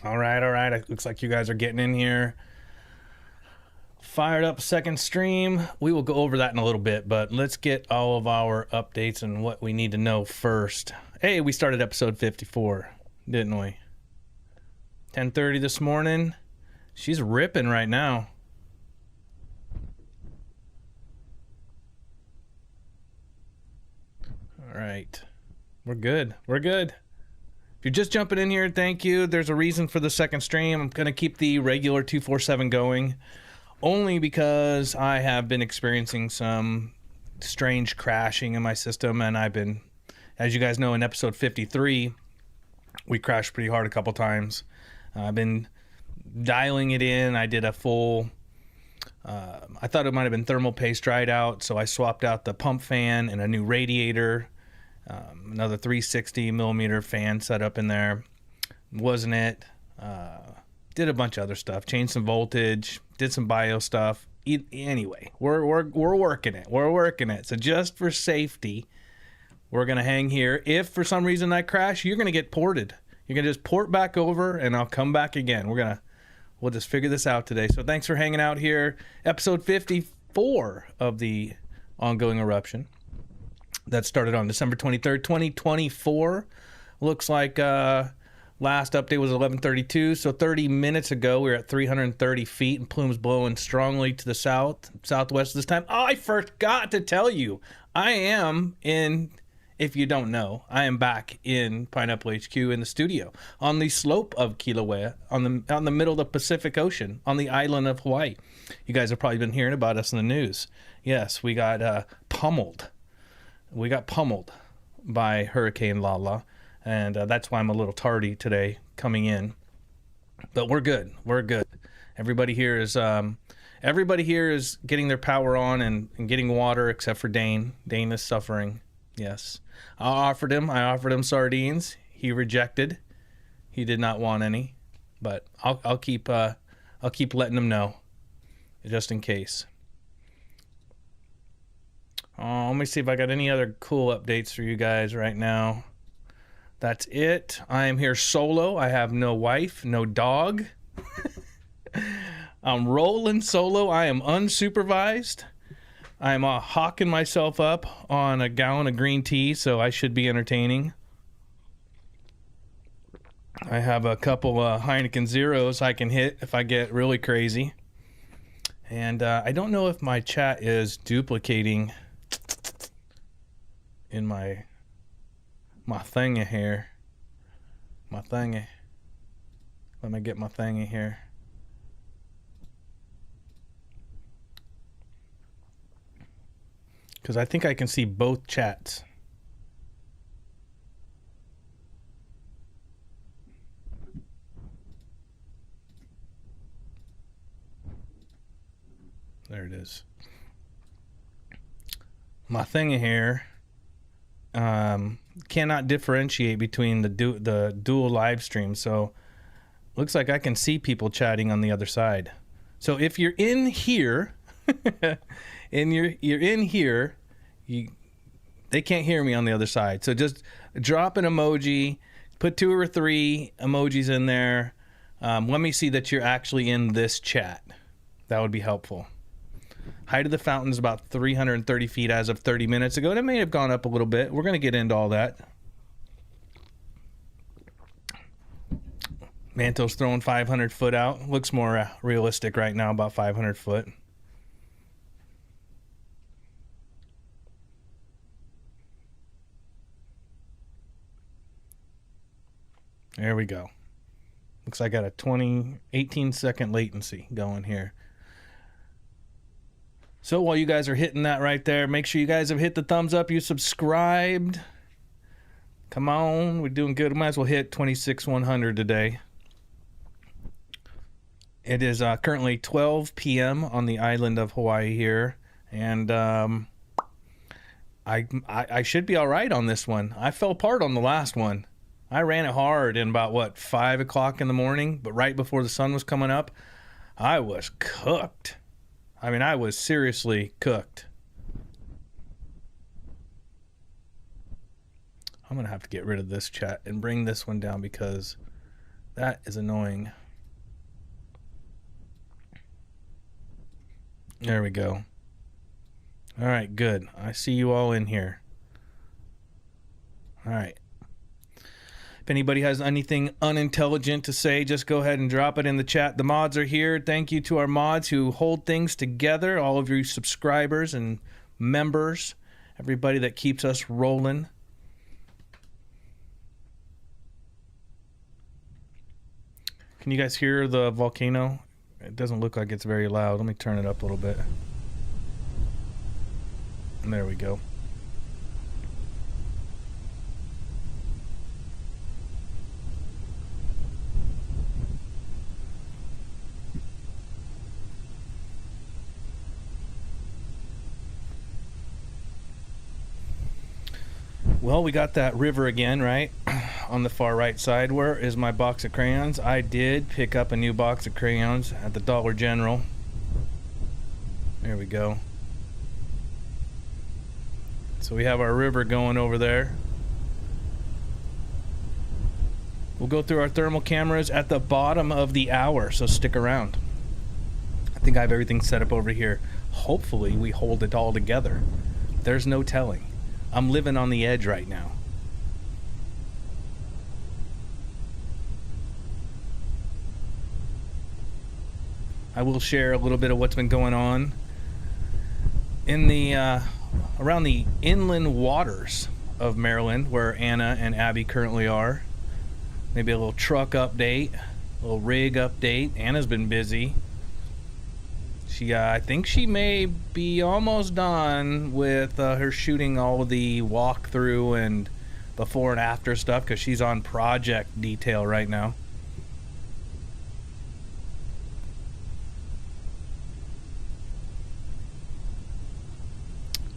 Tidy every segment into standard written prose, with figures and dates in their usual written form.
All right. It looks like you guys are getting in here. Fired up second stream. We will go over that in a little bit, but let's get all of our updates and what we need to know first. Hey, we started episode 54, didn't we? 10:30 this morning. She's ripping right now. All right. We're good. If you're just jumping in here, thank you. There's a reason for the second stream. I'm going to keep the regular 247 going, only because I have been experiencing some strange crashing in my system, and I've been, as you guys know, in episode 53, we crashed pretty hard a couple times. I've been dialing it in. I did a full, I thought it might have been thermal paste dried out, so I swapped out the pump fan and a new radiator. Another 360 millimeter fan set up in there. Wasn't it? Did a bunch of other stuff. Changed some voltage. Did some bio stuff. Anyway, we're working it. We're working it. So just for safety, we're gonna hang here. If for some reason I crash, you're gonna get ported. You're gonna just port back over, and I'll come back again. We'll just figure this out today. So thanks for hanging out here. Episode 54 of the ongoing eruption. That started on December 23rd, 2024. Looks like last update was 11:32, so 30 minutes ago we were at 330 feet and plumes blowing strongly to the southwest this time. Oh, I forgot to tell you, I am in, if you don't know, I am back in Pineapple HQ in the studio on the slope of Kilauea, on the middle of the Pacific Ocean, on the island of Hawaii. You guys have probably been hearing about us in the news. Yes, we got pummeled. We got pummeled by Hurricane Lala, and that's why I'm a little tardy today coming in. But we're good. Everybody here is getting their power on and getting water, except for Dane. Dane is suffering. Yes, I offered him sardines. He rejected. He did not want any, but I'll keep letting him know, just in case. Let me see if I got any other cool updates for you guys right now. That's it. I am here solo. I have no wife, no dog. I'm rolling solo. I am unsupervised. I'm hawking myself up on a gallon of green tea, so I should be entertaining. I have a couple Heineken Zeros I can hit if I get really crazy. And I don't know if my chat is duplicating in my thingy here. My thingy. Let me get my thingy here. Because I think I can see both chats. There it is. My thingy here cannot differentiate between the dual live stream, so looks like I can see people chatting on the other side. So if you're in here and you're in here, they can't hear me on the other side. So just drop an emoji, put 2 or 3 emojis in there. Let me see that you're actually in this chat. That would be helpful. Height of the fountain is about 330 feet as of 30 minutes ago, and it may have gone up a little bit. We're going to get into all that. Manto's throwing 500 foot out. Looks more realistic right now, about 500 foot. There we go. Looks like I got a 18 second latency going here. So while you guys are hitting that right there, make sure you guys have hit the thumbs up. You subscribed. Come on, we're doing good. We might as well hit 26,100 today. It is currently 12 p.m. on the island of Hawaii here, and I should be all right on this one. I fell apart on the last one. I ran it hard in about 5 o'clock in the morning, but right before the sun was coming up, I was cooked. I mean, I was seriously cooked. I'm going to have to get rid of this chat and bring this one down because That is annoying. There we go. All right, good. I see you all in here. All right. If anybody has anything unintelligent to say, just go ahead and drop it in the chat. The mods are here. Thank you to our mods who hold things together, all of you subscribers and members, everybody that keeps us rolling. Can you guys hear the volcano? It doesn't look like it's very loud. Let me turn it up a little bit. And there we go. Well, we got that river again, right? On the far right side. Where is my box of crayons? I did pick up a new box of crayons at the Dollar General. There we go. So we have our river going over there. We'll go through our thermal cameras at the bottom of the hour, so stick around. I think I have everything set up over here. Hopefully we hold it all together. There's no telling. I'm living on the edge right now. I will share a little bit of what's been going on in the around the inland waters of Maryland, where Anna and Abby currently are. Maybe a little truck update, a little rig update. Anna's been busy. I think she may be almost done with her shooting all of the walkthrough and before and after stuff, because she's on project detail right now.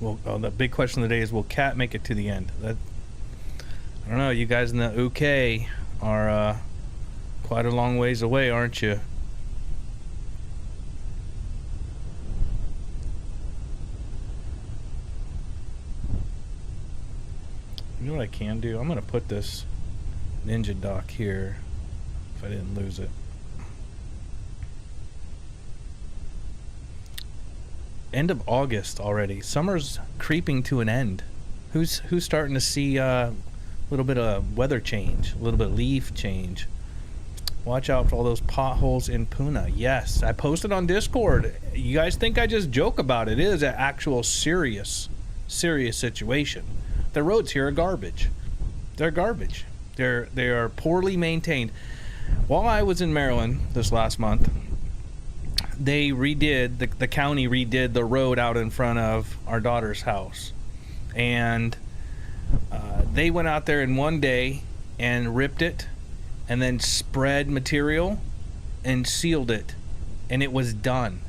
Well, the big question of the day is, will Kat make it to the end? I don't know. You guys in the UK are quite a long ways away, aren't you? You know what I can do? I'm going to put this Ninja dock here if I didn't lose it. End of August already. Summer's creeping to an end. Who's starting to see a little bit of weather change, a little bit of leaf change? Watch out for all those potholes in Puna. Yes, I posted on Discord. You guys think I just joke about it? It is an actual serious situation. The roads here are garbage. They're garbage. They are poorly maintained. While I was in Maryland this last month, they redid, the county redid the road out in front of our daughter's house. And they went out there in one day and ripped it and then spread material and sealed it. And it was done.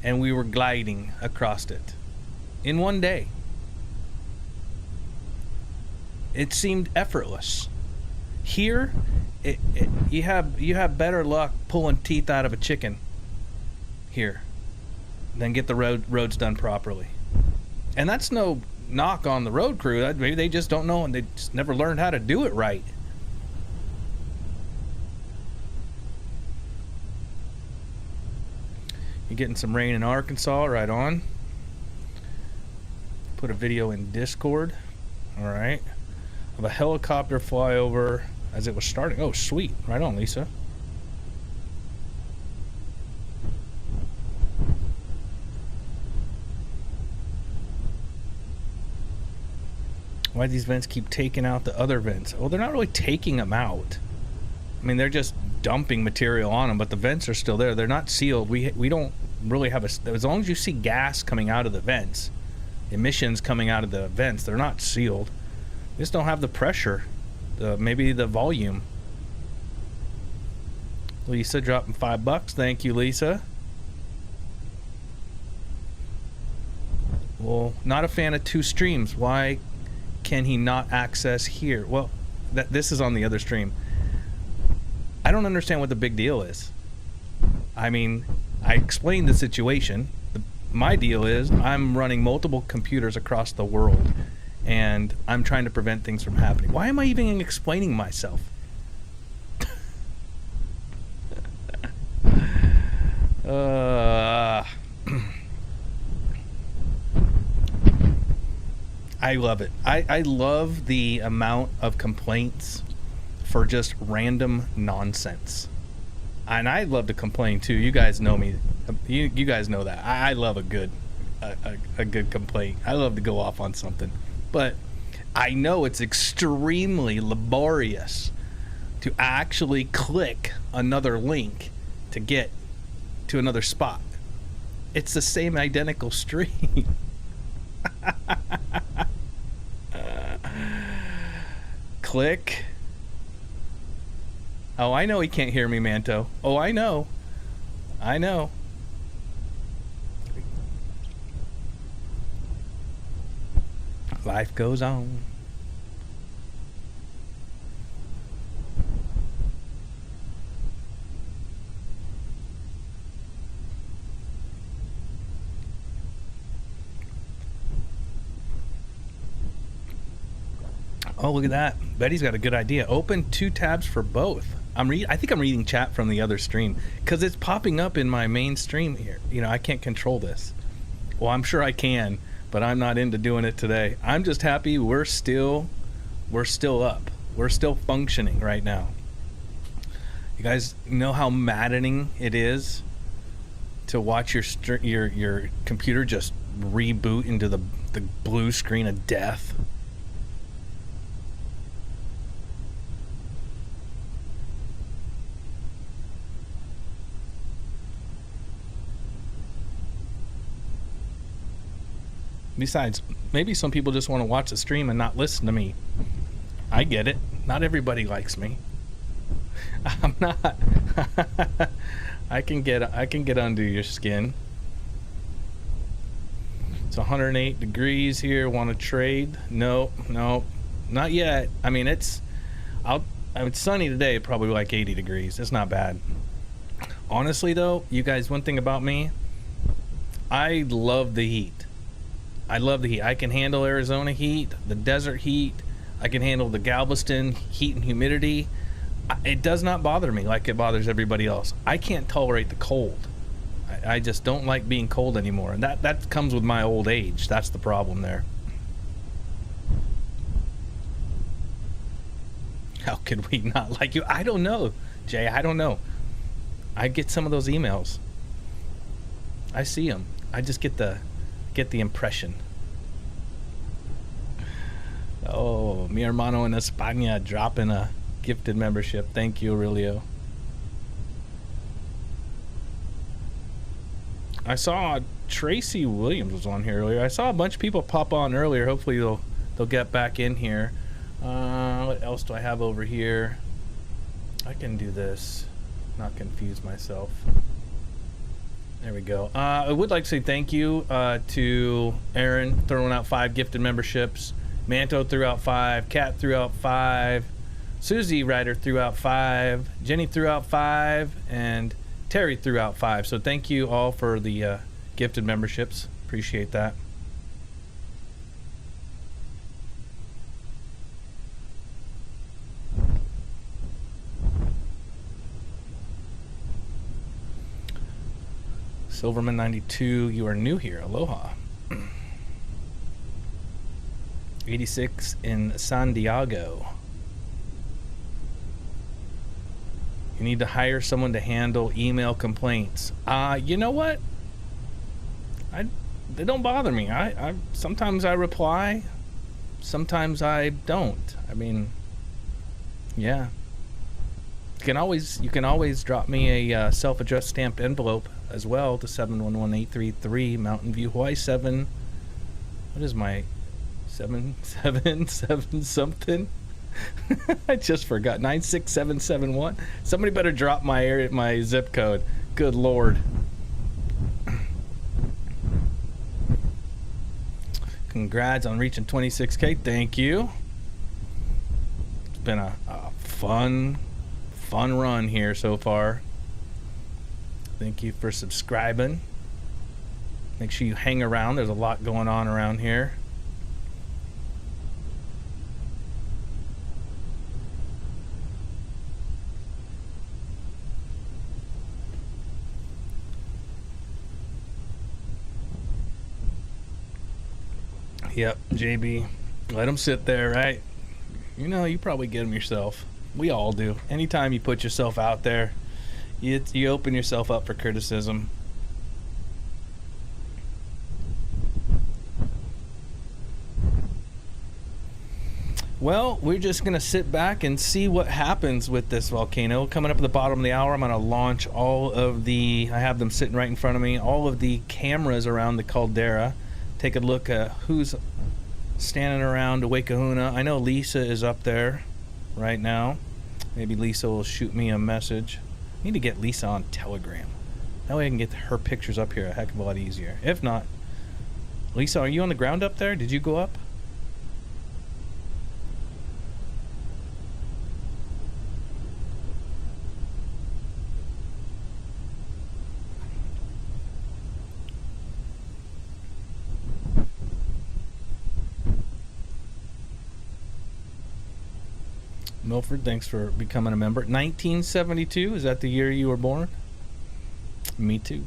And we were gliding across it in one day. It seemed effortless. Here, you have better luck pulling teeth out of a chicken here than get the roads done properly. And that's no knock on the road crew. Maybe they just don't know and they just never learned how to do it right. You're getting some rain in Arkansas, right on. Put a video in Discord. All right. Of a helicopter flyover as it was starting. Oh, sweet. Right on, Lisa. Why do these vents keep taking out the other vents? Well, they're not really taking them out. I mean, they're just dumping material on them, but the vents are still there. They're not sealed. We don't really have as long as you see gas coming out of the vents, emissions coming out of the vents, they're not sealed. They just don't have the pressure, maybe the volume. Lisa dropping $5. Thank you, Lisa. Well, not a fan of two streams. Why can he not access here? Well, this is on the other stream. I don't understand what the big deal is. I mean, I explained the situation. My deal is I'm running multiple computers across the world, and I'm trying to prevent things from happening. Why am I even explaining myself? I love it. I love the amount of complaints for just random nonsense. And I love to complain too. You guys know me. You guys know that. I love a good complaint. I love to go off on something. But I know it's extremely laborious to actually click another link to get to another spot. It's the same identical stream. Click. Oh, I know he can't hear me, Manto. Oh, I know. I know. Life goes on. Oh, look at that. Betty's got a good idea. Open 2 tabs for both. I think I'm reading chat from the other stream because it's popping up in my main stream here. You know, I can't control this. Well, I'm sure I can, but I'm not into doing it today. I'm just happy we're still up. We're still functioning right now. You guys know how maddening it is to watch your computer just reboot into the blue screen of death. Besides, maybe some people just want to watch the stream and not listen to me. I get it. Not everybody likes me. I'm not. I can get under your skin. It's 108 degrees here. Want to trade? No, not yet. I mean, it's sunny today. Probably like 80 degrees. It's not bad. Honestly, though, you guys, one thing about me, I love the heat. I love the heat. I can handle Arizona heat, the desert heat. I can handle the Galveston heat and humidity. It does not bother me like it bothers everybody else. I can't tolerate the cold. I just don't like being cold anymore. And that comes with my old age. That's the problem there. How could we not like you? I don't know, Jay. I don't know. I get some of those emails. I see them. I just get the impression. Oh, mi hermano in España dropping a gifted membership. Thank you, Aurelio. I saw Tracy Williams was on here earlier. I saw a bunch of people pop on earlier. Hopefully they'll get back in here. What else do I have over here? I can do this, not confuse myself. There we go. I would like to say thank you to Aaron throwing out 5 gifted memberships. Manto threw out 5. Kat threw out 5. Susie Ryder threw out 5. Jenny threw out 5. And Terry threw out 5. So thank you all for the gifted memberships. Appreciate that. Silverman 92, you are new here. Aloha. 86 in San Diego. You need to hire someone to handle email complaints. You know what? They don't bother me. I sometimes I reply, sometimes I don't. I mean, yeah. You can always drop me a self-addressed stamped envelope as well to 711833 Mountain View, Hawaii 7. What is my 777 something? I just forgot. 96771. Somebody better drop my zip code. Good Lord. Congrats on reaching 26K. Thank you. It's been a fun run here so far. Thank you for subscribing. Make sure you hang around. There's a lot going on around here. Yep, JB. Let them sit there, right? You know, you probably get them yourself. We all do. Anytime you put yourself out there, you open yourself up for criticism. Well, we're just going to sit back and see what happens with this volcano. Coming up at the bottom of the hour, I'm going to launch all of the, I have them sitting right in front of me, all of the cameras around the caldera. Take a look at who's standing around Wakehuna. I know Lisa is up there right now. Maybe Lisa will shoot me a message. I need to get Lisa on Telegram. That way I can get her pictures up here a heck of a lot easier. If not, Lisa, are you on the ground up there? Did you go up? Milford, thanks for becoming a member. 1972, is that the year you were born? Me too.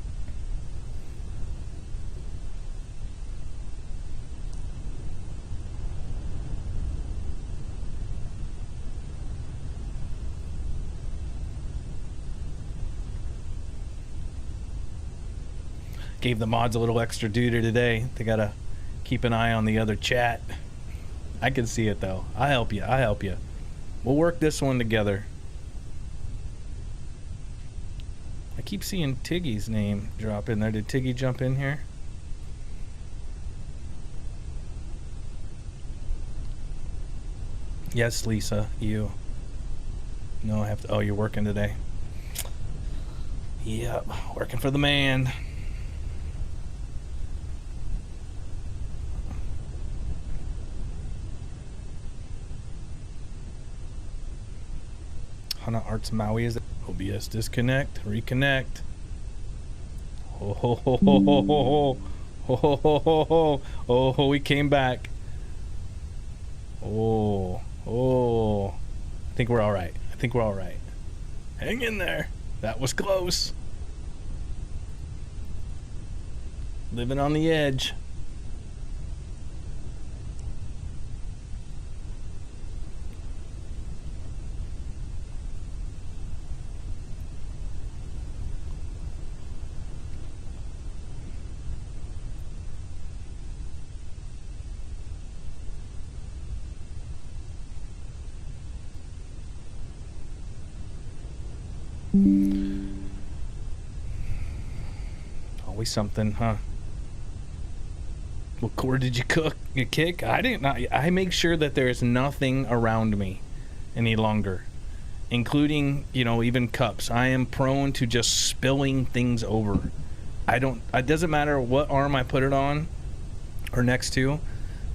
Gave the mods a little extra duty today. They gotta keep an eye on the other chat. I can see it though. I'll help you. I'll help you. We'll work this one together. I keep seeing Tiggy's name drop in there. Did Tiggy jump in here? Yes, Lisa, you. No, I have to. Oh, you're working today. Yep, working for the man. Hana Arts Maui is it? OBS disconnect, reconnect. Oh ho ho ho ho ho ho ho ho ho ho. Oh, we came back. Oh, oh. I think we're all right. I think we're all right. Hang in there. That was close. Living on the edge. Always something, huh? What core did you cook? You kick? I didn't. I make sure that there's nothing around me any longer, including, you know, even cups. I am prone to just spilling things over. I don't. It doesn't matter what arm I put it on or next to.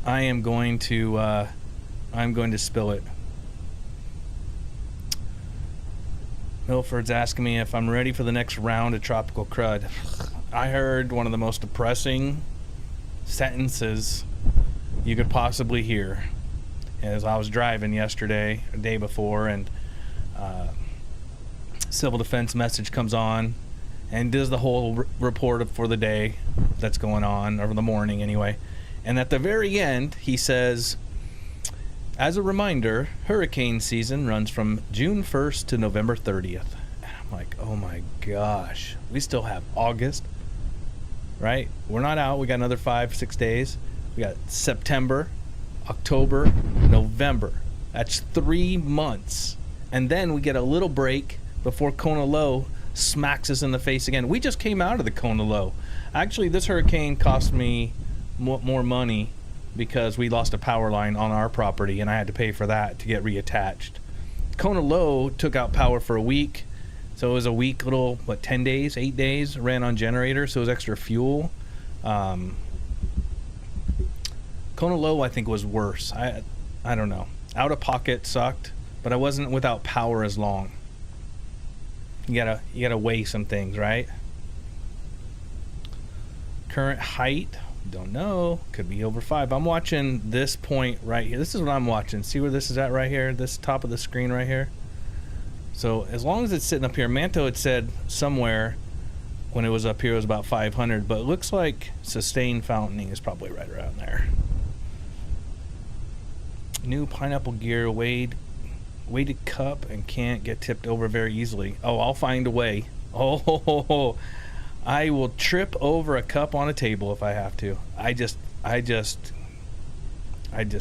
I am going to. I'm going to spill it. Milford's asking me if I'm ready for the next round of tropical crud. I heard one of the most depressing sentences you could possibly hear as I was driving yesterday, the day before, and civil defense message comes on and does the whole report for the day that's going on, or the morning anyway. And at the very end, he says, as a reminder, hurricane season runs from June 1st to November 30th. And I'm like, oh my gosh, we still have August, right? We're not out. We got another 5-6 days. We got September, October, November. That's 3 months. And then we get a little break before Kona Low smacks us in the face again. We just came out of the Kona Low. Actually, this hurricane cost me more money because we lost a power line on our property and I had to pay for that to get reattached. Kona Low took out power for a week, so it was a week, little, 10 days, 8 days, ran on generator, so it was extra fuel. Kona Low, I think, was worse. I don't know. Out of pocket sucked, but I wasn't without power as long. You gotta weigh some things, right? Current height, don't know. Could be over 5. I'm watching this point right here. This is what I'm watching. See where this is at right here? This top of the screen right here. So as long as it's sitting up here, Manto had said somewhere when it was up here it was about 500, but it looks like sustained fountaining is probably right around there. New pineapple gear, weighted cup, and can't get tipped over very easily. Oh, I'll find a way. Oh, I will trip over a cup on a table if I have to. I just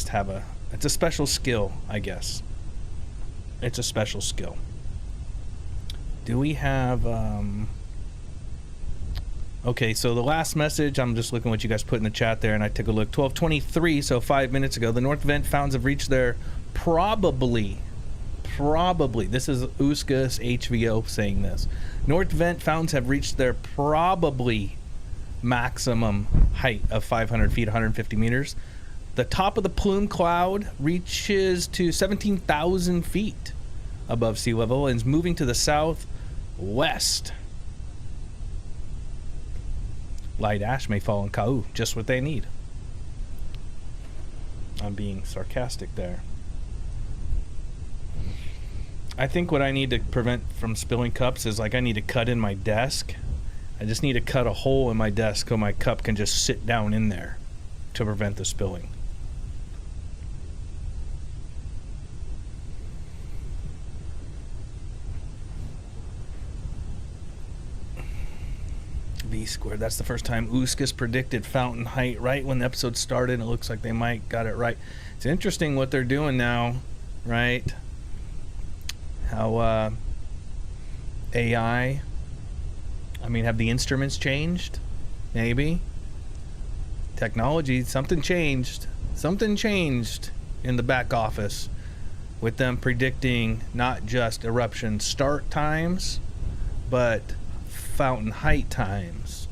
have a, it's a special skill, I guess. It's a special skill. Do we have, okay, so the last message, I'm just looking what you guys put in the chat there, and I took a look. 12:23, so 5 minutes ago, the North Vent fountains have reached their probably, this is Uskas HVO saying this. North Vent fountains have reached their probably maximum height of 500 feet, 150 meters. The top of the plume cloud reaches to 17,000 feet above sea level and is moving to the southwest. Light ash may fall in Kau, just what they need. I'm being sarcastic there. I think what I need to prevent from spilling cups is, like, I need to cut in my desk. I just need to cut a hole in my desk so my cup can just sit down in there to prevent the spilling. V squared. That's the first time Uskas predicted fountain height right when the episode started. It looks like they might got it right. It's interesting what they're doing now, right? How AI, I mean, have the instruments changed? Maybe. Technology, something changed. Something changed in the back office with them predicting not just eruption start times, but fountain height times.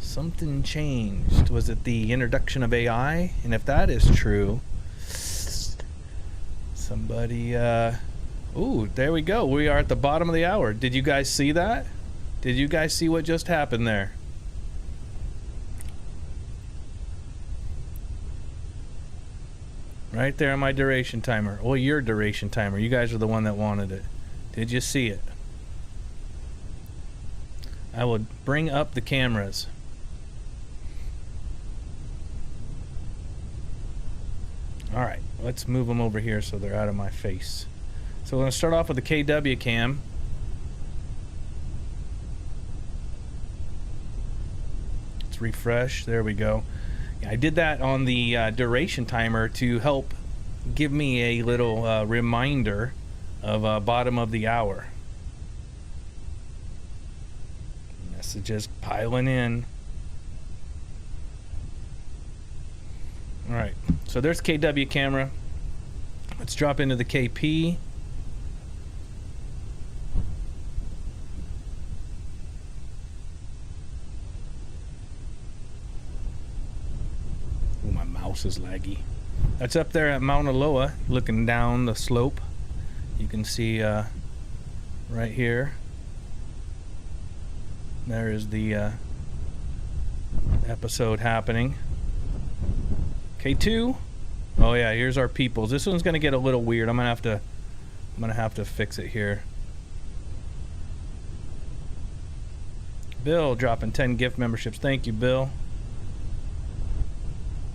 Something changed. Was it the introduction of AI? And if that is true, somebody, ooh, there we go. We are at the bottom of the hour. Did you guys see that? Did you guys see what just happened there? Right there on my duration timer. Well, your duration timer. You guys are the one that wanted it. Did you see it? I will bring up the cameras. Alright, let's move them over here so they're out of my face. So we're going to start off with the KW cam. Let's refresh. There we go. Yeah, I did that on the duration timer to help give me a little reminder of bottom of the hour. Messages piling in. Alright, so there's KW camera. Let's drop into the KP. Oh, my mouse is laggy. That's up there at Mauna Loa, looking down the slope. You can see right here. There is the episode happening. K2. Oh yeah, here's our peoples. This one's gonna get a little weird. I'm gonna have to fix it here. Bill dropping 10 gift memberships. Thank you, Bill.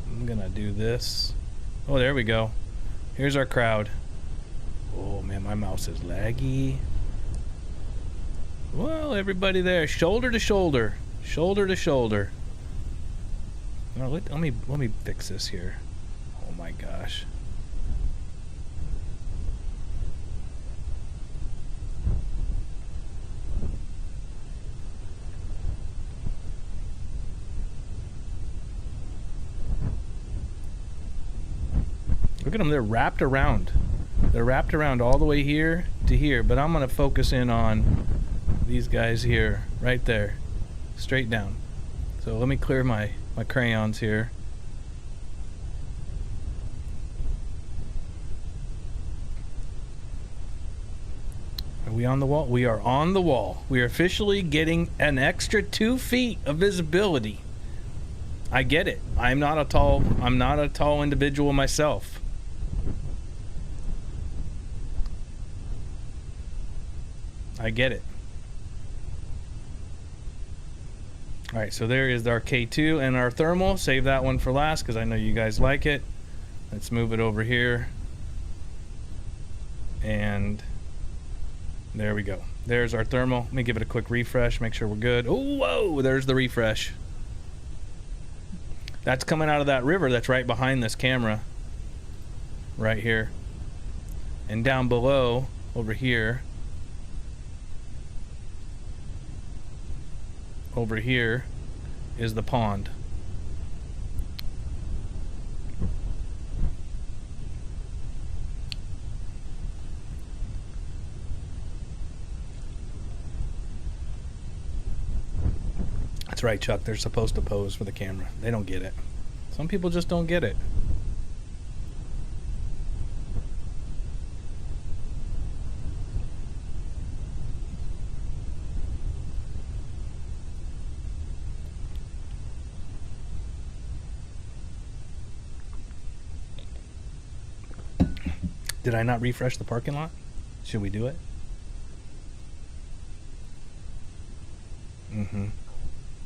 I'm gonna do this. Oh, there we go. Here's our crowd. Oh man, my mouse is laggy. Well, everybody there, shoulder to shoulder, shoulder to shoulder. No, let me fix this here. Oh my gosh. Look at them, they're wrapped around. They're wrapped around all the way here to here, but I'm gonna focus in on these guys here, right there, straight down. So let me clear my crayons here. Are we on the wall? We are on the wall. We are officially getting an extra 2 feet of visibility. I get it. I'm not a tall individual myself. I get it. Alright, so there is our K2 and our thermal. Save that one for last because I know you guys like it. Let's move it over here. And there we go. There's our thermal. Let me give it a quick refresh, make sure we're good. Oh, whoa, there's the refresh. That's coming out of that river that's right behind this camera. Right here. And down below, over here. Over here is the pond. That's right, Chuck. They're supposed to pose for the camera. They don't get it. Some people just don't get it. Did I not refresh the parking lot? Should we do it? Mm-hmm.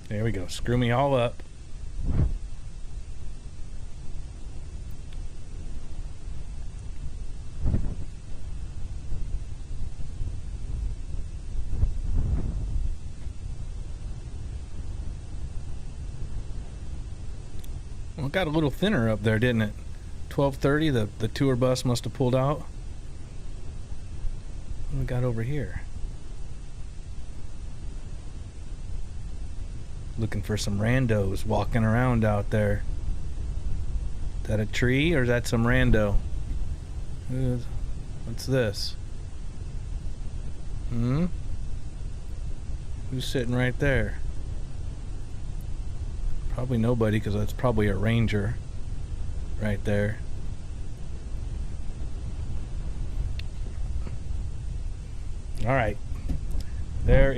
There we go. Screw me all up. Well, it got a little thinner up there, didn't it? 12:30, the tour bus must have pulled out. What we got over here? Looking for some randos walking around out there. Is that a tree or is that some rando? What's this? Who's sitting right there? Probably nobody, because that's probably a ranger right there. All right. There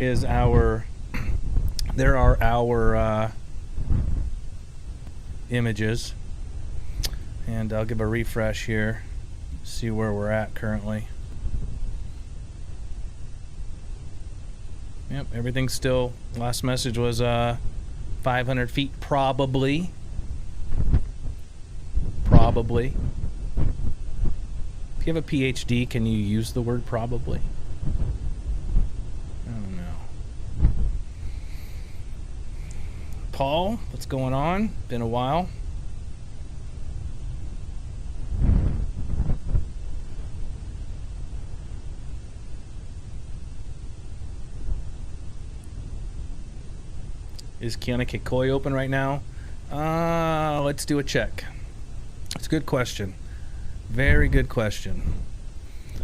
are our images, and I'll give a refresh here, see where we're at currently. Yep, everything's still, last message was 500 feet probably. Probably. If you have a PhD, can you use the word probably? I don't know. Paul, what's going on? Been a while. Is Kīlauea open right now? Let's do a check. It's a good question. Very good question.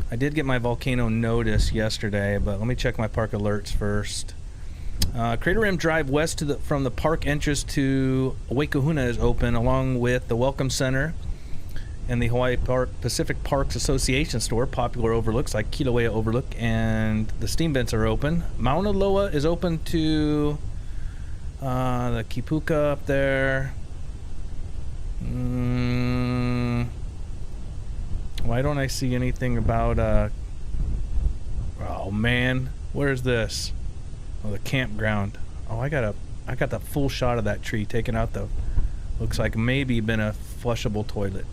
I did get my volcano notice yesterday, but let me check my park alerts first. Crater Rim Drive west from the park entrance to Waikahuna is open, along with the Welcome Center and the Hawaii Pacific Parks Association store. Popular overlooks like Kilauea Overlook and the steam vents are open. Mauna Loa is open to the Kipuka up there. Why don't I see anything about oh man, where's this? Oh, the campground. Oh, I got the full shot of that tree taking out the, looks like maybe been a flushable toilet.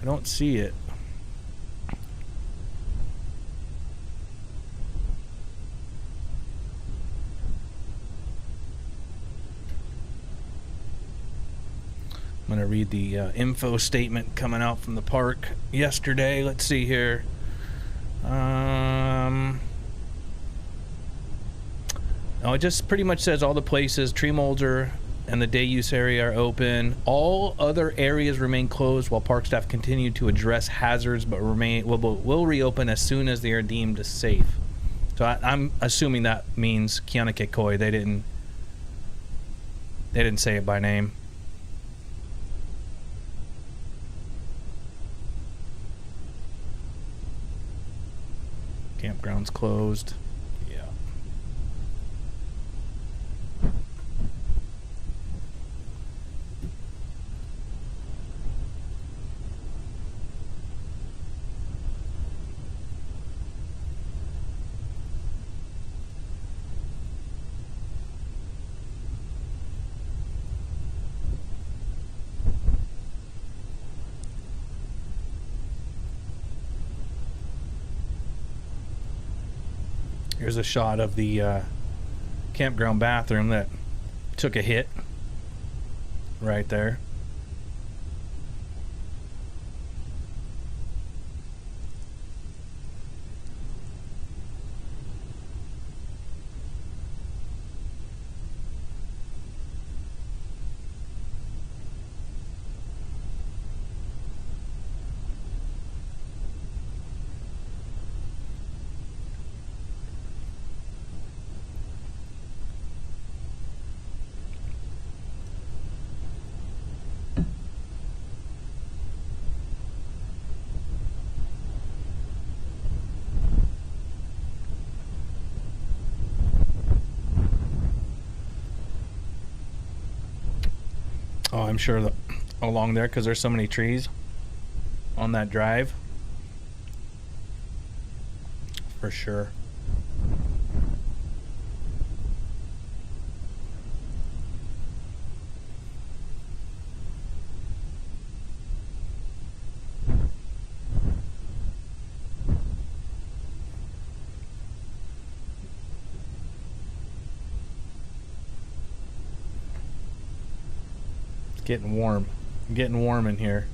I don't see it. I'm going to read the info statement coming out from the park yesterday. Let's see here. Oh, it just pretty much says all the places, tree molder and the day use area are open. All other areas remain closed while park staff continue to address hazards, but will reopen as soon as they are deemed safe. So I'm assuming that means Kīlauea. They didn't say it by name. Campground's closed. Yeah. Here's a shot of the campground bathroom that took a hit right there. Oh, I'm sure that along there, because there's so many trees on that drive. For sure. Getting warm. Getting warm in here.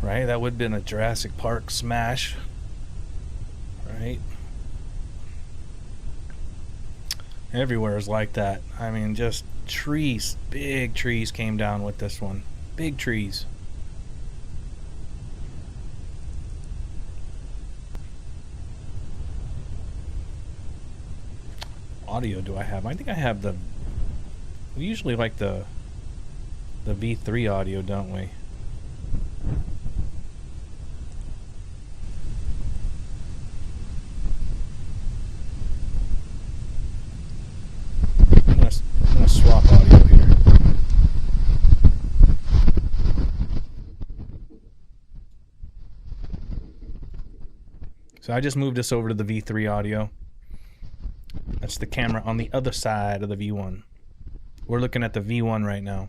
Right? That would have been a Jurassic Park smash. Right? Everywhere is like that. I mean, just trees. Big trees came down with this one. Big trees. Audio do I have? I think I have the... We usually like the V3 audio, don't we? I'm gonna swap audio here. So I just moved this over to the V3 audio. That's the camera on the other side of the V1. We're looking at the V1 right now.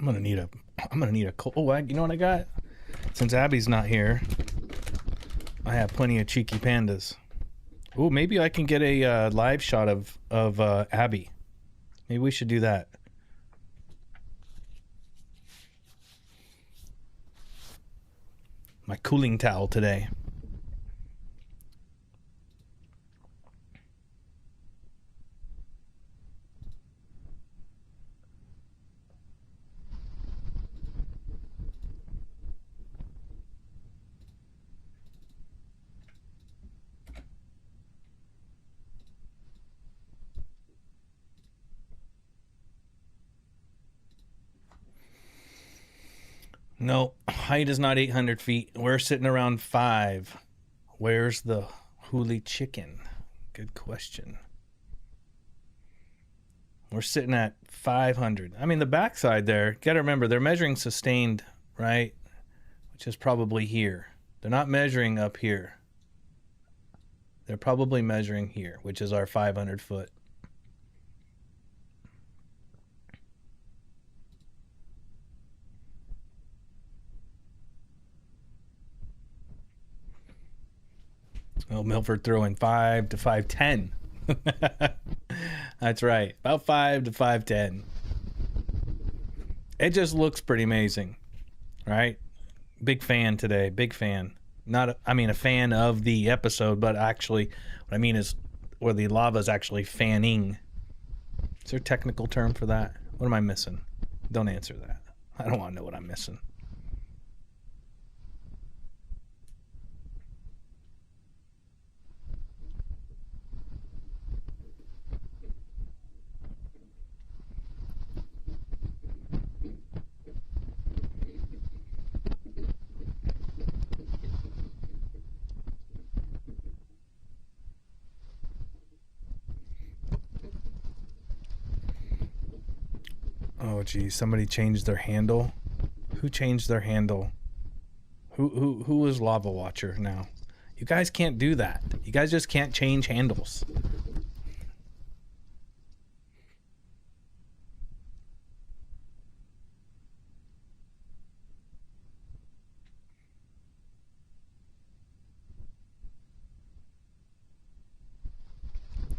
I'm gonna need a oh, you know what I got? Since Abby's not here, I have plenty of cheeky pandas. Oh, maybe I can get a live shot of Abby. Maybe we should do that. My cooling towel today. No, height is not 800 feet. We're sitting around 5. Where's the huli chicken? Good question. We're sitting at 500. I mean, the backside there, got to remember, they're measuring sustained, right? Which is probably here. They're not measuring up here. They're probably measuring here, which is our 500 foot. Well, Milford throwing 5 to 510. That's right. About 5 to 510. It just looks pretty amazing, right? Big fan today. Big fan. Not, I mean, a fan of the episode, but actually, what I mean is where the lava is actually fanning. Is there a technical term for that? What am I missing? Don't answer that. I don't want to know what I'm missing. Oh geez, somebody changed their handle. Who changed their handle? Who is Lava Watcher now? You guys can't do that. You guys just can't change handles.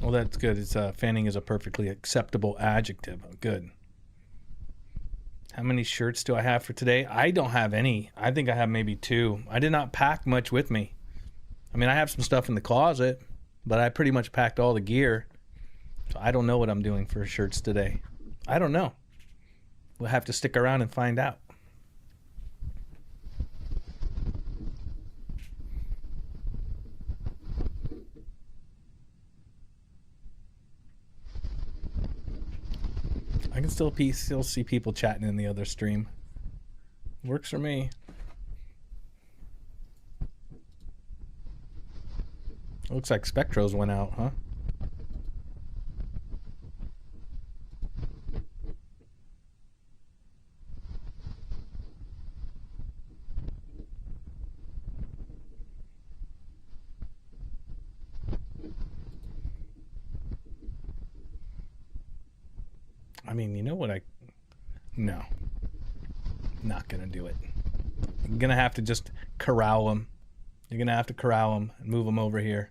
Well, that's good. It's fanning is a perfectly acceptable adjective. Good. How many shirts do I have for today? I don't have any. I think I have maybe 2. I did not pack much with me. I mean, I have some stuff in the closet, but I pretty much packed all the gear. So I don't know what I'm doing for shirts today. I don't know. We'll have to stick around and find out. I can still see people chatting in the other stream. Works for me. Looks like Spectros went out, huh? I mean, you know what No. Not gonna do it. You're gonna have to just corral them. You're gonna have to corral them and move them over here.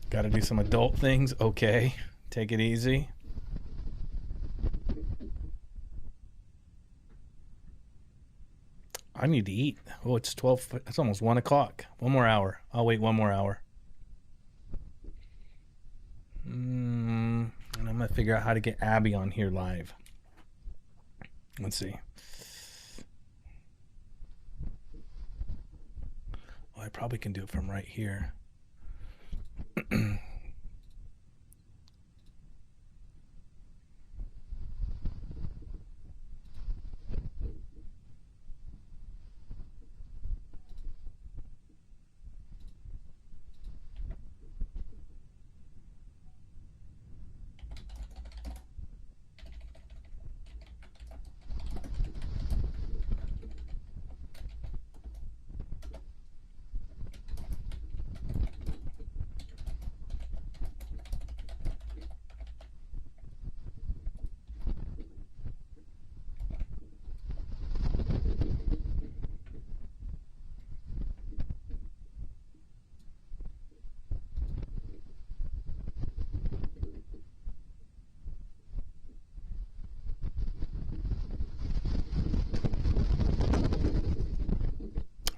Gotta do some adult things. Okay. Take it easy. I need to eat. Oh, it's 12. It's almost 1 o'clock. 1 more hour. I'll wait 1 more hour. And I'm going to figure out how to get Abby on here live. Let's see. Well, I probably can do it from right here.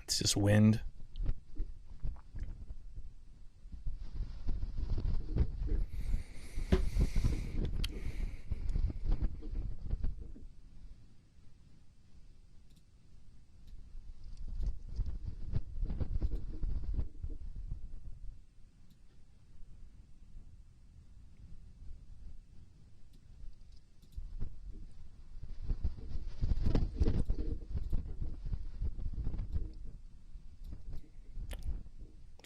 It's just wind.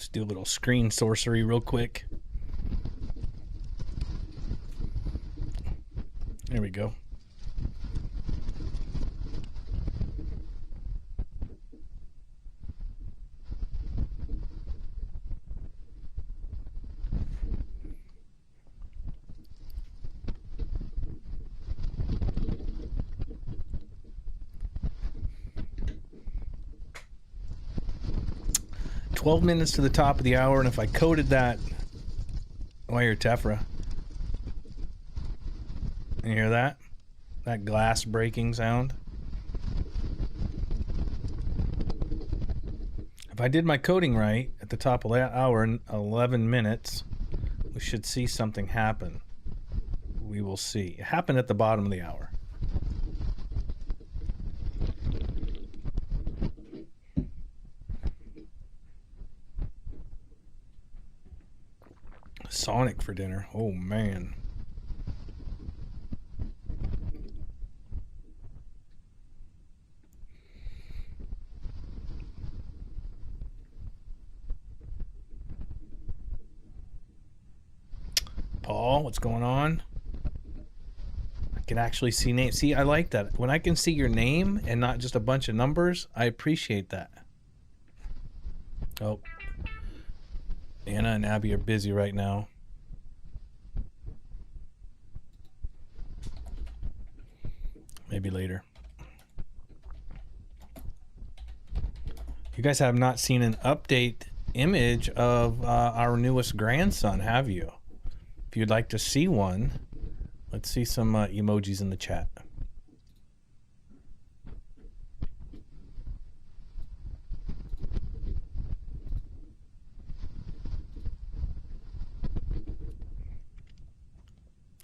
Just do a little screen sorcery real quick. There we go. "12 minutes to the top of the hour," and if I coded that, wire tephra. You hear that? That glass breaking sound? If I did my coding right at the top of that hour in 11 minutes, we should see something happen. We will see. It happened at the bottom of the hour. Sonic for dinner. Oh, man. Paul, what's going on? I can actually see names. See, I like that. When I can see your name and not just a bunch of numbers, I appreciate that. Oh. Anna and Abby are busy right now. Maybe later. You guys have not seen an update image of our newest grandson, have you? If you'd like to see one, let's see some emojis in the chat.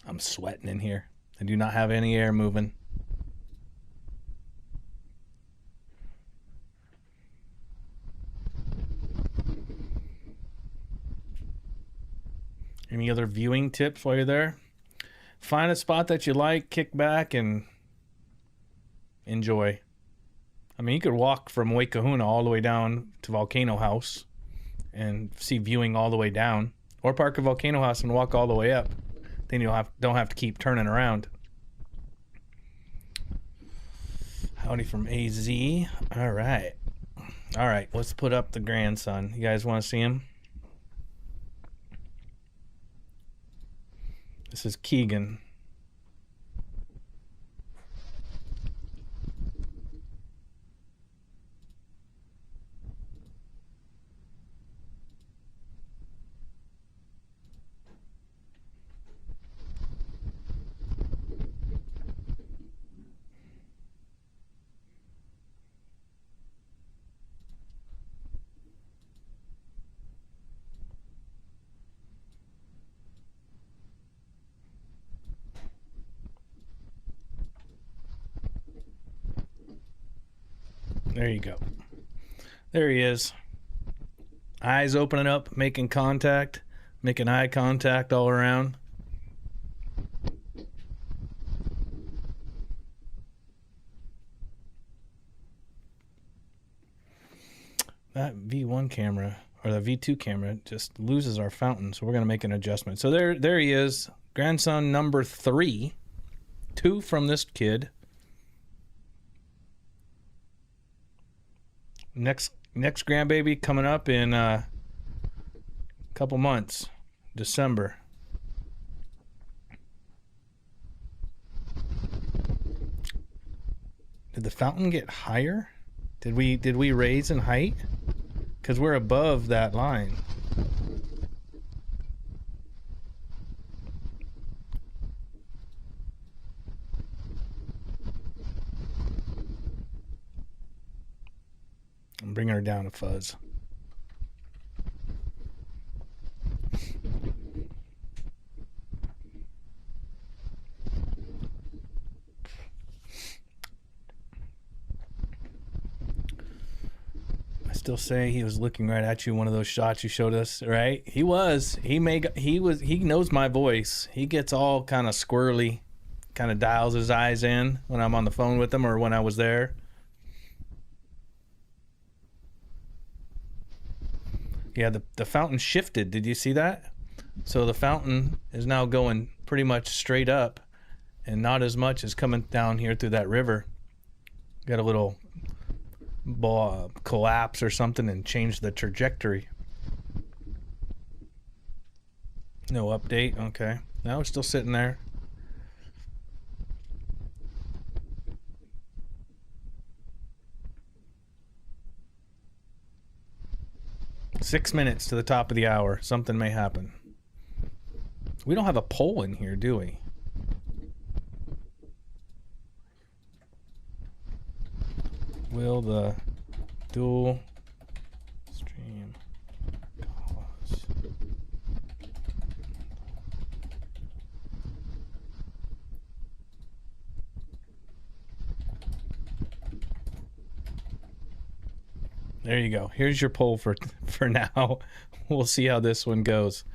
I'm sweating in here. I do not have any air moving. Any other viewing tips while you're there? Find a spot that you like, kick back, and enjoy. I mean, you could walk from Waikahuna all the way down to Volcano House and see viewing all the way down, or park at Volcano House and walk all the way up. Then you don't have to keep turning around. Howdy from AZ. All right. All right, let's put up the grandson. You guys want to see him? This is Keegan. There you go. There he is. Eyes opening up, making contact, making eye contact all around. That V1 camera, or the V2 camera, just loses our fountain, so we're going to make an adjustment. So there he is, grandson number 3. 2 from this kid. Next grandbaby coming up in a couple months, December. Did the fountain get higher? Did we raise in height? Because we're above that line. I'm bringing her down a fuzz. I still say he was looking right at you. One of those shots you showed us, right? He was. He knows my voice. He gets all kind of squirrely, kind of dials his eyes in when I'm on the phone with him or when I was there. Yeah, the fountain shifted. Did you see that? So the fountain is now going pretty much straight up, and not as much as coming down here through that river. Got a little collapse or something and changed the trajectory. No update. Okay. Now we're still sitting there. Six minutes to the top of the hour. Something may happen. We don't have a poll in here, do we? Will the dual stream cause... There you go. Here's your poll for now. We'll see how this one goes.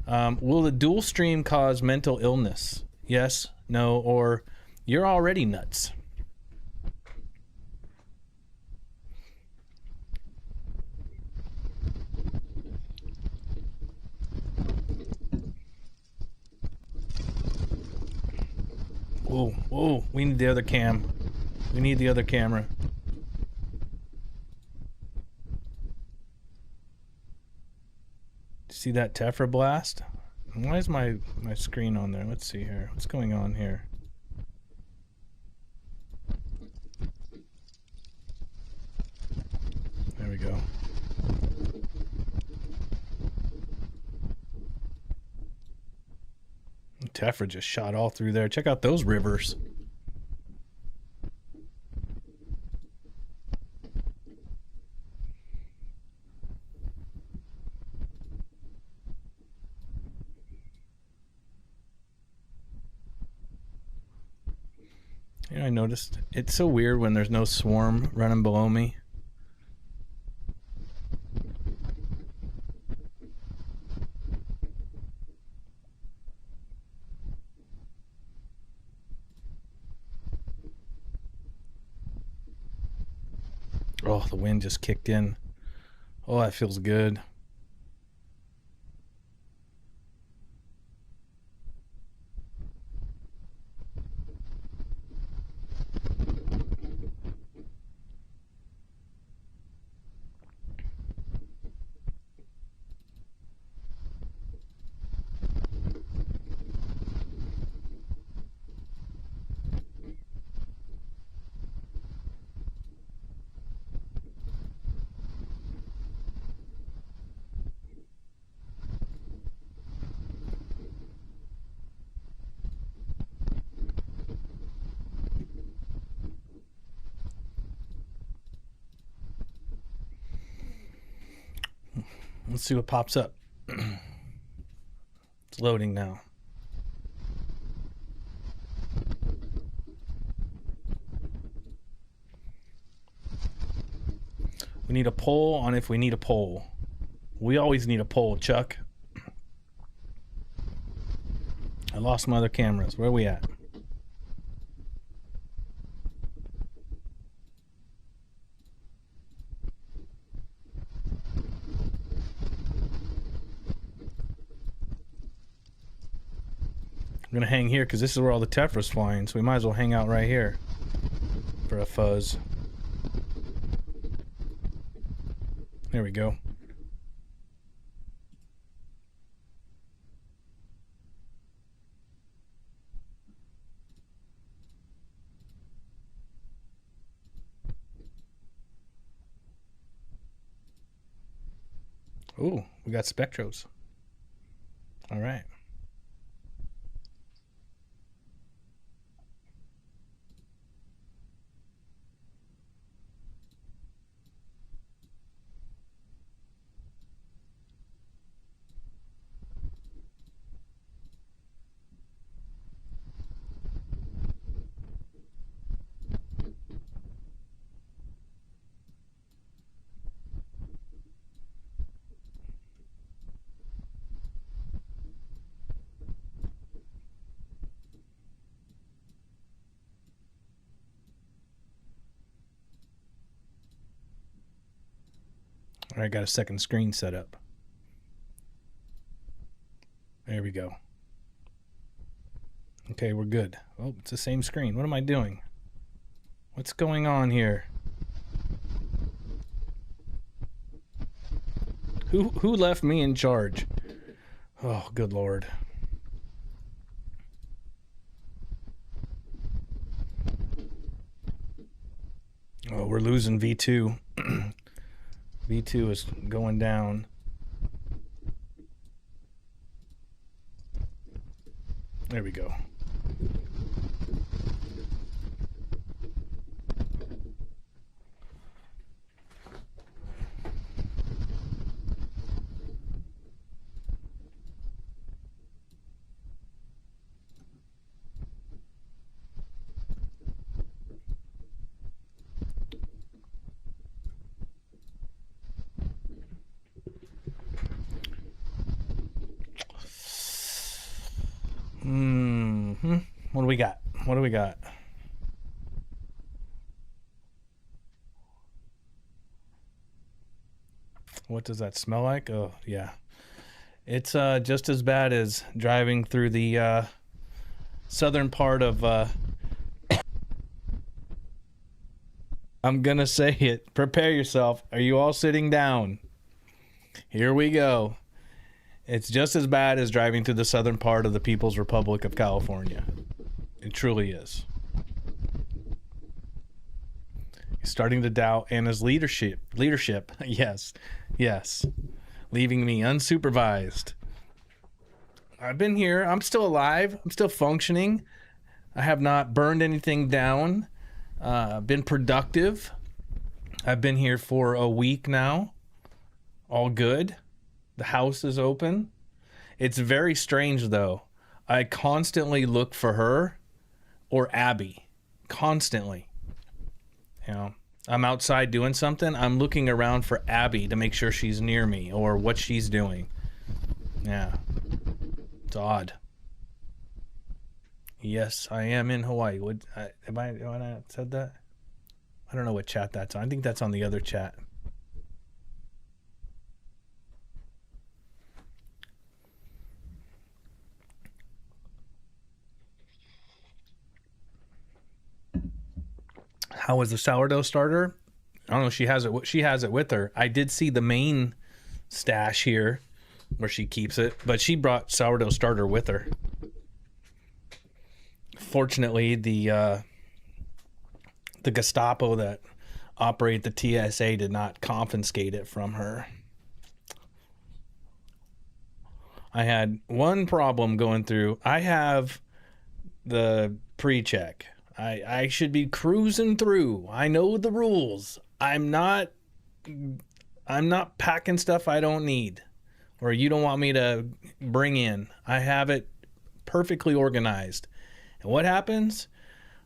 Will the dual stream cause mental illness? Yes, no, or you're already nuts. Whoa, we need the other cam. We need the other camera. See that tephra blast? Why is my screen on there? Let's see here. What's going on here? There we go. Tephra just shot all through there. Check out those rivers. You know, I noticed it's so weird when there's no swarm running below me. Oh, the wind just kicked in. Oh, that feels good. Let's see what pops up. It's loading now. We need a poll on if we need a poll. We always need a poll, Chuck. I lost my other cameras. Where are we at? I'm gonna hang here because this is where all the tephra's flying, so we might as well hang out right here for a fuzz. There we go. Ooh, we got spectros. All right. All right, got a second screen set up. There we go. Okay, we're good. Oh, it's the same screen. What am I doing? What's going on here? Who left me in charge? Oh, good Lord. Oh, we're losing V2. V2 is going down. There we go. What do we got? What do we got? What does that smell like? Oh, yeah. It's just as bad as driving through the southern part of... I'm gonna say it. Prepare yourself. Are you all sitting down? Here we go. It's just as bad as driving through the southern part of the People's Republic of California. It truly is. He's starting to doubt Anna's leadership. Yes. Leaving me unsupervised. I've been here. I'm still alive. I'm still functioning. I have not burned anything down. Been productive. I've been here for a week now. All good. The house is open. It's very strange, though. I constantly look for her or Abby. Constantly. You know, I'm outside doing something. I'm looking around for Abby to make sure she's near me or what she's doing. Yeah. It's odd. Yes, I am in Hawaii. Have I not said that? I don't know what chat that's on. I think that's on the other chat. How was the sourdough starter? I don't know. She has it with her. I did see the main stash here where she keeps it, but she brought sourdough starter with her. Fortunately, the Gestapo that operate the TSA did not confiscate it from her. I had one problem going through. I have the pre-check. I should be cruising through. I know the rules. I'm not packing stuff I don't need or you don't want me to bring in. I have it perfectly organized. And what happens?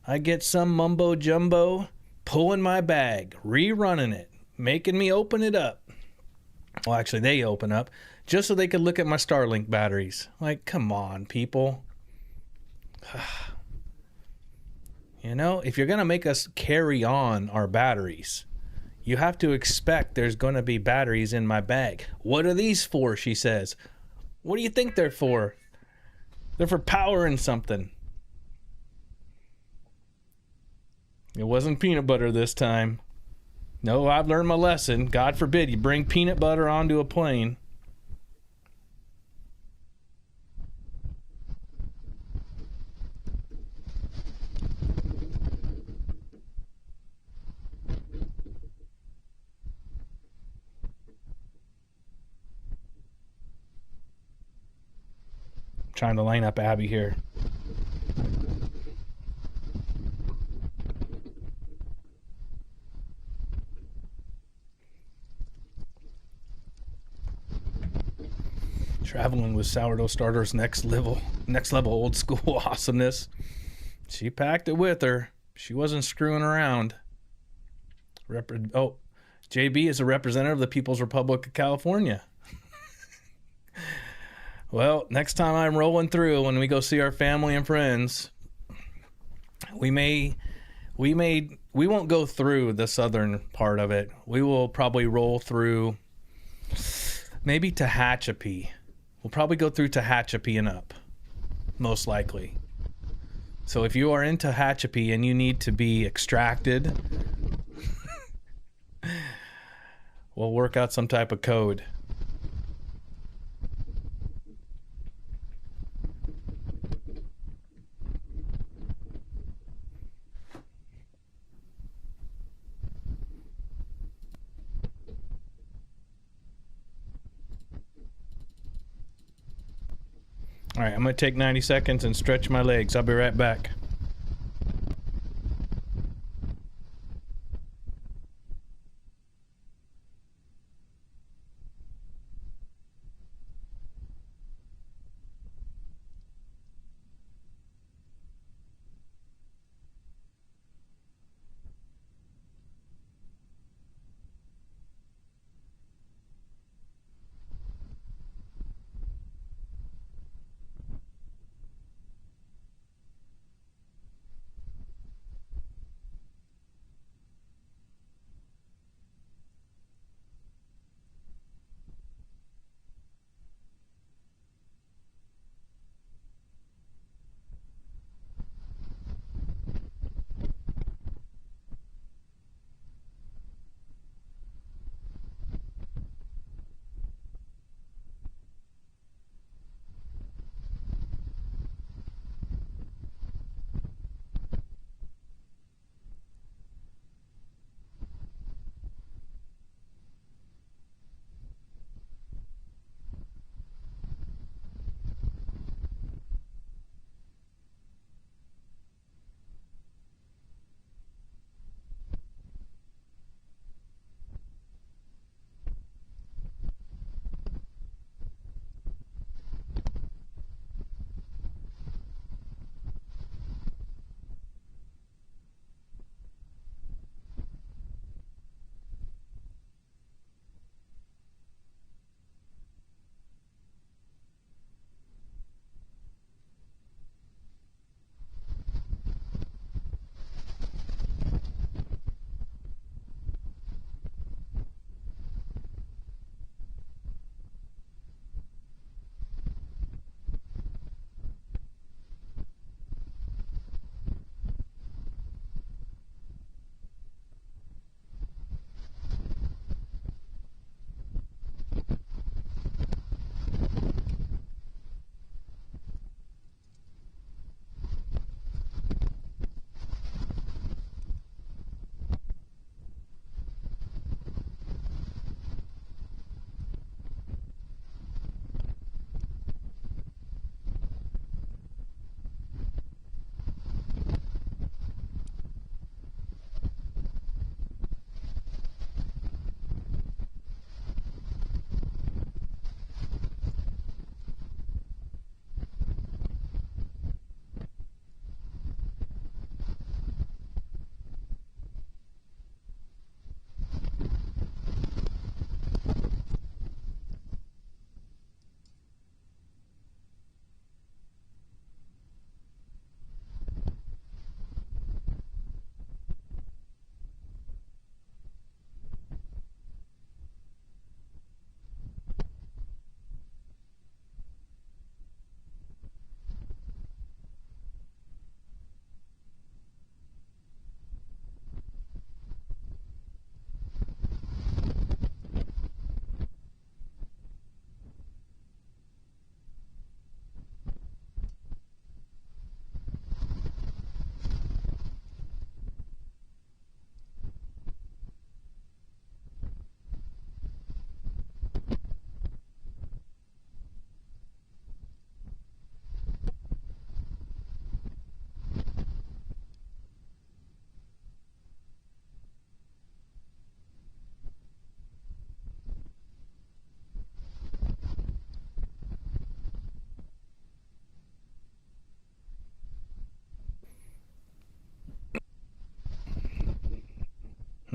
I get some mumbo jumbo pulling my bag, rerunning it, making me open it up. Well, actually, they open up just so they could look at my Starlink batteries. Like, come on, people. You know, if you're going to make us carry on our batteries, you have to expect there's going to be batteries in my bag. What are these for, she says. What do you think they're for? They're for powering something. It wasn't peanut butter this time. No, I've learned my lesson. God forbid you bring peanut butter onto a plane. Trying to line up Abby here. Traveling with sourdough starters, next level old school awesomeness. She packed it with her. She wasn't screwing around. JB is a representative of the People's Republic of California. Well, next time I'm rolling through, when we go see our family and friends, we won't go through the southern part of it. We will probably roll through Maybe Tehachapi. We'll probably go through Tehachapi and up, most likely. So if you are in Tehachapi and you need to be extracted, we'll work out some type of code. All right, I'm going to take 90 seconds and stretch my legs. I'll be right back.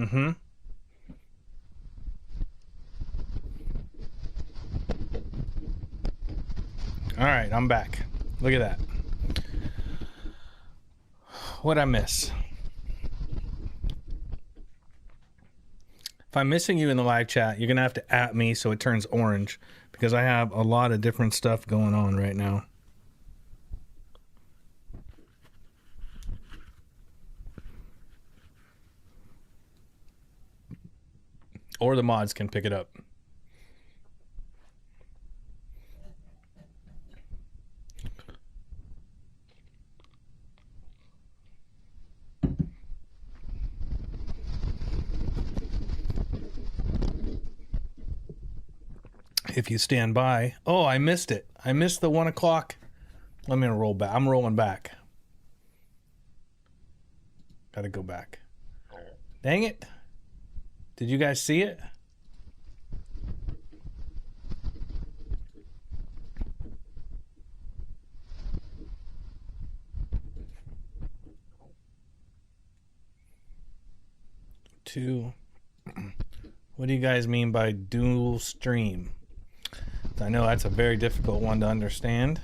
Mm-hmm. All right, I'm back. Look at that. What'd I miss? If I'm missing you in the live chat, you're going to have to @ me so it turns orange, because I have a lot of different stuff going on right now. Or the mods can pick it up. If you stand by. Oh, I missed it. I missed the 1 o'clock. Let me roll back. I'm rolling back. Gotta go back. Dang it. Did you guys see it? What do you guys mean by dual stream? I know that's a very difficult one to understand.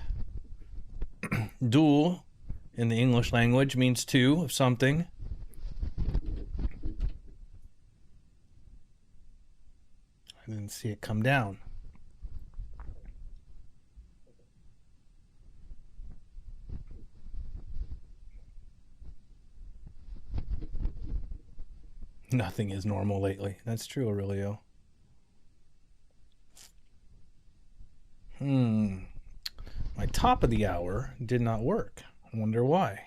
Dual in the English language means two of something. I didn't see it come down. Nothing is normal lately. That's true, Aurelio. My top of the hour did not work. I wonder why.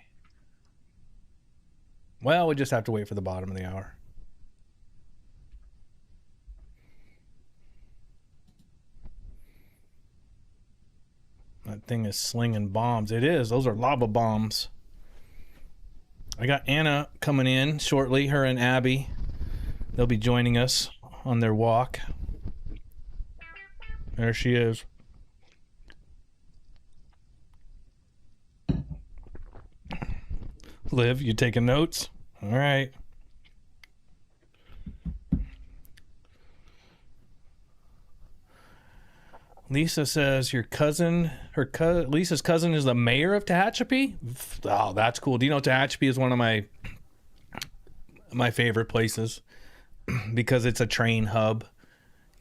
Well, we just have to wait for the bottom of the hour. That thing is slinging bombs. It is. Those are lava bombs. I got Anna coming in shortly, her and Abby. They'll be joining us on their walk. There she is. Liv, you taking notes? All right. Lisa says your cousin, Lisa's cousin is the mayor of Tehachapi? Oh, that's cool. Do you know Tehachapi is one of my favorite places because it's a train hub.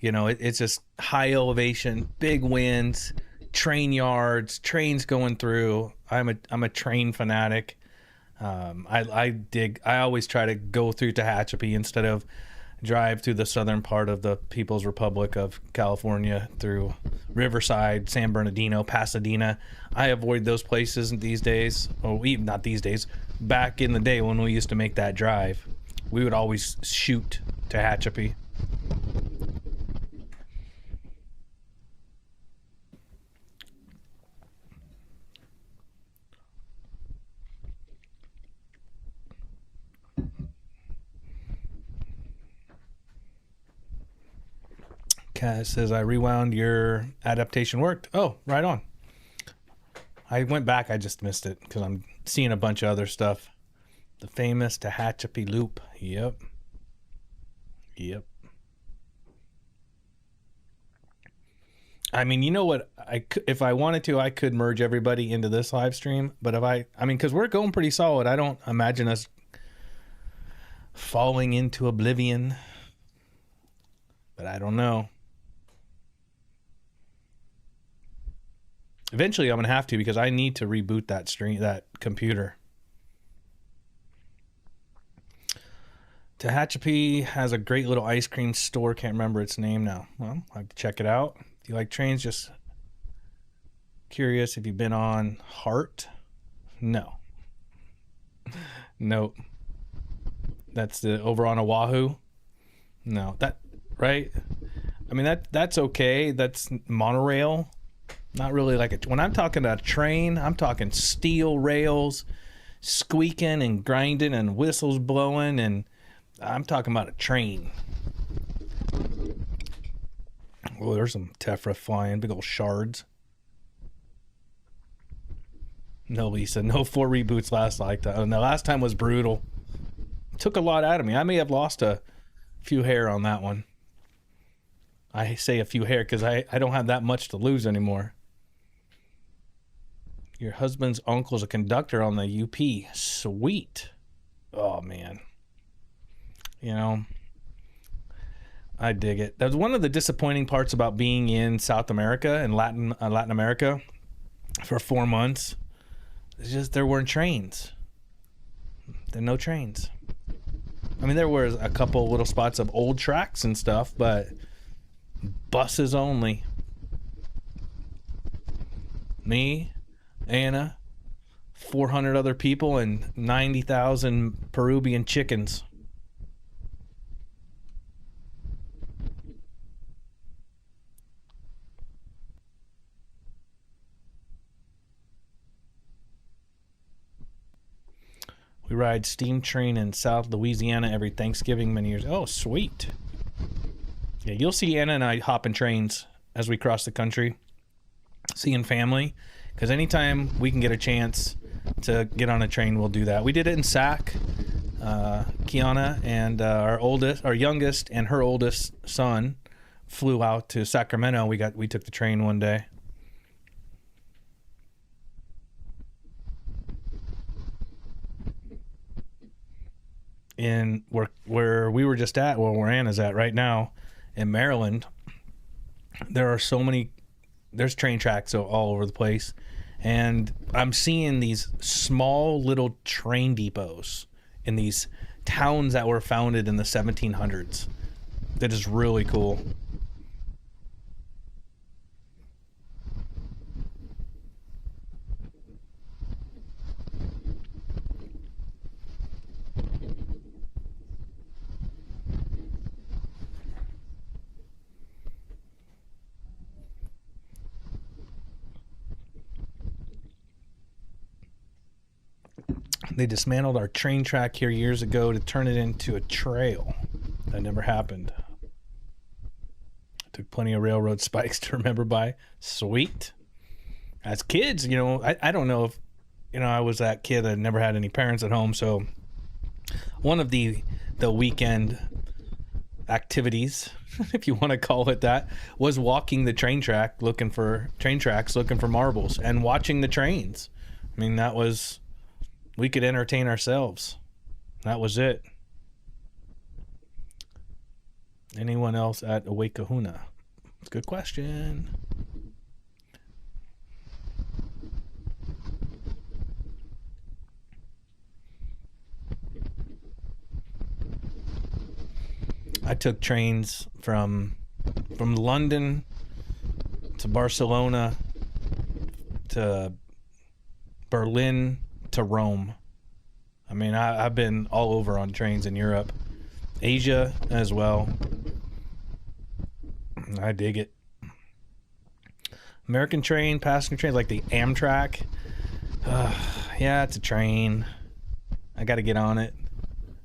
You know, it's just high elevation, big winds, train yards, trains going through. I'm a train fanatic. I always try to go through Tehachapi instead of drive through the southern part of the People's Republic of California through Riverside, San Bernardino, Pasadena. I avoid those places these days. Oh, even not these days. Back in the day when we used to make that drive, we would always shoot Tehachapi. Kaz says, I rewound, your adaptation worked. Oh, right on. I went back, I just missed it because I'm seeing a bunch of other stuff. The famous Tehachapi loop. Yep. I mean, you know what? If I wanted to, I could merge everybody into this live stream. But if I mean, because we're going pretty solid, I don't imagine us falling into oblivion. But I don't know. Eventually, I'm going to have to because I need to reboot that computer. Tehachapi has a great little ice cream store. Can't remember its name now. Well, I have to check it out. Do you like trains? Just curious if you've been on Heart. No. Nope. That's the over on Oahu. No, that right. I mean that's okay. That's monorail. Not really like it. When I'm talking about a train, I'm talking steel rails squeaking and grinding and whistles blowing, and I'm talking about a train. Oh, there's some tephra flying, big old shards. No, Lisa, no 4 reboots last like that. And the last time was brutal. Took a lot out of me. I may have lost a few hair on that one. I say a few hair because I don't have that much to lose anymore. Your husband's uncle's a conductor on the UP. Sweet. Oh, man. You know, I dig it. That's one of the disappointing parts about being in South America and Latin America for 4 months. It's just there weren't trains. There were no trains. I mean, there was a couple little spots of old tracks and stuff, but buses only. Me, Anna, 400 other people, and 90,000 Peruvian chickens. We ride steam train in South Louisiana every Thanksgiving many years. Oh, sweet. Yeah, you'll see Anna and I hopping trains as we cross the country, seeing family, because anytime we can get a chance to get on a train, we'll do that. We did it in Sac. Kiana and our youngest and her oldest son flew out to Sacramento. We took the train one day. In where we were just at, where Anna's at right now, in Maryland, there's train tracks all over the place, and I'm seeing these small little train depots in these towns that were founded in the 1700s. That is really cool. They dismantled our train track here years ago to turn it into a trail. That never happened. Took plenty of railroad spikes to remember by. Sweet. As kids, I don't know if, I was that kid that never had any parents at home. So one of the weekend activities, if you want to call it that, was walking the train tracks, looking for marbles and watching the trains. I mean, we could entertain ourselves. That was it. Anyone else at Awakahuna? It's a good question. I took trains from London to Barcelona to Berlin to Rome. I mean, I've been all over on trains in Europe, Asia as well. I dig it. American train, passenger trains like the Amtrak. Yeah, it's a train. I got to get on it.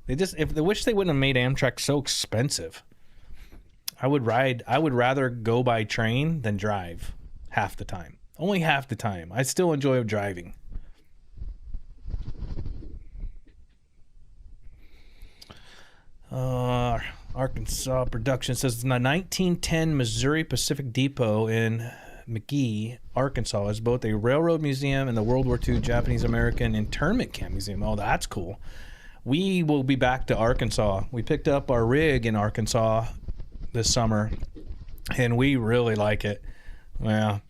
They wish they wouldn't have made Amtrak so expensive. I would rather go by train than drive half the time. Only half the time. I still enjoy driving. Arkansas production says the 1910 Missouri Pacific Depot in McGee, Arkansas is both a railroad museum and the World War II Japanese American internment camp museum. Oh, that's cool. We will be back to Arkansas. We picked up our rig in Arkansas this summer, and we really like it. Well,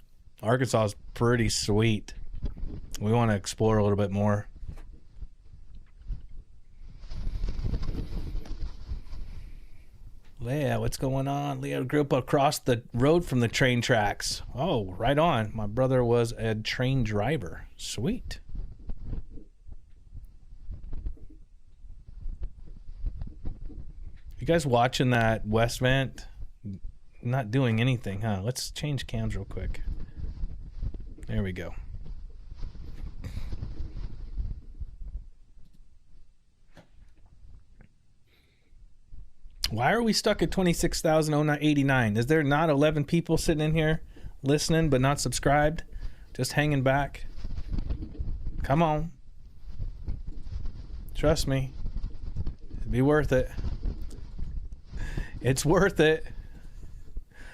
Arkansas is pretty sweet. We want to explore a little bit more. Leah, what's going on? Leah grew up across the road from the train tracks. Oh, right on. My brother was a train driver. Sweet. You guys watching that west vent? Not doing anything, huh? Let's change cams real quick. There we go. Why are we stuck at 26,089? Is there not 11 people sitting in here listening but not subscribed? Just hanging back? Come on. Trust me. It'd be worth it. It's worth it.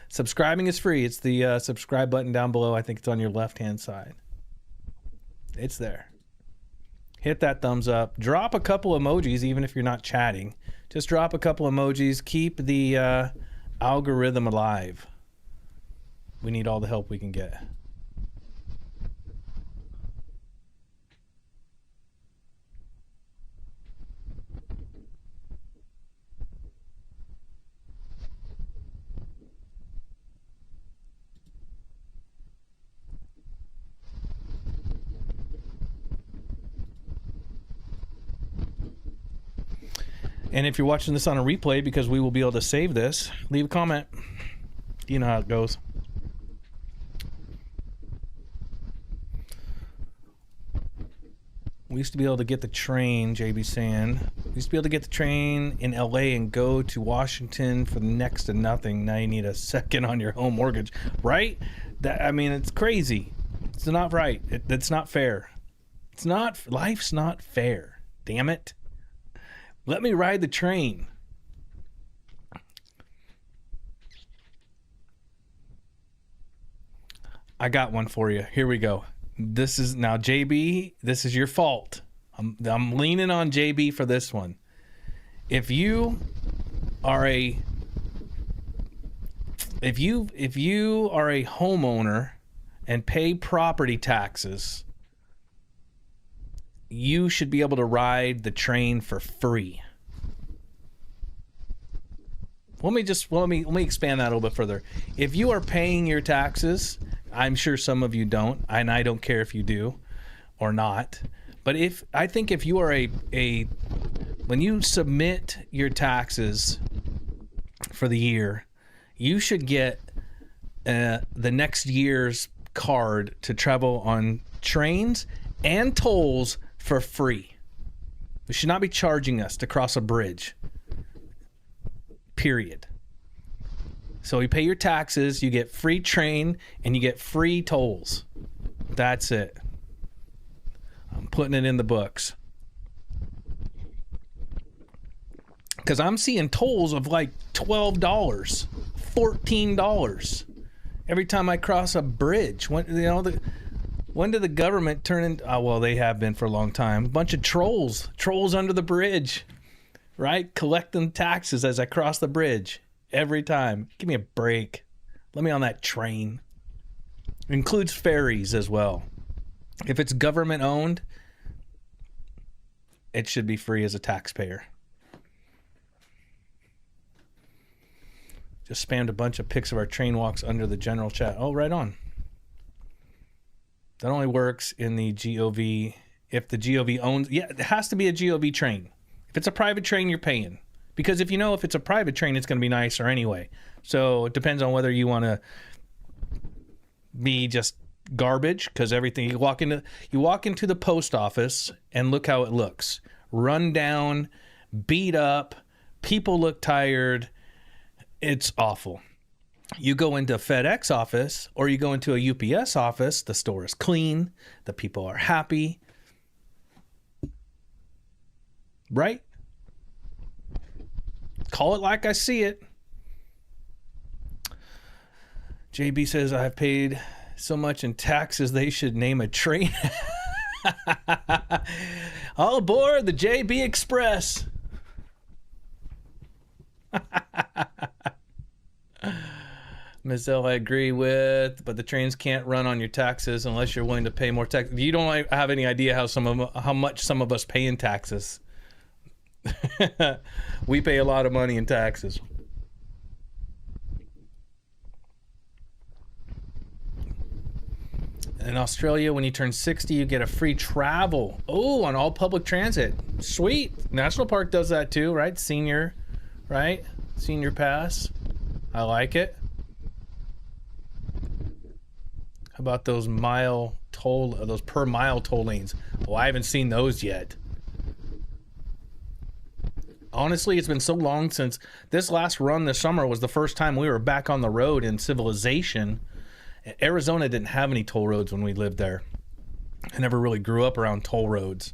Subscribing is free. It's the subscribe button down below. I think it's on your left-hand side. It's there. Hit that thumbs up. Drop a couple emojis even if you're not chatting. Just drop a couple emojis. Keep the algorithm alive. We need all the help we can get. And if you're watching this on a replay, because we will be able to save this, leave a comment. You know how it goes. We used to be able to get the train, JB saying. We used to be able to get the train in LA and go to Washington for next to nothing. Now you need a second on your home mortgage, right? I mean, it's crazy. It's not right. It's not fair. It's not, life's not fair. Damn it. Let me ride the train. I got one for you. Here we go. This is now JB. This is your fault. I'm leaning on JB for this one. If you are a homeowner and pay property taxes, you should be able to ride the train for free. Let me expand that a little bit further. If you are paying your taxes, I'm sure some of you don't, and I don't care if you do or not. But I think if you are when you submit your taxes for the year, you should get the next year's card to travel on trains and tolls for free. They should not be charging us to cross a bridge. Period. So you pay your taxes, you get free train, and you get free tolls. That's it. I'm putting it in the books. Because I'm seeing tolls of like $12, $14 every time I cross a bridge. When did the government turn into... Oh, well, they have been for a long time. A bunch of trolls under the bridge, right? Collecting taxes as I cross the bridge every time. Give me a break. Let me on that train. It includes ferries as well. If it's government owned, it should be free as a taxpayer. Just spammed a bunch of pics of our train walks under the general chat. Oh, right on. That only works in the GOV if the GOV owns... Yeah, it has to be a GOV train. If it's a private train, you're paying. Because if it's a private train, it's going to be nicer anyway. So it depends on whether you want to be just garbage, because everything... You walk into the post office and look how it looks. Run down, beat up, people look tired. It's awful. You go into a FedEx office or you go into a UPS office, the store is clean, the people are happy. Right? Call it like I see it. JB says, I have paid so much in taxes, they should name a train. All aboard the JB Express. Ms. L, I agree with, but the trains can't run on your taxes unless you're willing to pay more tax. You don't have any idea how much some of us pay in taxes. We pay a lot of money in taxes. In Australia, when you turn 60, you get a free travel. Oh, on all public transit. Sweet. National Park does that too, right? Senior, right? Senior pass. I like it. How about those per mile toll lanes? Oh, I haven't seen those yet. Honestly, it's been so long since this last run this summer was the first time we were back on the road in civilization. Arizona didn't have any toll roads when we lived there. I never really grew up around toll roads.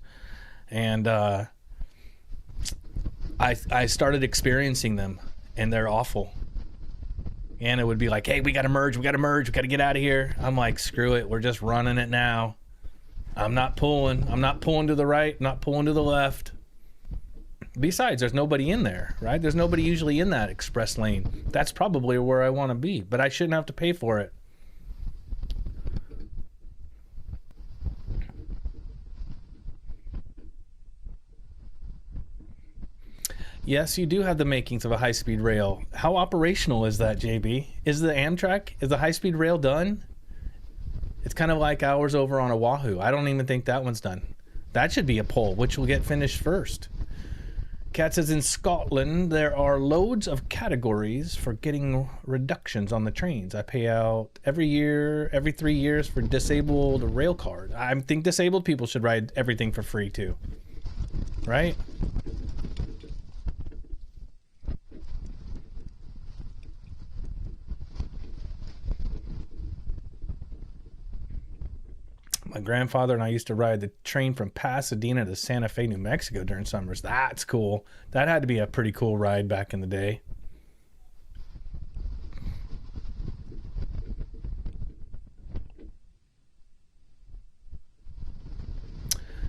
And I started experiencing them, and they're awful. And it would be like, hey, we got to merge, we got to get out of here. I'm like, screw it, we're just running it now. I'm not pulling to the right, not pulling to the left. Besides, there's nobody in there, right? There's nobody usually in that express lane. That's probably where I want to be, but I shouldn't have to pay for it. Yes, you do have the makings of a high-speed rail. How operational is that, JB? Is the high-speed rail done? It's kind of like ours over on Oahu. I don't even think that one's done. That should be a poll. Which will get finished first? Kat says in Scotland, there are loads of categories for getting reductions on the trains. I pay out every 3 years for disabled rail card. I think disabled people should ride everything for free too. Right? My grandfather and I used to ride the train from Pasadena to Santa Fe, New Mexico during summers. That's cool. That had to be a pretty cool ride back in the day.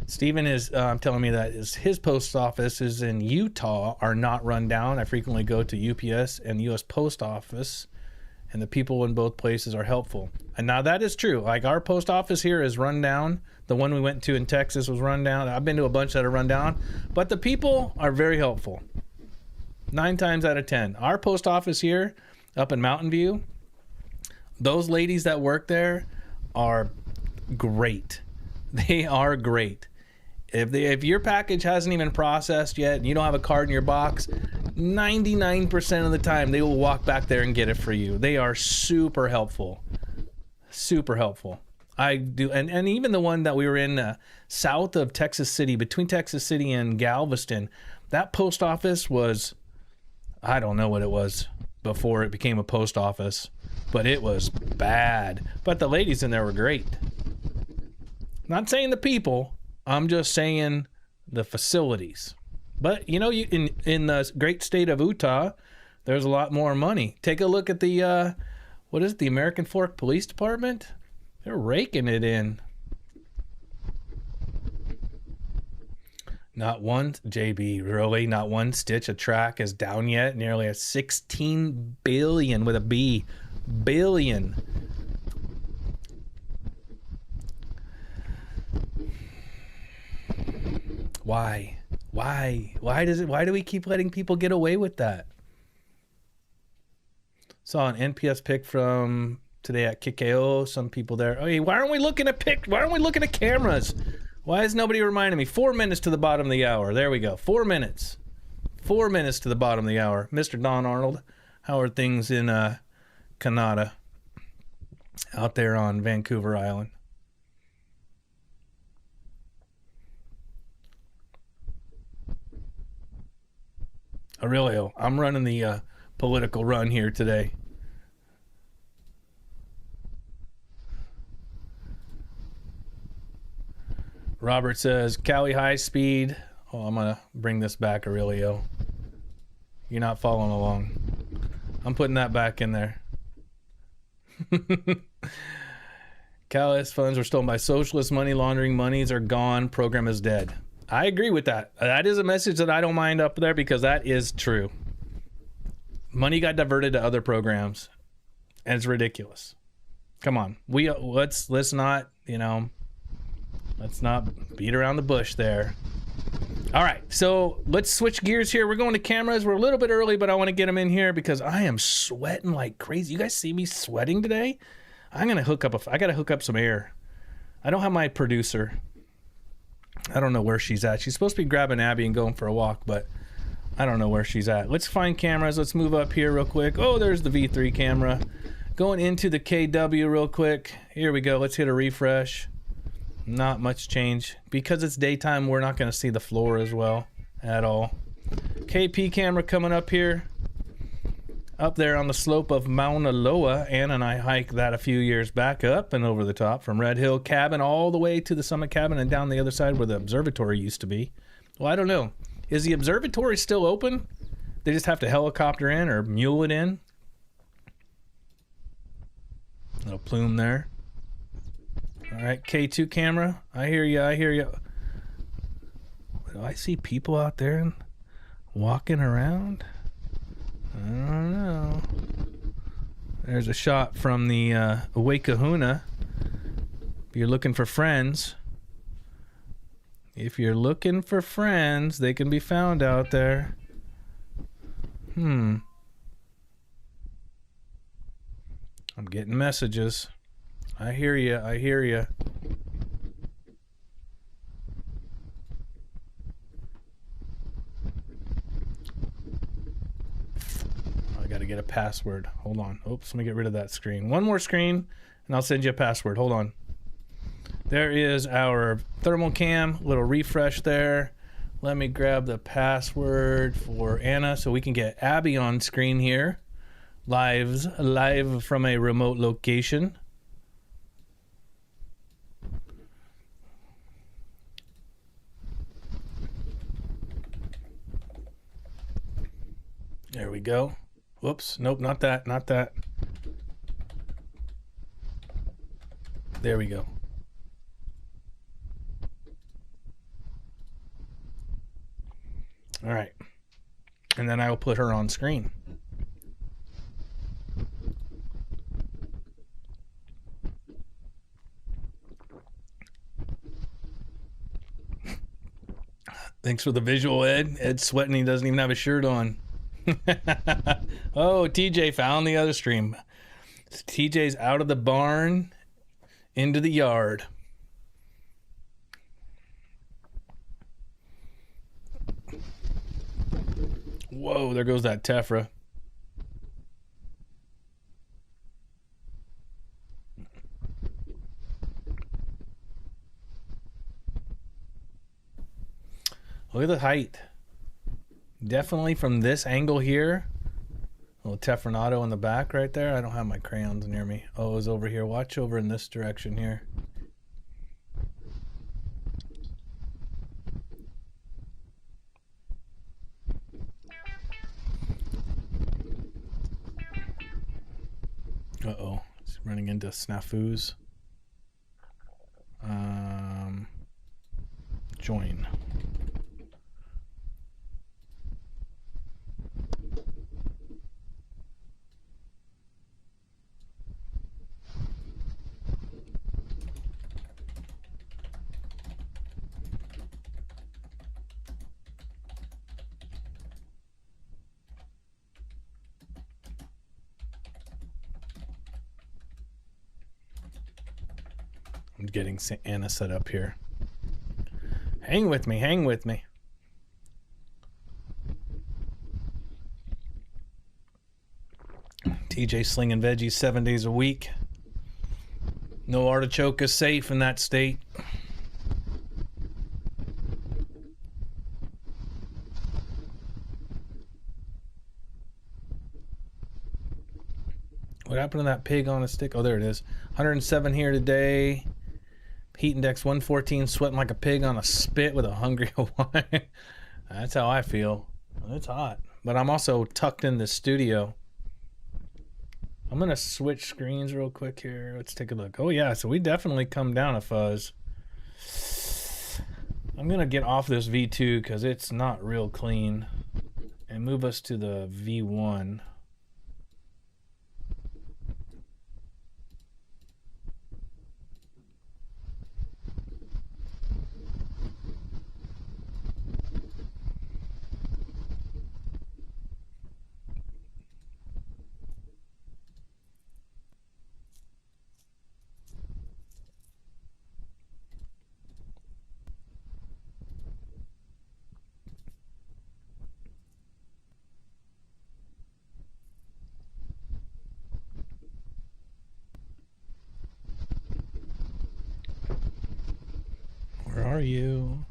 Steven is telling me that his post office is in Utah are not run down. I frequently go to UPS and U.S. Post Office, and the people in both places are helpful. And now that is true. Like our post office here is run down. The one we went to in Texas was run down. I've been to a bunch that are run down, but the people are very helpful. 9 times out of 10. Our post office here up in Mountain View, those ladies that work there are great. They are great. If your package hasn't even processed yet and you don't have a card in your box, 99% of the time they will walk back there and get it for you. They are super helpful. Super helpful. I do. And even the one that we were in south of Texas City, between Texas City and Galveston, that post office was, I don't know what it was before it became a post office, but it was bad. But the ladies in there were great. Not saying the people, I'm just saying the facilities. But you know, in the great state of Utah, there's a lot more money. Take a look at the what is it, the American Fork Police Department? They're raking it in. Not one, JB, really, not one stitch of track is down yet. Nearly a 16 billion with a B, billion. Why? Why do we keep letting people get away with that? Saw an NPS pic from today at Kīlauea. Some people there. Oh, hey, why aren't we looking at cameras? Why is nobody reminding me? 4 minutes to the bottom of the hour. There we go. 4 minutes. 4 minutes to the bottom of the hour. Mr. Don Arnold, how are things in Canada? Out there on Vancouver Island. Aurelio, I'm running the political run here today. Robert says, Cali high speed. Oh, I'm going to bring this back, Aurelio. You're not following along. I'm putting that back in there. Cali's funds were stolen by socialist money laundering. Monies are gone. Program is dead. I agree with that. That is a message that I don't mind up there because that is true. Money got diverted to other programs, and it's ridiculous. Come on, let's not, let's not beat around the bush there. All right, so let's switch gears here. We're going to cameras. We're a little bit early, but I want to get them in here because I am sweating like crazy. You guys see me sweating today? I gotta hook up some air. I don't have my producer. I don't know where she's at. She's supposed to be grabbing Abby and going for a walk, but I don't know where she's at. Let's find cameras. Let's move up here real quick. Oh, there's the V3 camera. Going into the KW real quick. Here we go. Let's hit a refresh. Not much change. Because it's daytime, we're not going to see the floor as well at all. KP camera coming up here. Up there on the slope of Mauna Loa. Ann and I hiked that a few years back up and over the top from Red Hill Cabin all the way to the Summit Cabin and down the other side where the observatory used to be. Well, I don't know. Is the observatory still open? They just have to helicopter in or mule it in? Little plume there. All right, K2 camera. I hear you. Do I see people out there? walking around? I don't know. There's a shot from the Wakehuna. If you're looking for friends. If you're looking for friends, they can be found out there. I'm getting messages. I hear you. I hear you. I got to get a password. Hold on. Oops, let me get rid of that screen. One more screen, and I'll send you a password. Hold on. There is our thermal cam. Little refresh there. Let me grab the password for Anna so we can get Abby on screen here. Live from a remote location. There we go. Whoops. Nope, not that. Not that. There we go. All right. And then I will put her on screen. Thanks for the visual, Ed. Ed's sweating. He doesn't even have a shirt on. Oh, TJ found the other stream. TJ's out of the barn into the yard. Whoa, there goes that tephra. Look at the height. Definitely from this angle here. A little tephronado in the back right there. I don't have my crayons near me. Oh, it was over here. Watch over in this direction here. Uh-oh. It's running into snafus. Join. I'm getting Anna set up here. Hang with me, hang with me. TJ slinging veggies 7 days a week. No artichoke is safe in that state. What happened to that pig on a stick? Oh, there it is. 107 here today. Heat index 114, sweating like a pig on a spit with a hungry Hawaiian. That's how I feel. It's hot. But I'm also tucked in the studio. I'm going to switch screens real quick here. Let's take a look. Oh, yeah. So we definitely come down a fuzz. I'm going to get off this V2 because it's not real clean. And move us to the V1. Where are you?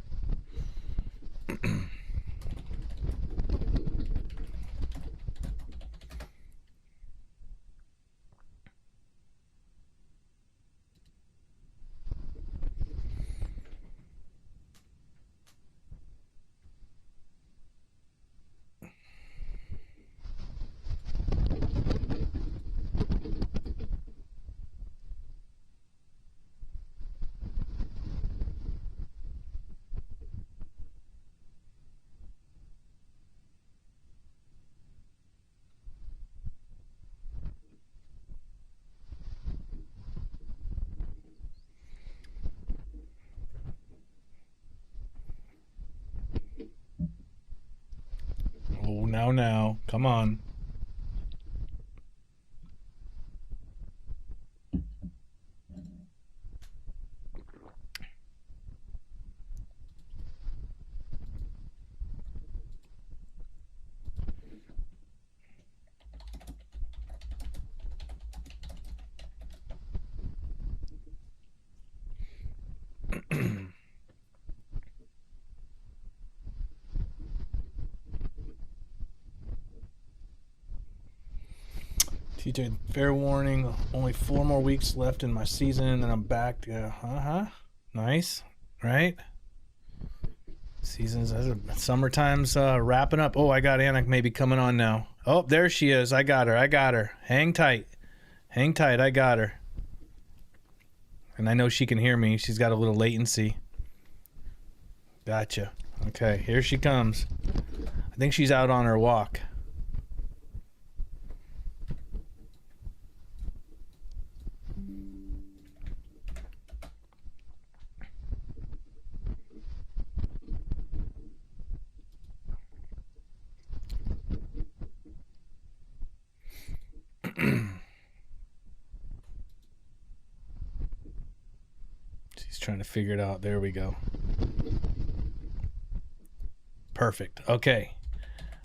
Now. Come on. TJ, fair warning, only 4 more weeks left in my season, and then I'm back. Nice, right? Seasons, summertime's wrapping up. Oh, I got Anna maybe coming on now. Oh, there she is. I got her. Hang tight, I got her. And I know she can hear me. She's got a little latency. Gotcha. Okay, here she comes. I think she's out on her walk. She's trying to figure it out. There we go. Perfect. Okay.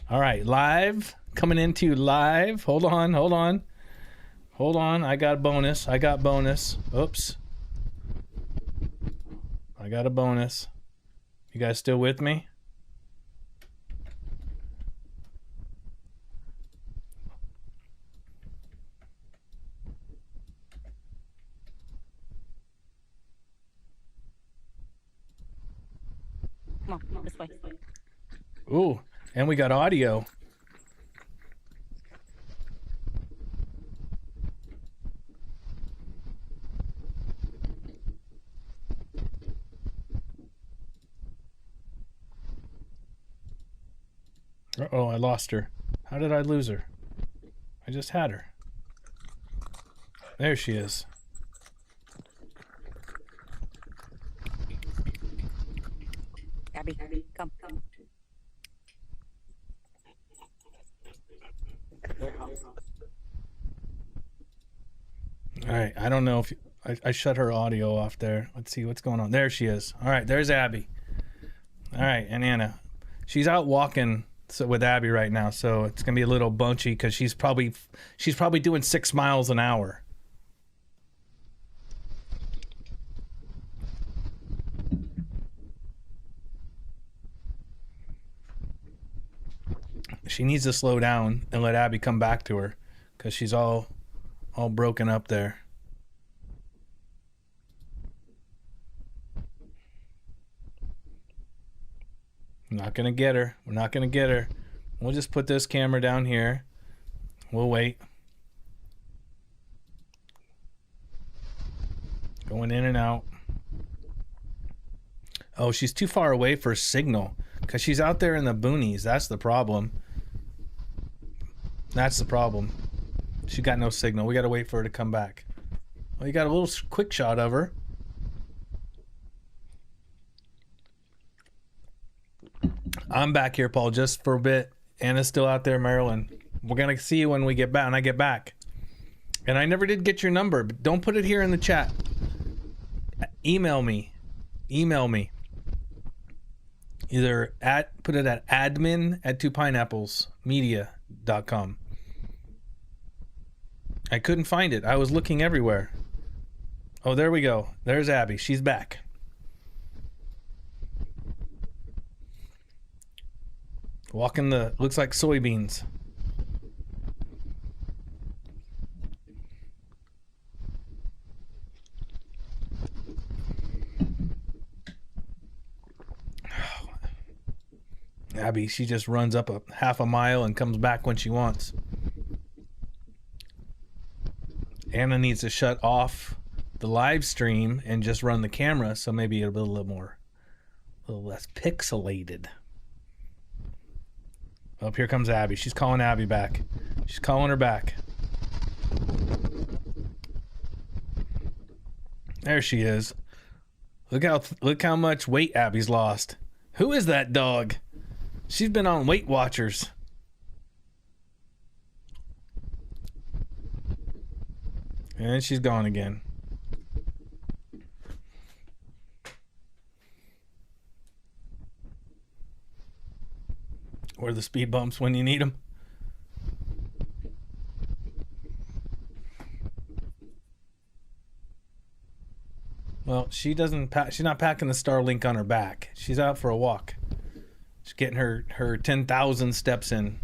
All right. Live. Coming into live. Hold on. I got a bonus. Oops. I got a bonus. You guys still with me? Come on, this way. Ooh, and we got audio. Uh-oh, I lost her. How did I lose her? I just had her. There she is. Abby, come. All right, I don't know if I shut her audio off there. Let's see what's going on. There she is. All right, there's Abby. All right, and Anna. She's out walking with Abby right now, so it's gonna be a little bunchy because she's probably doing 6 miles an hour. She needs to slow down and let Abby come back to her because she's all broken up there. I'm not gonna get her. We're not gonna get her. We'll just put this camera down here. We'll wait. Going in and out. Oh, she's too far away for a signal because she's out there in the boonies. That's the problem. She got no signal. We got to wait for her to come back. Well, you got a little quick shot of her. I'm back here, Paul, just for a bit. Anna's still out there, Maryland. We're going to see you when we get back. When I get back. And I never did get your number, but don't put it here in the chat. Email me. Either put it at admin@twopineapplesmedia.com. I couldn't find it. I was looking everywhere. Oh, there we go. There's Abby. She's back. Walking looks like soybeans. Abby, she just runs up a half a mile and comes back when she wants. Anna needs to shut off the live stream and just run the camera, so maybe it'll be a little less pixelated. Oh, here comes Abby. She's calling Abby back. She's calling her back. There she is. Look how much weight Abby's lost. Who is that dog? She's been on Weight Watchers. And she's gone again. Where are the speed bumps when you need them? Well, she doesn't. She's not packing the Starlink on her back. She's out for a walk. She's getting her 10,000 steps in.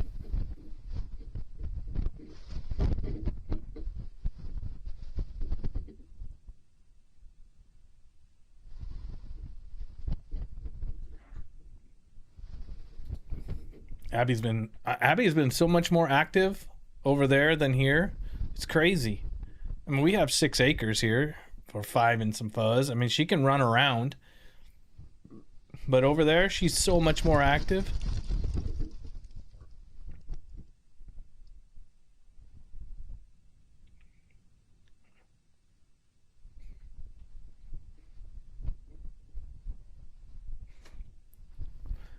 Abby's been so much more active over there than here. It's crazy. I mean, we have 6 acres here for 5 and some fuzz. I mean, she can run around, but over there she's so much more active.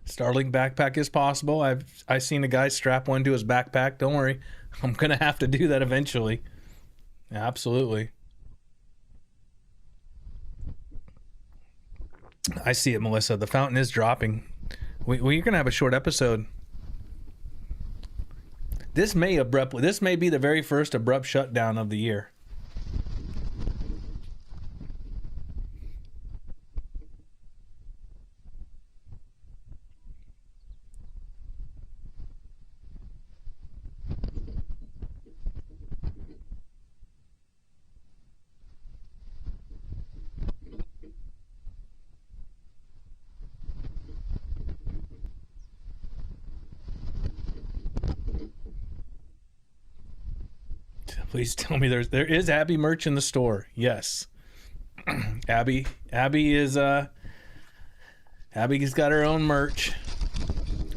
Starlink backpack is possible. I've seen a guy strap one to his backpack. Don't worry, I'm gonna have to do that eventually. Absolutely. I see it, Melissa. The fountain is dropping. We're gonna have a short episode. This may be the very first abrupt shutdown of the year. Please tell me there is Abby merch in the store. Yes. Abby's got her own merch.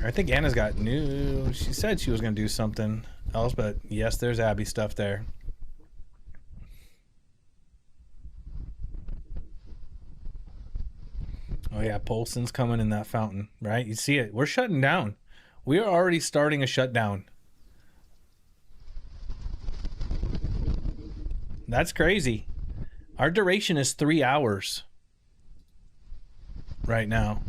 I think Anna's got new. She said she was going to do something else, but yes, there's Abby stuff there. Oh yeah, Polson's coming in that fountain, right? You see it. We're shutting down. We are already starting a shutdown. That's crazy. Our duration is 3 hours right now.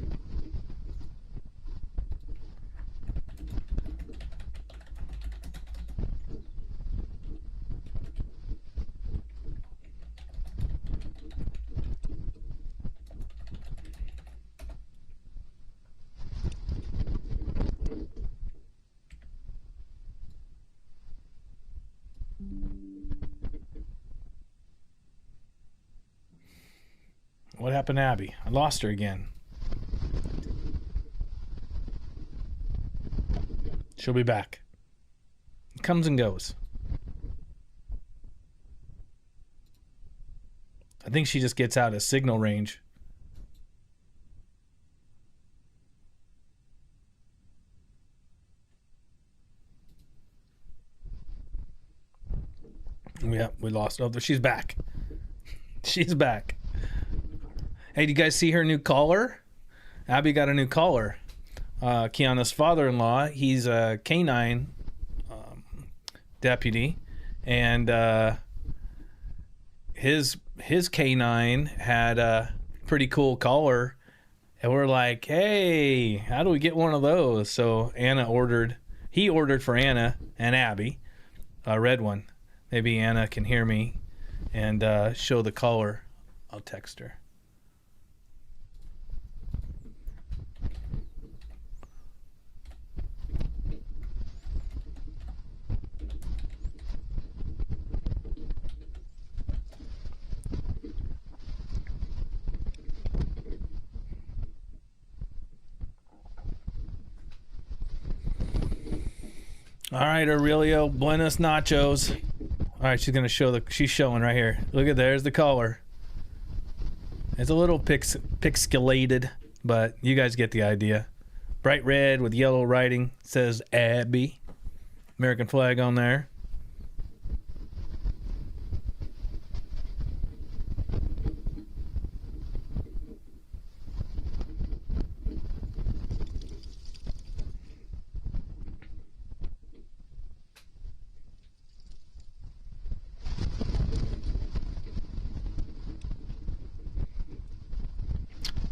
What happened to Abby? I lost her again. She'll be back. It comes and goes. I think she just gets out of signal range. Yeah, we lost. Oh, she's back. She's back. Hey, do you guys see her new collar? Abby got a new collar. Kiana's father-in-law, he's a canine deputy, and his canine had a pretty cool collar, and we're like, hey, how do we get one of those? So he ordered for Anna and Abby a red one. Maybe Anna can hear me and show the collar. I'll text her. All right, Aurelio, buenos nachos. All right, she's gonna show she's showing right here. Look at there's the collar. It's a little pixelated, but you guys get the idea. Bright red with yellow writing, says Abby. American flag on there.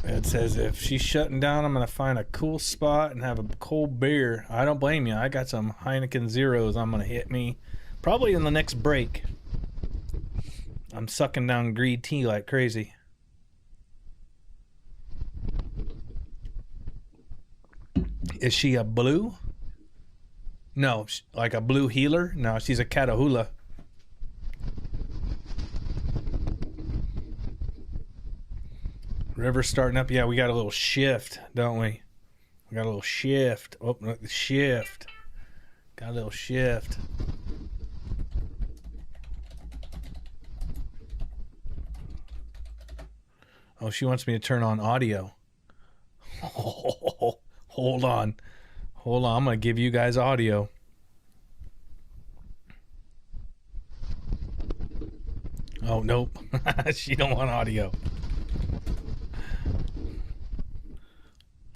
It says if she's shutting down, I'm gonna find a cool spot and have a cold beer. I don't blame you. I got some Heineken Zeros. I'm gonna hit me probably in the next break. I'm sucking down green tea like crazy. Is she a blue? No, like a blue healer? No, she's a Catahoula. River starting up. Yeah, we got a little shift, don't we? We got a little shift. Oh, look, shift. Got a little shift. Oh, she wants me to turn on audio. Oh, hold on. Hold on. I'm going to give you guys audio. Oh, nope. She don't want audio.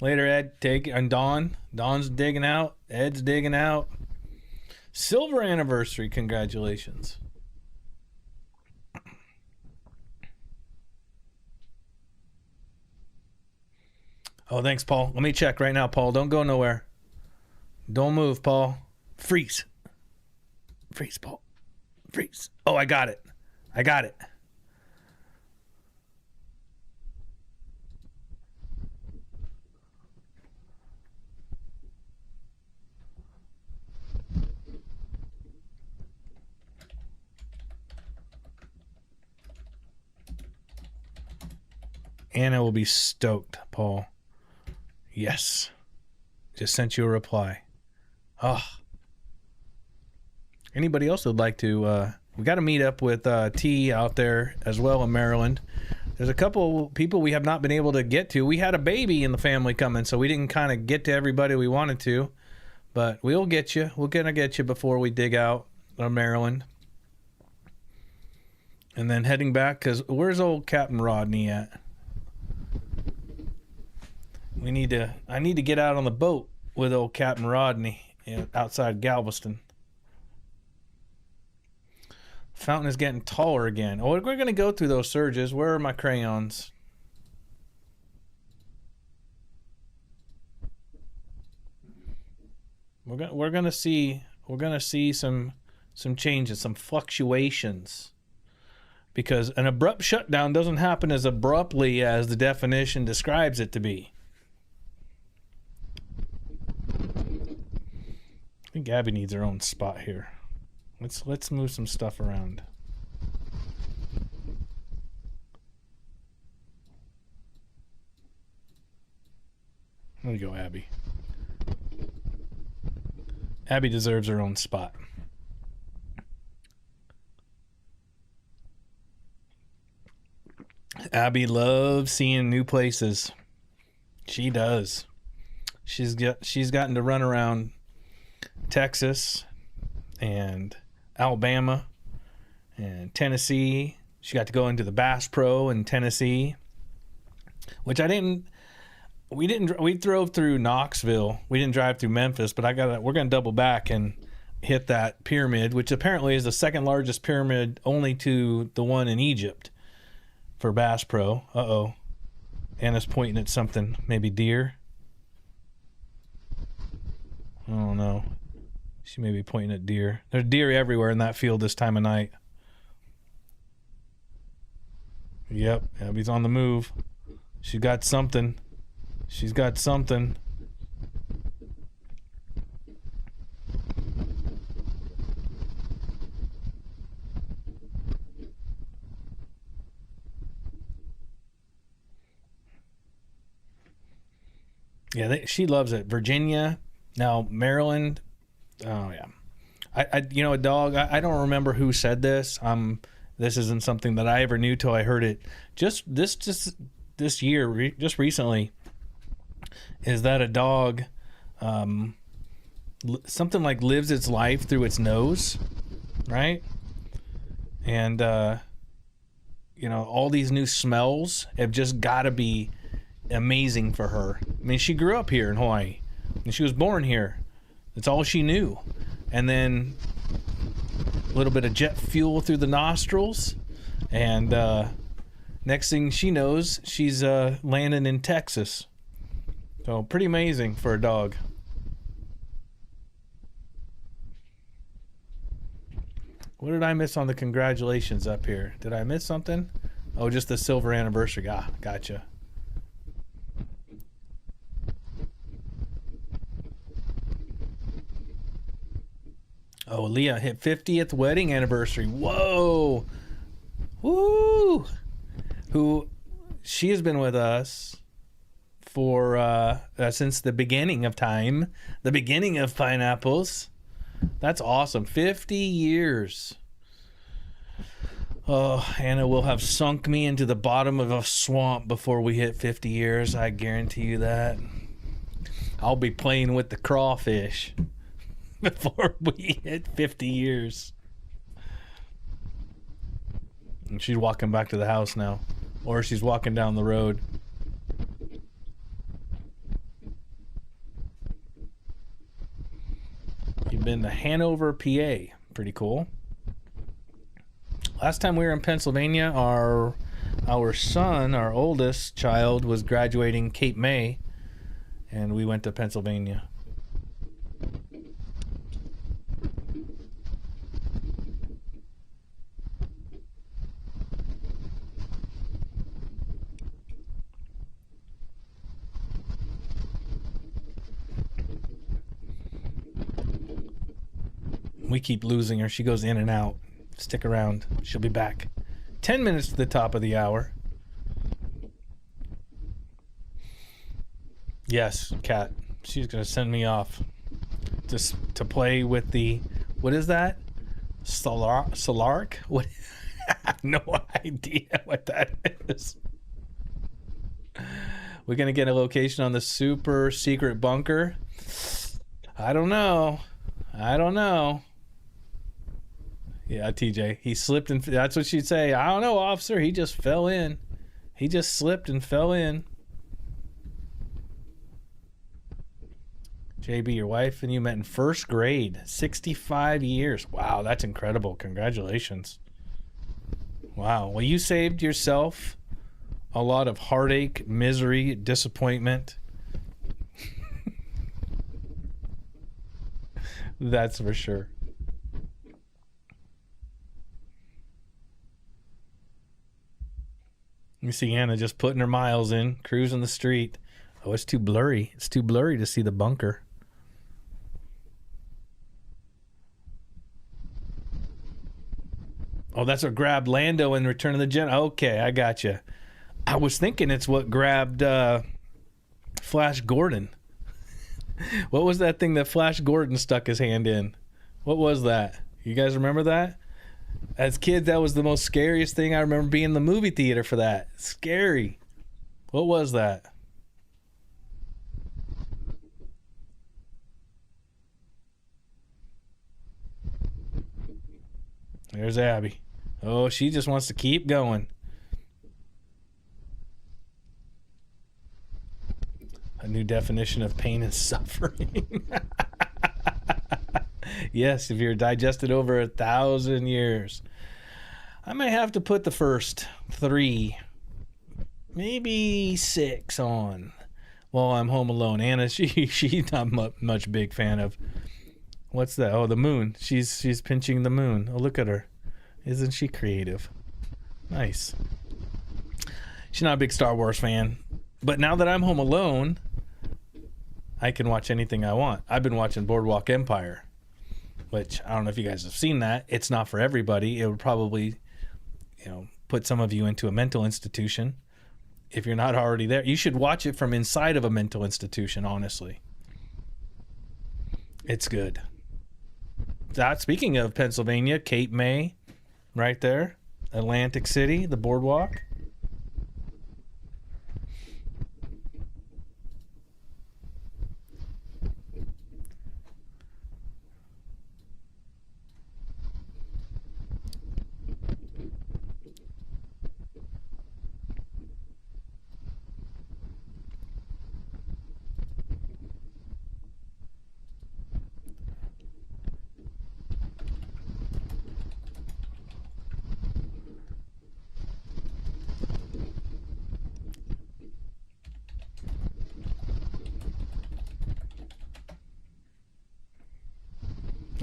Later, Ed. Take and Dawn. Dawn's digging out. Ed's digging out. Silver anniversary. Congratulations. Oh, thanks, Paul. Let me check right now, Paul. Don't go nowhere. Don't move, Paul. Freeze. Freeze, Paul. Freeze. Oh, I got it. I got it. Anna will be stoked, Paul. Yes. Just sent you a reply. Oh. Anybody else would like to, we got to meet up with T out there as well in Maryland. There's a couple people we have not been able to get to. We had a baby in the family coming, so we didn't kind of get to everybody we wanted to. But we'll get you. We're going to get you before we dig out of Maryland. And then heading back, because where's old Captain Rodney at? I need to get out on the boat with old Captain Rodney outside Galveston. Fountain is getting taller again. Oh, we're going to go through those surges. Where are my crayons? We're going to see some changes, some fluctuations. Because an abrupt shutdown doesn't happen as abruptly as the definition describes it to be. I think Abby needs her own spot here. Let's move some stuff around. There you go, Abby. Abby deserves her own spot. Abby loves seeing new places. She does. She's gotten to run around Texas and Alabama and Tennessee. She got to go into the Bass Pro in Tennessee, which we drove through Knoxville. We didn't drive through Memphis, but we're going to double back and hit that pyramid, which apparently is the second largest pyramid only to the one in Egypt for Bass Pro. Uh-oh. Anna's pointing at something, maybe deer. Oh no. She may be pointing at deer. There's deer everywhere in that field this time of night. Yep, Abby's on the move. She's got something. She's got something. Yeah, she loves it. Virginia, now Maryland. Oh yeah, a dog. I don't remember who said this. This isn't something that I ever knew till I heard it. Just this year, just recently, is that a dog, something like lives its life through its nose, right? And all these new smells have just got to be amazing for her. I mean, she grew up here in Hawaii, and she was born here. That's all she knew. And then a little bit of jet fuel through the nostrils, and Next thing she knows, she's landing in Texas. So pretty amazing for a dog. What did I miss on the congratulations up here? Did I miss something? Oh, just the silver anniversary. Ah, gotcha. Oh, Leah hit 50th wedding anniversary. Whoa. Woo. Who, she has been with us for since the beginning of time, the beginning of pineapples. That's awesome. 50 years. Oh, Anna will have sunk me into the bottom of a swamp before we hit 50 years. I guarantee you that. I'll be playing with the crawfish before we hit 50 years. And she's walking back to the house now. Or she's walking down the road. You've been to Hanover, PA. Pretty cool. Last time we were in Pennsylvania, our son, our oldest child, was graduating Cape May, and we went to Pennsylvania. We keep losing her. She goes in and out. Stick around. She'll be back. 10 minutes to the top of the hour. Yes, Kat. She's going to send me off just to play with the... What is that? Solark? What? I have no idea what that is. We're going to get a location on the super secret bunker. I don't know. Yeah, TJ. He slipped and... That's what she'd say. I don't know, officer. He just fell in. He just slipped and fell in. JB, your wife and you met in first grade. 65 years. Wow, that's incredible. Congratulations. Wow. Well, you saved yourself a lot of heartache, misery, disappointment. That's for sure. You see Anna just putting her miles in, cruising the street. Oh, it's too blurry. It's too blurry to see the bunker. Oh, that's what grabbed Lando in Return of the Jedi. Okay, I got you. I was thinking it's what grabbed Flash Gordon. What was that thing that Flash Gordon stuck his hand in? What was that? You guys remember that? As kids, that was the most scariest thing. I remember being in the movie theater for that. Scary. What was that? There's Abby. Oh, she just wants to keep going. A new definition of pain and suffering. Yes, if you're digested over 1,000 years. I may have to put the first 3, maybe 6 on while I'm home alone. Anna, she's not much big fan of. What's that? Oh, the moon. She's pinching the moon. Oh, look at her. Isn't she creative? Nice. She's not a big Star Wars fan. But now that I'm home alone, I can watch anything I want. I've been watching Boardwalk Empire, which I don't know if you guys have seen that. It's not for everybody. It would probably, put some of you into a mental institution. If you're not already there, you should watch it from inside of a mental institution, honestly. It's good. Speaking of Pennsylvania, Cape May, right there. Atlantic City, the boardwalk.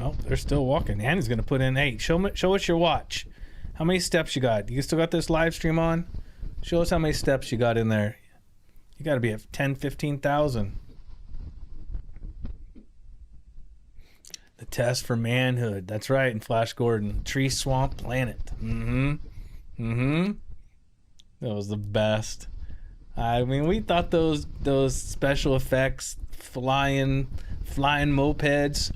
Oh, they're still walking. Annie's gonna put in. Hey, show us your watch. How many steps you got? You still got this live stream on? Show us how many steps you got in there. You got to be at 10, 15,000. The test for manhood. That's right. In Flash Gordon, Tree Swamp Planet. That was the best. I mean, we thought those special effects, flying mopeds.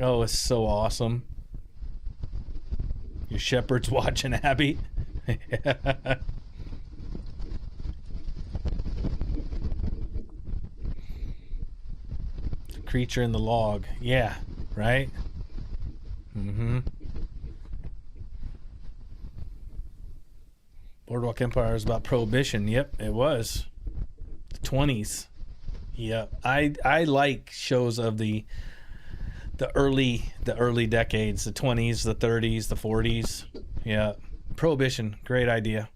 Oh, it's so awesome. Your shepherd's watching, Abby. The creature in the log. Yeah, right? Boardwalk Empire is about prohibition. Yep, it was. The 20s. Yep. I like shows of the early decades, the 20s, the 30s, the 40s. Yeah. Prohibition, great idea.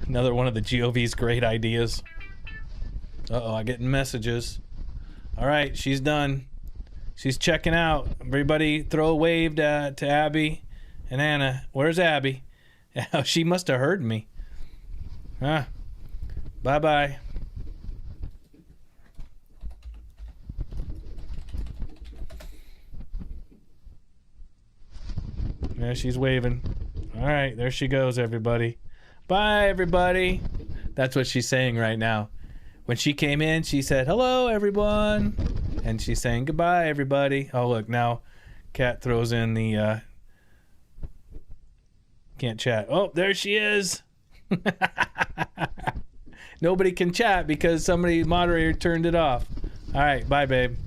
Another one of the GOV's great ideas. Uh-oh, I'm getting messages. All right, she's done. She's checking out. Everybody throw a wave to Abby and Anna. Where's Abby? She must have heard me. Bye-bye. Yeah, she's waving. All right, there she goes, everybody. Bye, everybody. That's what she's saying right now. When she came in, she said, hello, everyone. And she's saying, goodbye, everybody. Oh, look, now Kat throws in the... Can't chat. Oh, there she is. Nobody can chat because somebody, moderator, turned it off. All right, bye, babe.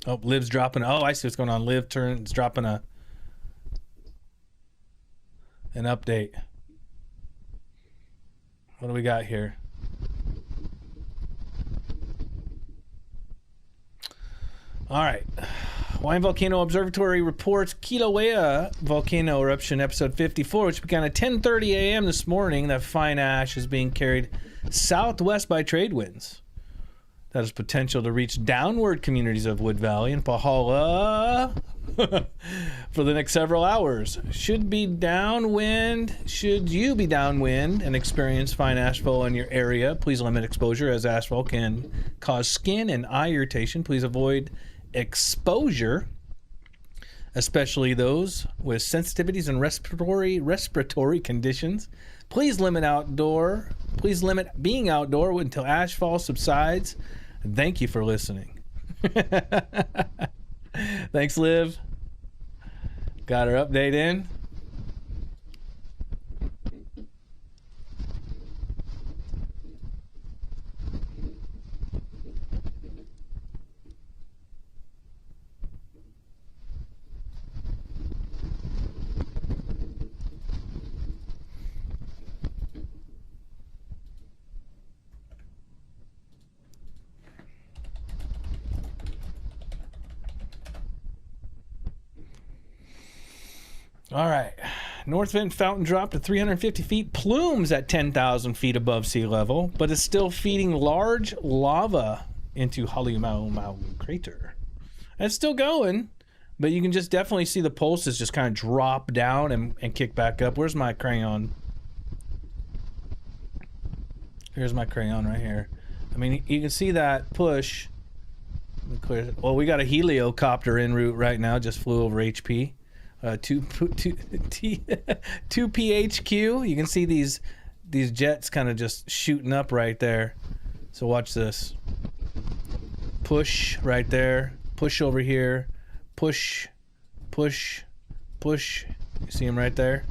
Oh, Liv's dropping. Oh, I see what's going on. Liv dropping an update. What do we got here? All right. Hawaiian Volcano Observatory reports Kilauea volcano eruption episode 54, which began at 10:30 a.m. this morning. That fine ash is being carried southwest by trade winds. That has potential to reach downward communities of Wood Valley and Pahala for the next several hours. Should you be downwind and experience fine ashfall in your area, please limit exposure as ashfall can cause skin and eye irritation. Please avoid exposure, especially those with sensitivities and respiratory conditions. Please limit being outdoor until ashfall subsides. Thank you for listening. Thanks, Liv. Got her update in. All right. North Vent Fountain dropped to 350 feet, plumes at 10,000 feet above sea level, but is still feeding large lava into Halemaʻumaʻu crater. It's still going, but you can just definitely see the pulses just kind of drop down and kick back up. Where's my crayon? Here's my crayon right here. I mean, you can see that push. Well, we got a heliocopter en route right now, just flew over HP. 2 PHQ. You can see these jets kind of just shooting up right there. So watch this. Push right there. Push over here. Push. Push. Push. You see them right there?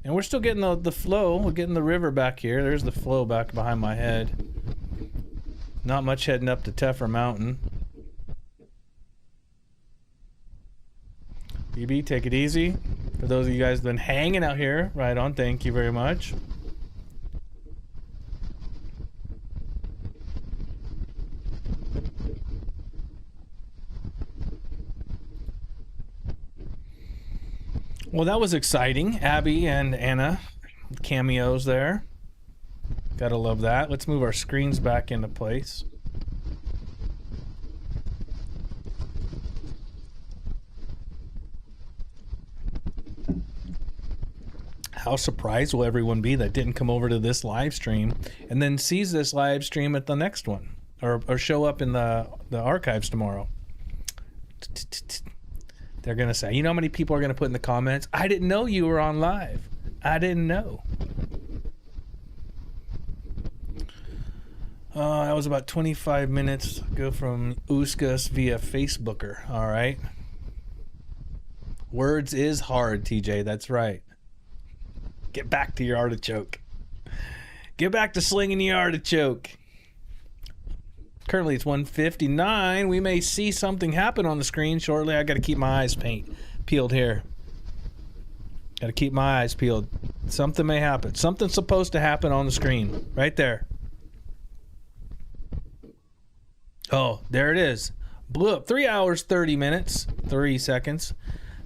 And we're still getting the flow. We're getting the river back here. There's the flow back behind my head. Not much heading up to Tefra Mountain. BB, take it easy. For those of you guys who've been hanging out here, right on, thank you very much. Well, that was exciting. Abby and Anna cameos there. Gotta love that. Let's move our screens back into place. How surprised will everyone be that didn't come over to this live stream and then sees this live stream at the next one, or show up in the archives tomorrow? They're gonna say, you know how many people are gonna put in the comments, I didn't know you were on live. I didn't know. That was about 25 minutes ago from Uskas via Facebooker. All right. Words is hard, TJ. That's right. Get back to your artichoke. Get back to slinging the artichoke. Currently it's 1:59. We may see something happen on the screen shortly. I got to keep my eyes peeled here. Got to keep my eyes peeled. Something may happen. Something's supposed to happen on the screen. Right there. Oh, there it is. Blew up. 3 hours, 30 minutes, 3 seconds.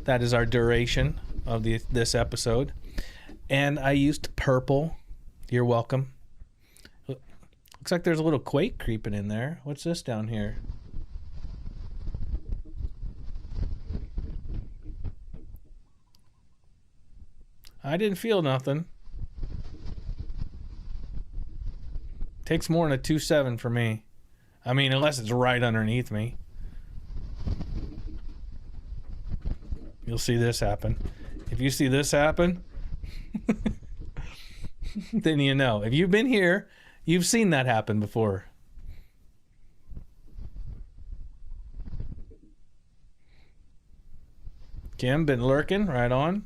That is our duration of this episode. And I used purple. You're welcome. Looks like there's a little quake creeping in there. What's this down here? I didn't feel nothing. Takes more than a 2.7 for me. I mean, unless it's right underneath me. You'll see this happen. If you see this happen, then you know. If you've been here, you've seen that happen before. Kim, been lurking, right on.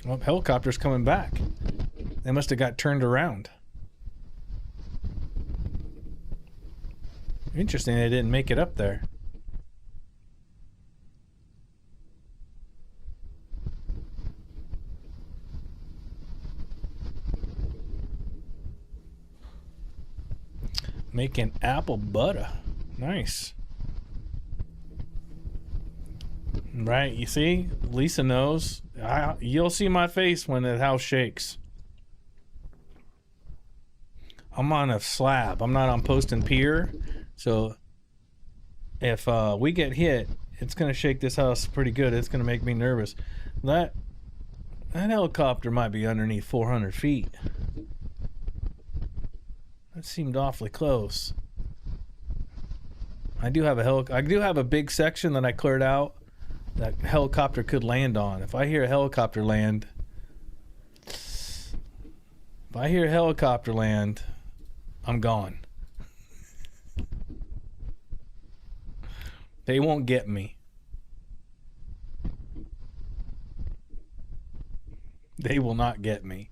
Well, helicopter's coming back. They must have got turned around. Interesting they didn't make it up there. Making apple butter. Nice. Right, you see? Lisa knows. You'll see my face when the house shakes. I'm on a slab. I'm not on post and pier. So if we get hit, it's going to shake this house pretty good. It's going to make me nervous. That helicopter might be underneath 400 feet. That seemed awfully close. I do have a big section that I cleared out that helicopter could land on. If I hear a helicopter land, I'm gone. They won't get me. They will not get me.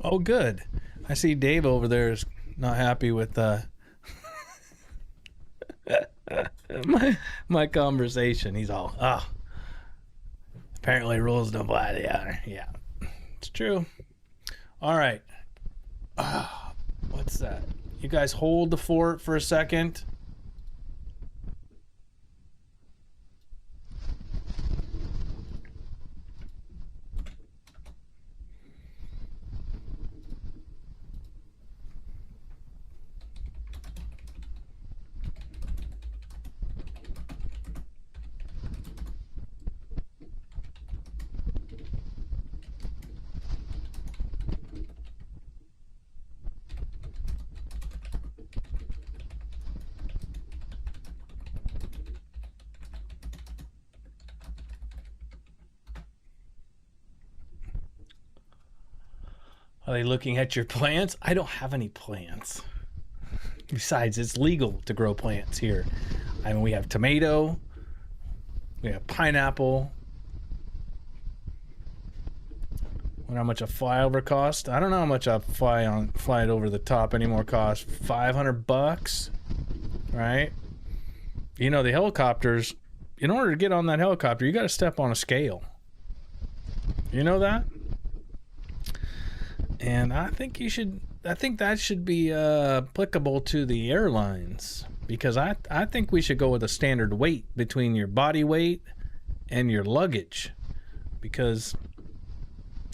Oh, good. I see Dave over there is not happy with my conversation. He's all, apparently rules don't apply to the other. Yeah, it's true. All right. What's that? You guys hold the fort for a second. Are they looking at your plants? I don't have any plants. Besides, it's legal to grow plants here. I mean, we have tomato, We have pineapple. Wonder how much a flyover cost. I don't know how much a fly it over the top anymore cost. $500, right? You know, the helicopters, in order to get on that helicopter, you got to step on a scale. You know that? And I think that should be applicable to the airlines, because I think we should go with a standard weight between your body weight and your luggage, because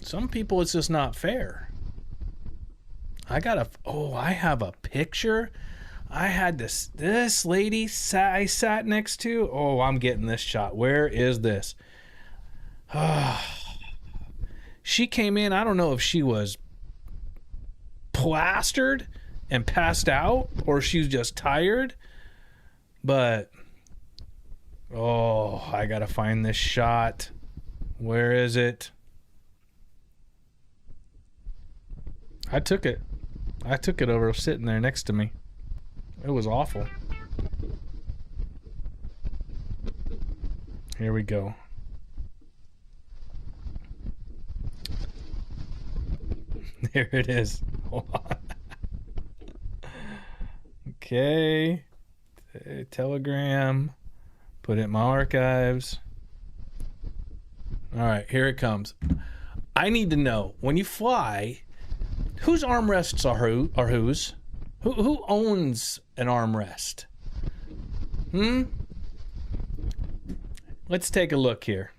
some people it's just not fair. I have a picture. I had this lady I sat next to. Oh, I'm getting this shot. Where is this? She came in. I don't know if she was plastered and passed out or she's just tired, but oh, I gotta find this shot. Where is it? I took it over sitting there next to me. It was awful. Here we go. There it is. Hold on. Okay. Telegram. Put it in my archives. All right, here it comes. I need to know, when you fly, whose armrests are whose? Who owns an armrest? Let's take a look here.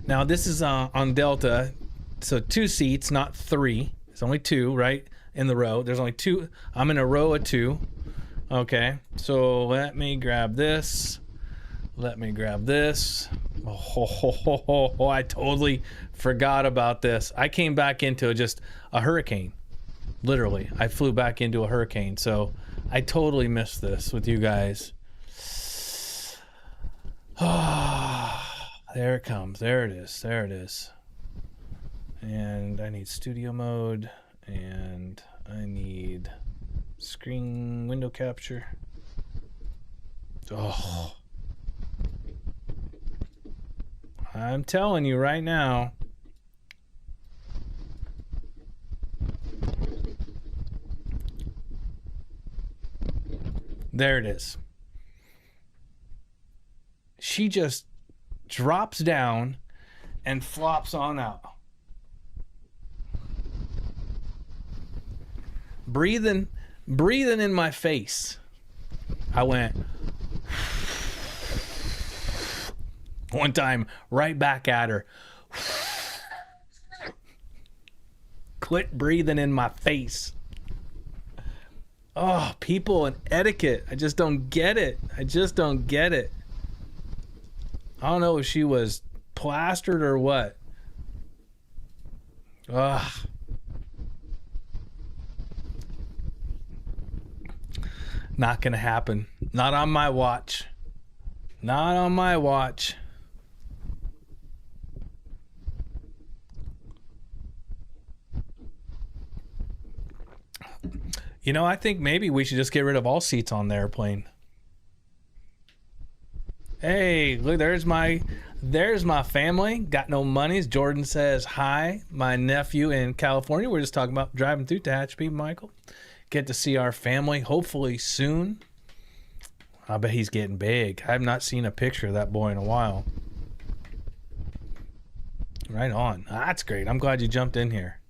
Now this is on Delta, so 2 seats, not 3. There's only 2, right? In the row. There's only 2. I'm in a row of 2. Okay, so let me grab this. Let me grab this. Oh, I totally forgot about this. I came back into just a hurricane. Literally, I flew back into a hurricane, so I totally missed this with you guys. There it comes. There it is. There it is. And I need studio mode, and I need screen window capture. Oh, I'm telling you right now. There it is. She just drops down and flops on out. Breathing in my face. I went one time right back at her. Quit breathing in my face. Oh, people and etiquette. I just don't get it. I just don't get it. I don't know if she was plastered or what. Ugh. Not gonna happen. Not on my watch. Not on my watch. You know, I think maybe we should just get rid of all seats on the airplane. Hey, look, there's my family. Got no monies. Jordan says hi. My nephew in California. We're just talking about driving through Tehachapi, Michael. Get to see our family hopefully soon. I bet he's getting big. I have not seen a picture of that boy in a while. Right on. That's great. I'm glad you jumped in here.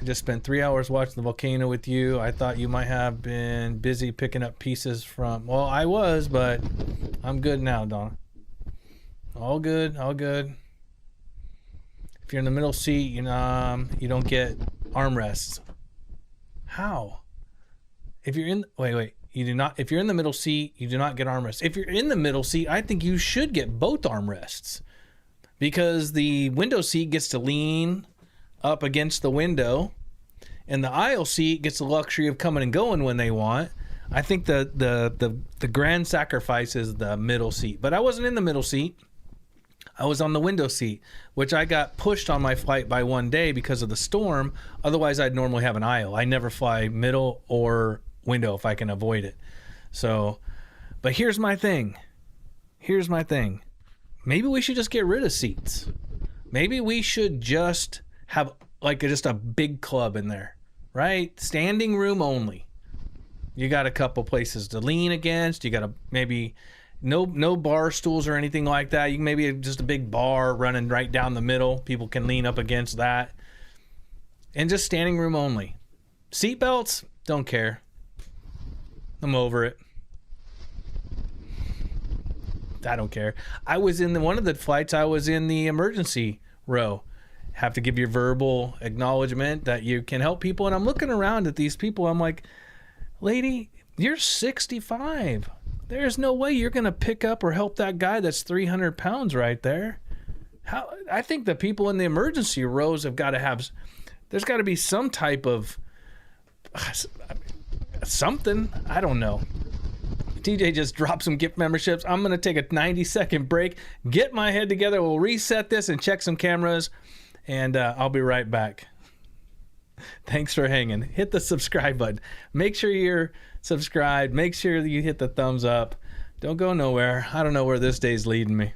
I just spent 3 hours watching the volcano with you. I thought you might have been busy picking up pieces from... Well, I was, but I'm good now, Donna. All good. All good. If you're in the middle seat, you don't get armrests. How? If you're in... Wait. You do not... If you're in the middle seat, you do not get armrests. If you're in the middle seat, I think you should get both armrests. Because the window seat gets to lean up against the window, and the aisle seat gets the luxury of coming and going when they want. I think the grand sacrifice is the middle seat. But I wasn't in the middle seat. I was on the window seat, which I got pushed on my flight by 1 day because of the storm. Otherwise, I'd normally have an aisle. I never fly middle or window if I can avoid it. So, but here's my thing. Maybe we should just get rid of seats. Maybe we should just have like just a big club in there, right? Standing room only. You got a couple places to lean against. You got a maybe no bar stools or anything like that. You can maybe just a big bar running right down the middle. People can lean up against that. And just standing room only. Seat belts, don't care. I'm over it. I don't care. I was in one of the flights, I was in the emergency row. Have to give your verbal acknowledgement that you can help people. And I'm looking around at these people. I'm like, lady, you're 65. There's no way you're going to pick up or help that guy that's 300 pounds right there. I think the people in the emergency rows have got to have, there's got to be some type of something. I don't know. TJ just dropped some gift memberships. I'm going to take a 90-second break, get my head together. We'll reset this and check some cameras, and I'll be right back. Thanks for hanging. Hit the subscribe button. Make sure you're subscribed. Make sure that you hit the thumbs up. Don't go nowhere. I don't know where this day's leading me.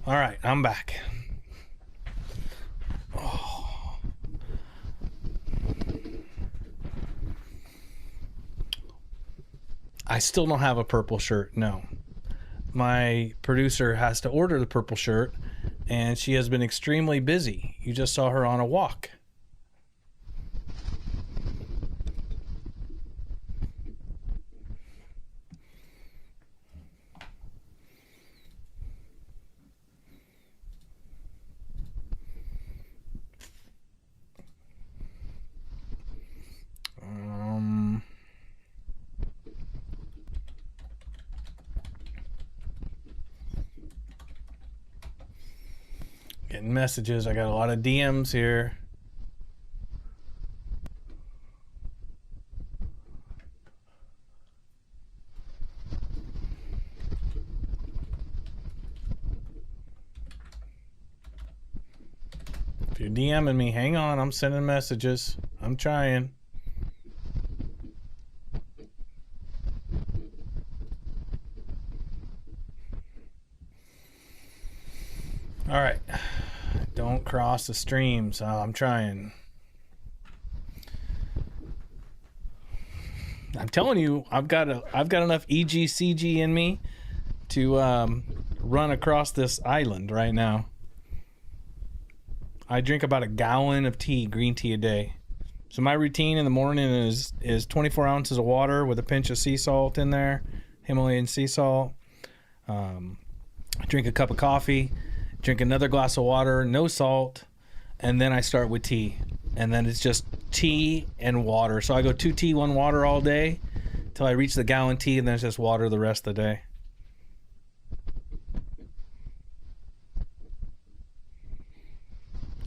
All right, I'm back. Oh. still don't have a purple shirt. No. My producer has to order the purple shirt, and she has been extremely busy. You just saw her on a walk. Getting messages. I got a lot of DMs here. If you're DMing me, hang on. I'm sending messages. I'm trying. All right. Don't cross the streams. I'm trying. I'm telling you, I've got enough EGCG in me to run across this island right now. I drink about a gallon of tea, green tea a day. So my routine in the morning is 24 ounces of water with a pinch of sea salt in there, Himalayan sea salt. Drink a cup of coffee. Drink another glass of water, no salt, and then I start with tea. And then it's just tea and water. So I go 2 tea, 1 water all day till I reach the gallon tea, and then it's just water the rest of the day.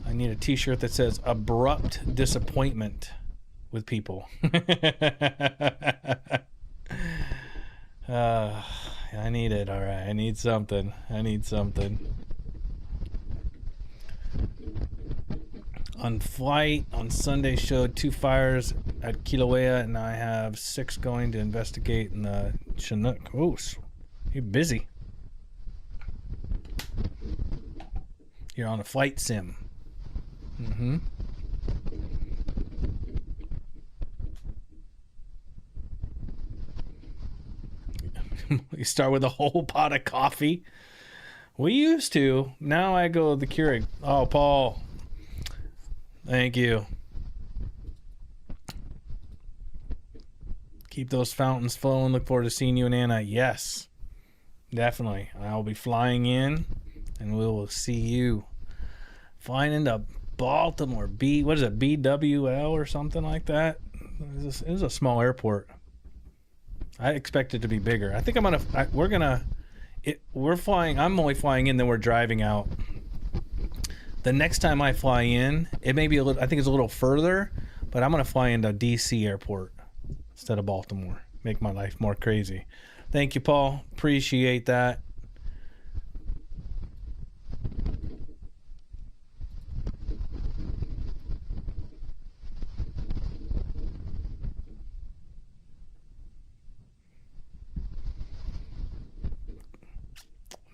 I need a t-shirt that says abrupt disappointment with people. I need it. All right. I need something. On flight on Sunday showed 2 fires at Kilauea, and I have 6 going to investigate in the Chinook. Oh, you're busy. You're on a flight sim. Mm-hmm. You start with a whole pot of coffee. We used to. Now I go the Keurig. Oh, Paul. Thank you. Keep those fountains flowing. Look forward to seeing you and Anna. Yes, definitely. I'll be flying in, and we will see you. Flying into Baltimore. What is it? BWL or something like that? It is a small airport. I expect it to be bigger. I think we're flying. I'm only flying in, then we're driving out. The next time I fly in, it may be I think it's a little further, but I'm going to fly into DC airport instead of Baltimore. Make my life more crazy. Thank you, Paul. Appreciate that.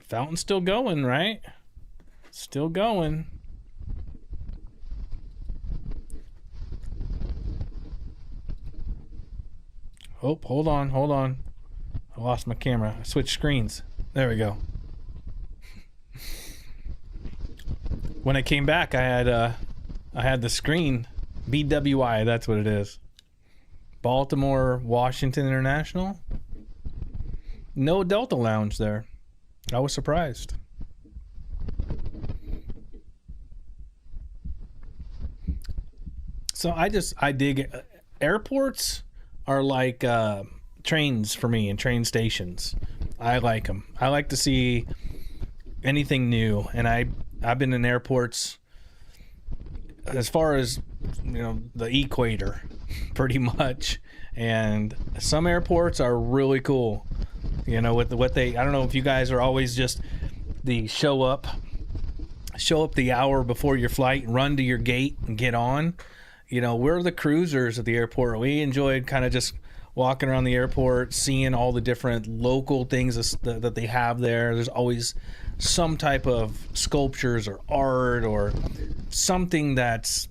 Fountain's still going, right? Still going. Oh, hold on. I lost my camera. I switched screens. There we go. When I came back, I had the screen BWI. That's what it is. Baltimore, Washington International. No Delta Lounge there. I was surprised. So I dig airports are like trains for me and train stations. I like them. I like to see anything new, and I've been in airports as far as the equator, pretty much. And some airports are really cool. With what they, I don't know if you guys are always just the show up the hour before your flight, run to your gate and get on. We're the cruisers at the airport. We enjoyed kind of just walking around the airport, seeing all the different local things that they have there. There's always some type of sculptures or art or something that's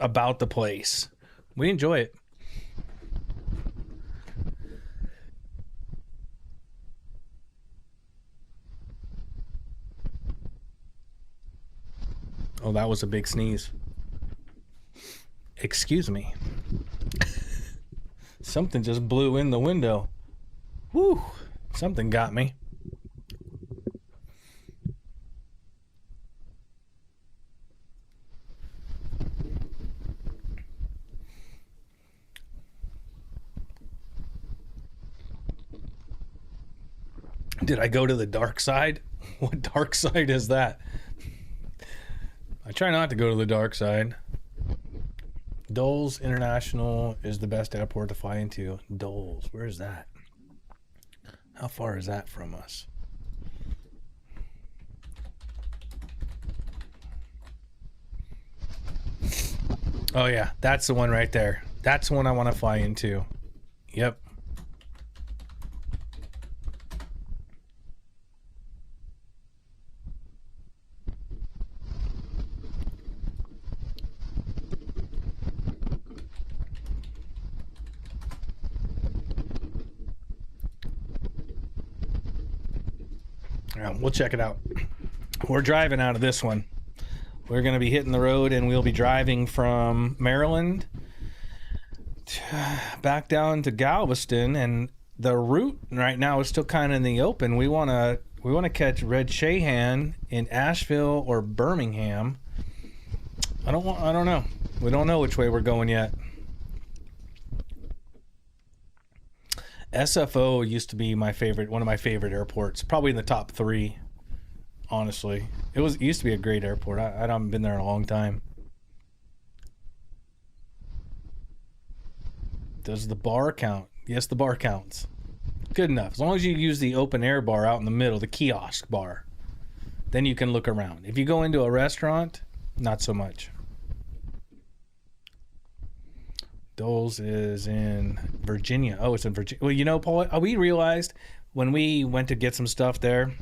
about the place. We enjoy it. Oh, that was a big sneeze. Excuse me. Something just blew in the window. Whew. Something got me. Did I go to the dark side? What dark side is that? I try not to go to the dark side. Dulles International is the best airport to fly into. Dulles, where is that? How far is that from us? Oh yeah, that's the one right there. That's the one I want to fly into. Yep. We'll check it out. We're driving out of this one. We're going to be hitting the road, and we'll be driving from Maryland back down to Galveston, and the route right now is still kind of in the open. We want to catch Red Shahan in Asheville or Birmingham. I don't know. We don't know which way we're going yet. SFO used to be one of my favorite airports, probably in the top 3, honestly. It used to be a great airport. I haven't been there in a long time. Does the bar count? Yes, the bar counts. Good enough. As long as you use the open air bar out in the middle, the kiosk bar, then you can look around. If you go into a restaurant, not so much. Dulles is in Virginia. Oh, it's in Virginia. Well, you know, Paul, we realized when we went to get some stuff there,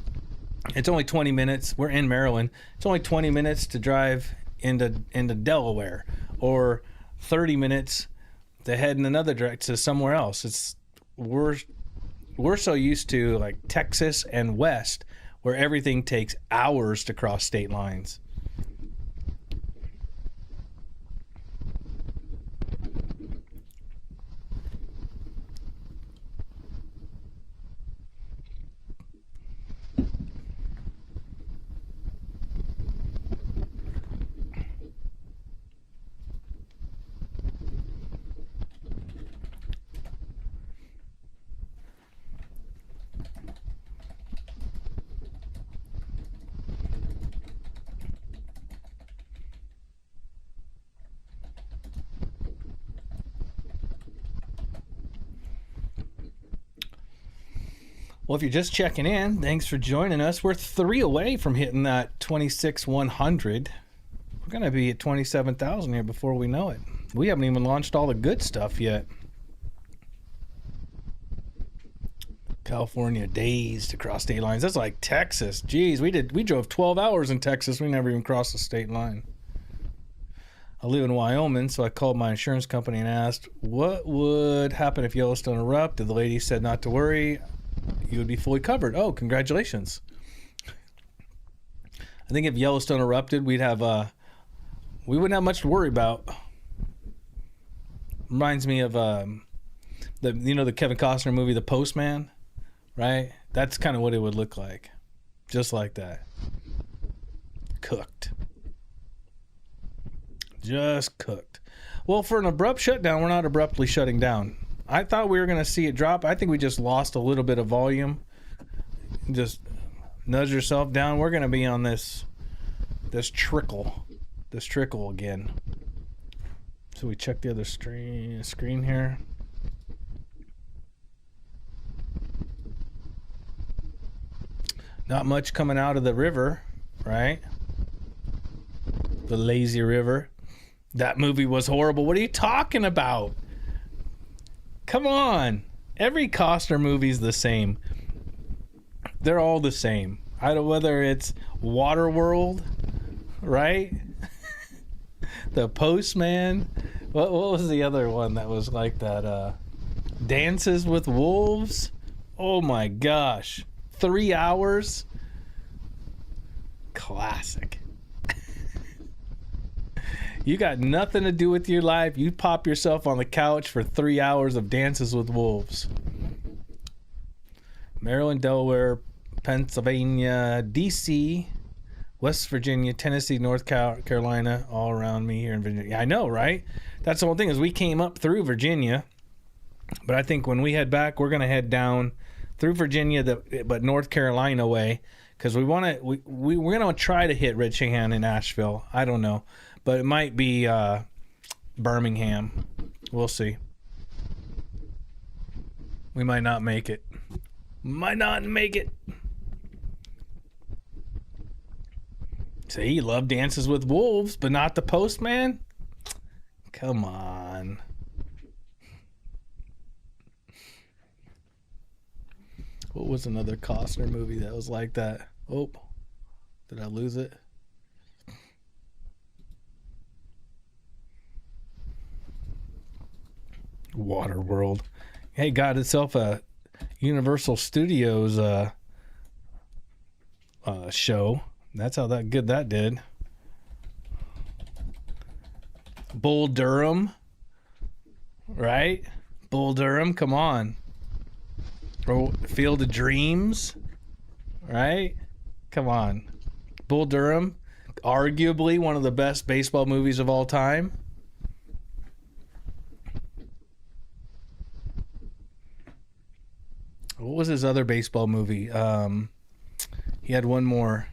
it's only 20 minutes. We're in Maryland. It's only 20 minutes to drive into Delaware, or 30 minutes to head in another direction to somewhere else. We're so used to like Texas and West, where everything takes hours to cross state lines. Well, if you're just checking in, thanks for joining us. We're 3 away from hitting that 26,100. We're going to be at 27,000 here before we know it. We haven't even launched all the good stuff yet. California days to cross state lines. That's like Texas. Geez, we drove 12 hours in Texas. We never even crossed the state line. I live in Wyoming, so I called my insurance company and asked what would happen if Yellowstone erupted. The lady said not to worry. You would be fully covered. Oh, congratulations. I think if Yellowstone erupted, we wouldn't have much to worry about. Reminds me of the Kevin Costner movie, The Postman, right? That's kind of what it would look like. Just like that. Cooked. Just cooked. Well, for an abrupt shutdown, we're not abruptly shutting down. I thought we were going to see it drop. I think we just lost a little bit of volume. Just nudge yourself down. We're going to be on this trickle again. So we check the other screen here. Not much coming out of the river, right? The lazy river. That movie was horrible. What are you talking about? Come on. Every Costner movie's the same. They're all the same. Whether it's Waterworld, right? The Postman. What was the other one that was like that? Dances with Wolves. Oh my gosh. 3 hours. Classic. You got nothing to do with your life. You pop yourself on the couch for 3 hours of Dances with Wolves. Maryland, Delaware, Pennsylvania, DC, West Virginia, Tennessee, North Carolina, all around me here in Virginia. I know, right? That's the whole thing is we came up through Virginia, but I think when we head back, we're going to head down through Virginia, but North Carolina way, because we're going to try to hit Richingham and Asheville. I don't know, but it might be Birmingham. We'll see. We might not make it. Might not make it. See, you love Dances with Wolves, but not the Postman? Come on. What was another Costner movie that was like that? Oh, did I lose it? Waterworld. Hey, got itself a Universal Studios show. That's how good that did. Bull Durham, right? Bull Durham, come on. Or Field of Dreams, right? Come on. Bull Durham, arguably one of the best baseball movies of all time. What was his other baseball movie? He had one more.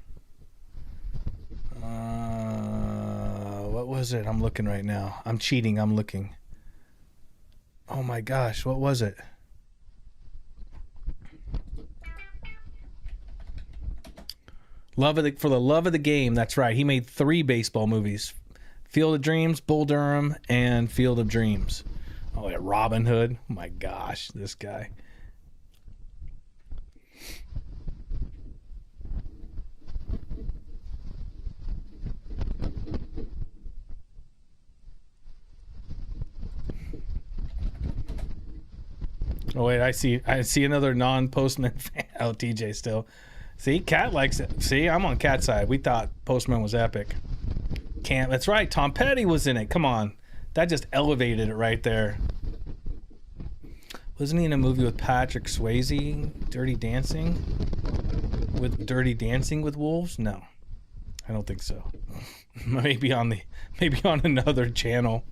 What was it? I'm looking right now. I'm cheating. I'm looking. Oh my gosh, what was it? For the Love of the Game. That's right. He made 3 baseball movies: Field of Dreams, Bull Durham, and Field of Dreams. Oh yeah, Robin Hood. Oh my gosh, this guy. Oh wait, I see another non-Postman fan. Oh, TJ still. See, Cat likes it. See, I'm on Cat's side. We thought Postman was epic. Can't. That's right. Tom Petty was in it. Come on, that just elevated it right there. Wasn't he in a movie with Patrick Swayze, Dirty Dancing with Wolves? No, I don't think so. maybe on another channel.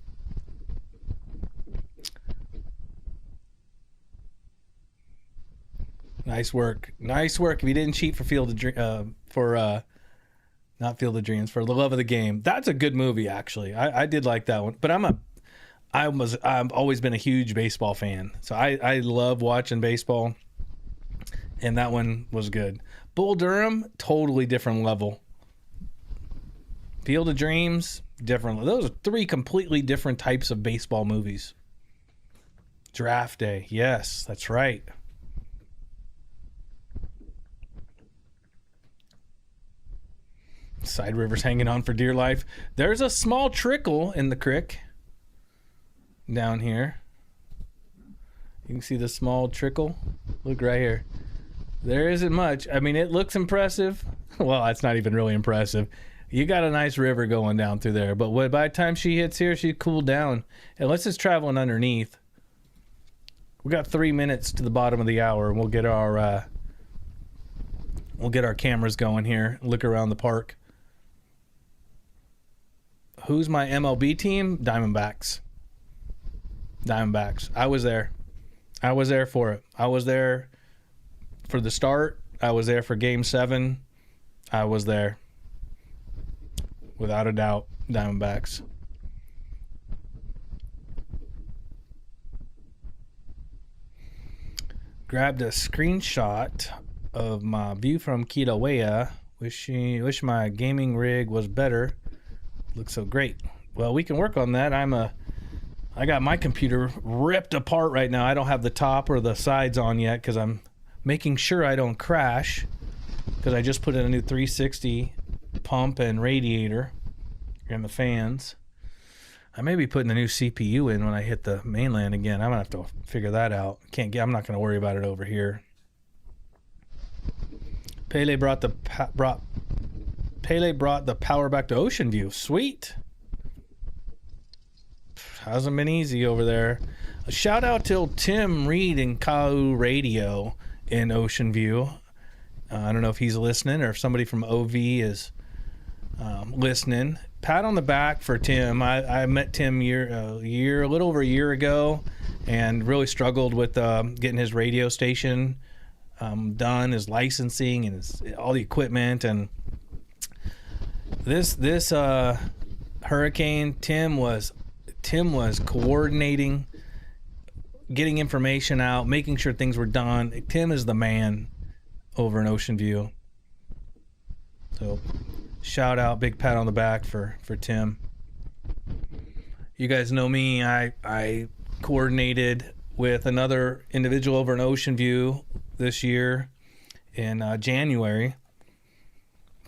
Nice work. If you didn't cheat for not Field of Dreams, for The Love of the Game. That's a good movie, actually. I did like that one. But I've always been a huge baseball fan, so I love watching baseball, and that one was good. Bull Durham, totally different level. Field of Dreams, different. Those are 3 completely different types of baseball movies. Draft Day, yes, that's right. Side River's hanging on for dear life. There's a small trickle in the creek down here. You can see the small trickle. Look right here. There isn't much. I mean, it looks impressive. Well, it's not even really impressive. You got a nice river going down through there. But by the time she hits here, she cooled down. Unless it's traveling underneath. We got 3 minutes to the bottom of the hour, and we'll get our cameras going here. Look around the park. Who's my MLB team? Diamondbacks. I was there. I was there for it. I was there for the start. I was there for Game 7. I was there. Without a doubt, Diamondbacks. Grabbed a screenshot of my view from Kilauea. Wish my gaming rig was better. Looks so great. Well, we can work on that. I got my computer ripped apart right now. I don't have the top or the sides on yet because I'm making sure I don't crash, because I just put in a new 360 pump and radiator and the fans. I may be putting the new CPU in when I hit the mainland again. I'm gonna have to figure that out. I'm not gonna worry about it over here. Pele brought the power back to Ocean View. Sweet. Hasn't been easy over there. A shout out to Tim Reed in Kīlauea Radio in Ocean View. I don't know if he's listening or if somebody from OV is listening. Pat on the back for Tim. I met Tim a little over a year ago, and really struggled with getting his radio station done, his licensing and all the equipment. And this hurricane, Tim was coordinating, getting information out, making sure things were done. Tim is the man over in Ocean View. So shout out, big pat on the back for Tim. You guys know me. I coordinated with another individual over in Ocean View this year in January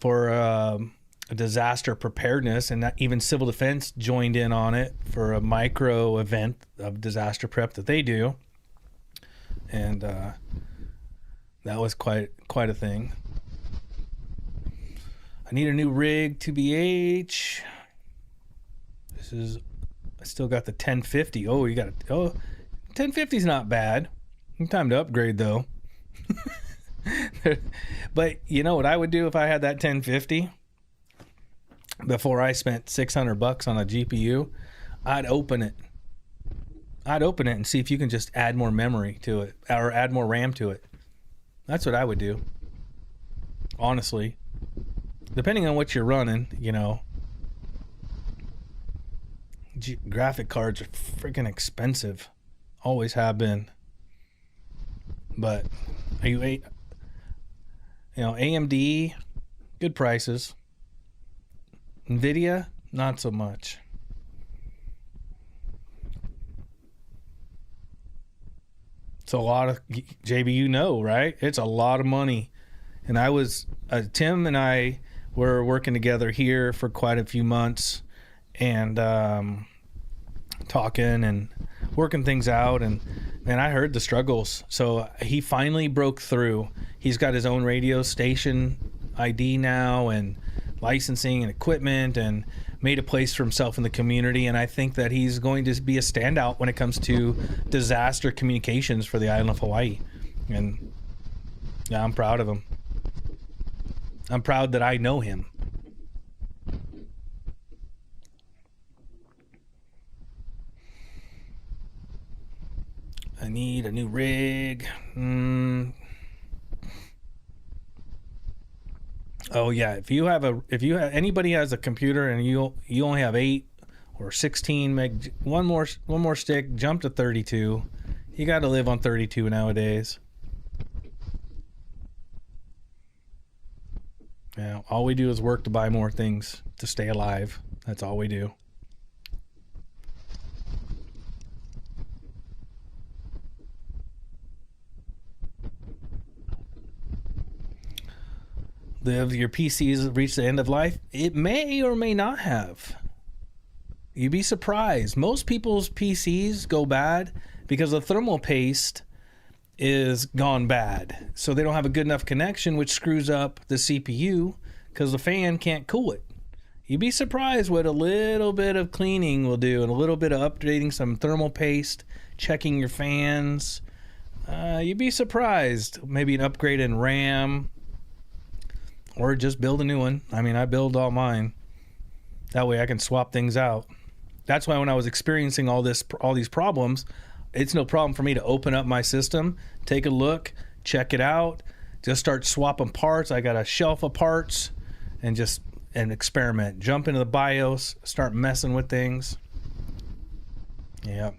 for a disaster preparedness, and even civil defense joined in on it for a micro event of disaster prep that they do. And that was quite a thing. I need a new rig, 2BH. I still got the 1050. Oh, 1050's not bad. Time to upgrade though. But you know what I would do if I had that 1050? Before I spent $600 on a GPU, I'd open it and see if you can just add more memory to it or add more RAM to it. That's what I would do. Honestly. Depending on what you're running, you know. Graphic cards are freaking expensive. Always have been. But AMD, good prices. Nvidia, not so much. It's a lot of, JB, you know, right? It's a lot of money. And Tim and I were working together here for quite a few months and talking and working things out. And man, I heard the struggles. So he finally broke through. He's got his own radio station ID now and licensing and equipment, and made a place for himself in the community. And I think that he's going to be a standout when it comes to disaster communications for the island of Hawaii. And yeah, I'm proud of him. I'm proud that I know him. I need a new rig. Oh yeah, if anybody has a computer and you only have 8 or 16 meg, one more stick, jump to 32. You got to live on 32 nowadays. Yeah, all we do is work to buy more things to stay alive. That's all we do. Have your PCs reached the end of life? It may or may not have. You'd be surprised. Most people's PCs go bad because the thermal paste is gone bad. So they don't have a good enough connection, which screws up the CPU because the fan can't cool it. You'd be surprised what a little bit of cleaning will do, and a little bit of updating some thermal paste, checking your fans. You'd be surprised. Maybe an upgrade in RAM. Or just build a new one. I mean, I build all mine. That way I can swap things out. That's why when I was experiencing all these problems, it's no problem for me to open up my system, take a look, check it out, just start swapping parts. I got a shelf of parts and experiment. Jump into the BIOS, start messing with things. Yeah.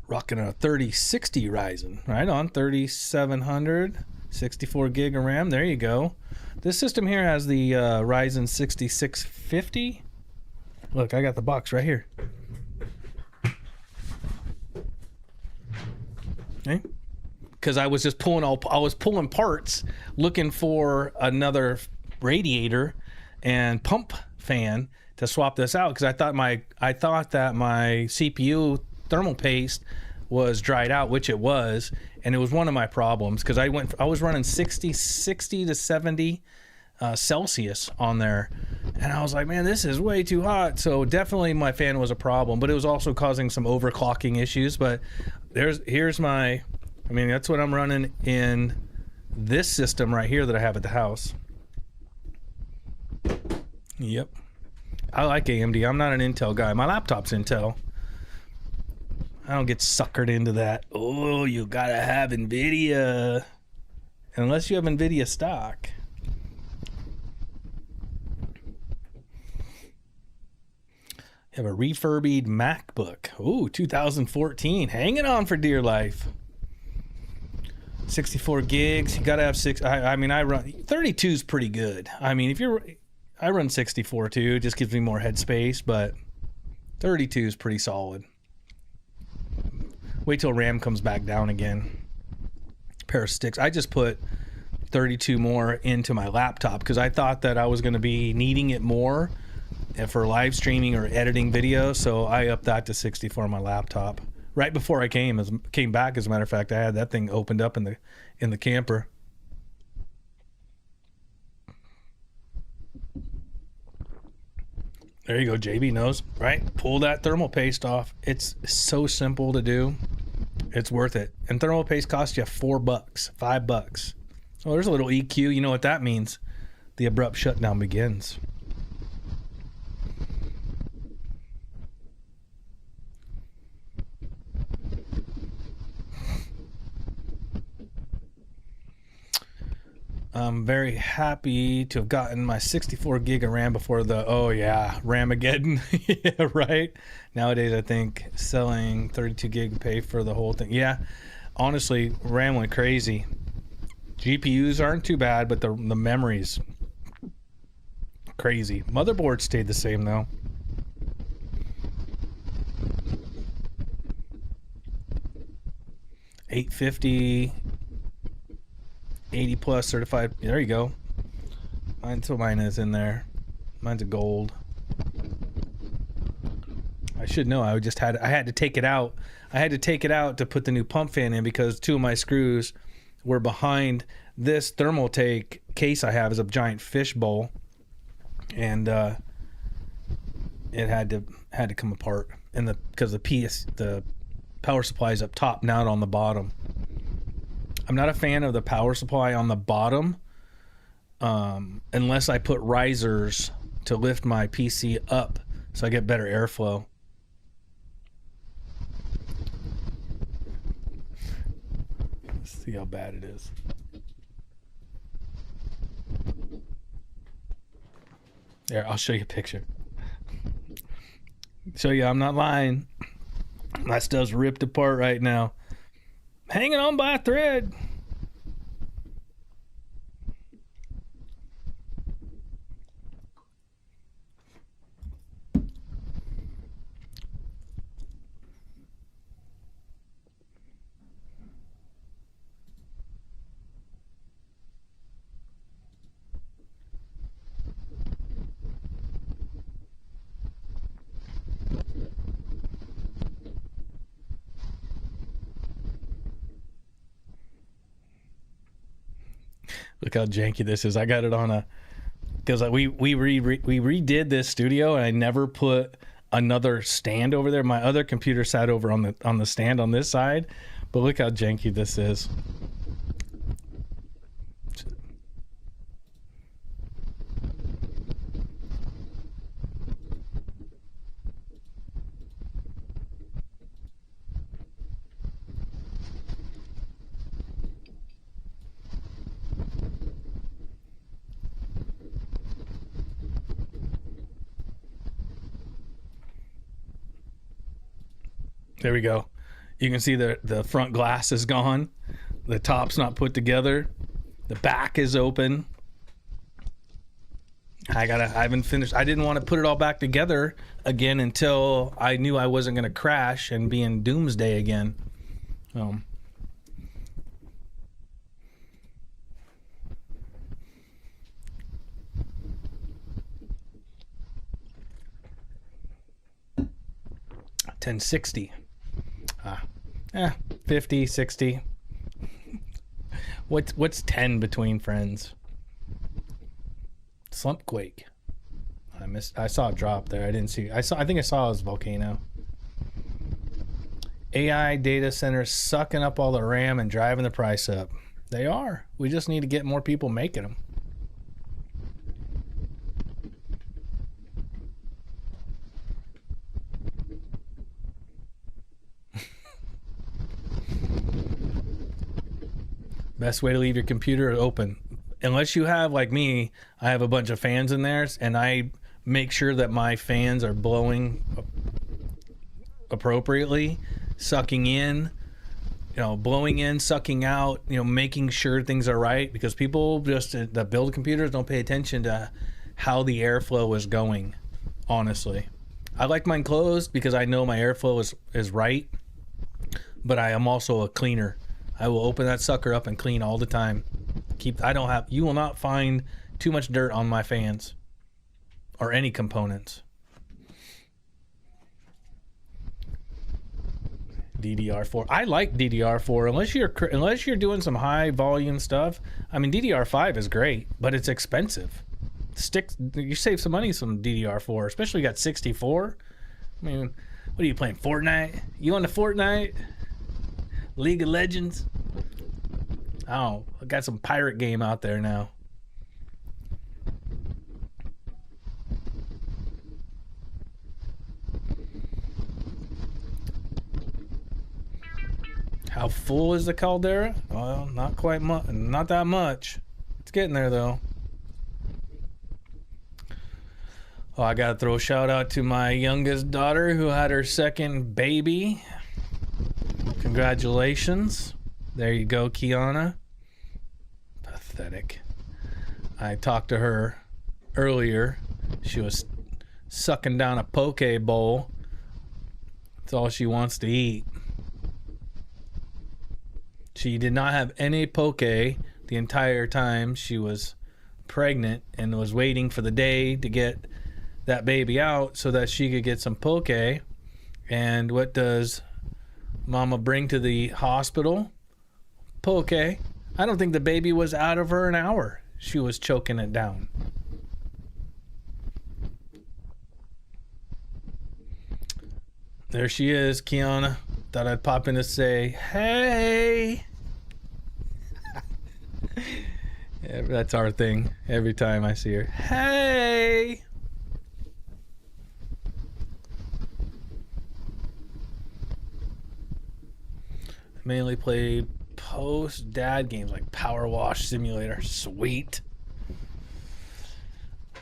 Rocking a 3060 Ryzen. Right on, 3700. 64 gig of RAM. There you go. This system here has the Ryzen 6650. Look, I got the box right here. Okay. Because I was just pulling parts, looking for another radiator and pump fan to swap this out, because I thought that my CPU thermal paste was dried out, which it was, and it was one of my problems because I was running 60 to 70 Celsius on there, And I was like, man, this is way too hot. So definitely my fan was a problem, but it was also causing some overclocking issues. But here's my, I mean, that's what I'm running in this system right here that I have at the house. Yep. I like AMD. I'm not an Intel guy. My laptop's Intel. I don't get suckered into that. Oh, you gotta have NVIDIA. Unless you have NVIDIA stock. You have a refurbished MacBook. Ooh, 2014. Hanging on for dear life. 64 gigs. You gotta have six. I mean, I run 32 is pretty good. I mean, I run 64 too. It just gives me more headspace, but 32 is pretty solid. Wait till RAM comes back down again. Pair of sticks. I just put 32 more into my laptop because I thought that I was going to be needing it more for live streaming or editing video, so I upped that to 64 on my laptop. Right before I came back, as a matter of fact, I had that thing opened up in the camper. There you go, JB knows, right? Pull that thermal paste off. It's so simple to do. It's worth it. And thermal paste costs you $4, $5. Oh, there's a little EQ. You know what that means. The abrupt shutdown begins. I'm very happy to have gotten my 64 gig of RAM before the, oh yeah, Ramageddon. Yeah, right? Nowadays, I think selling 32 gig to pay for the whole thing. Yeah, honestly, RAM went crazy. GPUs aren't too bad, but the memory's crazy. Motherboard stayed the same, though. $850... 80 plus certified. There you go. Mine is in there. Mine's a gold. I should know. I had to take it out. I had to take it out to put the new pump fan in because two of my screws were behind this thermal take case I have is a giant fish bowl, and it had to come apart. And because the power supply is up top, not on the bottom. I'm not a fan of the power supply on the bottom unless I put risers to lift my PC up so I get better airflow. Let's see how bad it is. There, I'll show you a picture. Show you I'm not lying. My stuff's ripped apart right now. Hanging on by a thread. Look how janky this is. I got it on because we redid this studio and I never put another stand over there. My other computer sat over on the stand on this side, but look how janky this is. There we go. You can see the front glass is gone. The top's not put together. The back is open. I haven't finished. I didn't want to put it all back together again until I knew I wasn't going to crash and be in doomsday again. 1060. 50, 60. What's 10 between friends? Slumpquake. I saw a drop there. I didn't see. I think I saw it was Volcano. AI data centers sucking up all the RAM and driving the price up. They are. We just need to get more people making them. Best way to leave your computer open. Unless you have, like me, I have a bunch of fans in there, and I make sure that my fans are blowing appropriately, sucking in, blowing in, sucking out, making sure things are right, because people that build computers don't pay attention to how the airflow is going, honestly. I like mine closed because I know my airflow is right, but I am also a cleaner. I will open that sucker up and clean all the time. You will not find too much dirt on my fans or any components. DDR4. I like DDR4 unless you're doing some high volume stuff. I mean, DDR5 is great, but it's expensive. You save some money some DDR4, especially you got 64. I mean, what are you playing, Fortnite? You on the Fortnite? League of Legends? Oh, I got some pirate game out there now. How full is the caldera? Well, not quite much. Not that much. It's getting there though. Oh, I gotta throw a shout out to my youngest daughter who had her second baby. Congratulations. There you go, Kiana. Pathetic. I talked to her earlier. She was sucking down a poke bowl. That's all she wants to eat. She did not have any poke the entire time she was pregnant and was waiting for the day to get that baby out so that she could get some poke. And what does Mama bring to the hospital? Poke. I don't think the baby was out of her an hour. She was choking it down. There she is, Kiana. Thought I'd pop in to say, hey. Yeah, that's our thing every time I see her. Hey. Mainly play post-dad games like Power Wash Simulator. Sweet.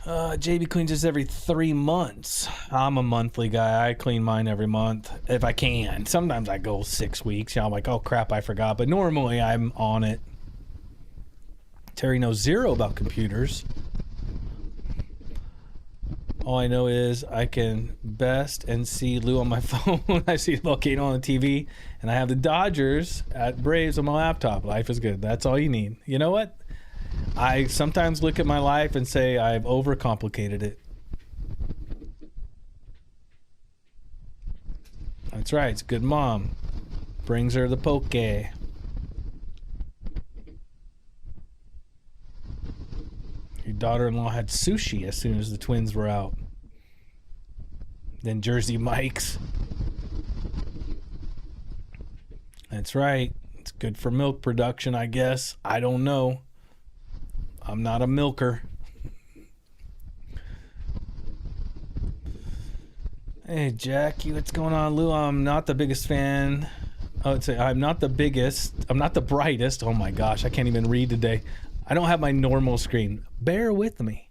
JB cleans this every 3 months. I'm a monthly guy. I clean mine every month if I can. Sometimes I go 6 weeks. I'm like, oh crap, I forgot. But normally I'm on it. Terry knows zero about computers. All I know is I can best and see Lou on my phone when I see Volcano on the TV, and I have the Dodgers at Braves on my laptop. Life is good. That's all you need. You know what? I sometimes look at my life and say I've overcomplicated it. That's right. It's a good mom. Brings her the poke. Your daughter-in-law had sushi as soon as the twins were out. Then Jersey Mike's. That's right. It's good for milk production, I guess. I don't know. I'm not a milker. Hey, Jackie, what's going on? Lou, I'm not the biggest fan. I'm not the biggest. I'm not the brightest. Oh my gosh, I can't even read today. I don't have my normal screen. Bear with me.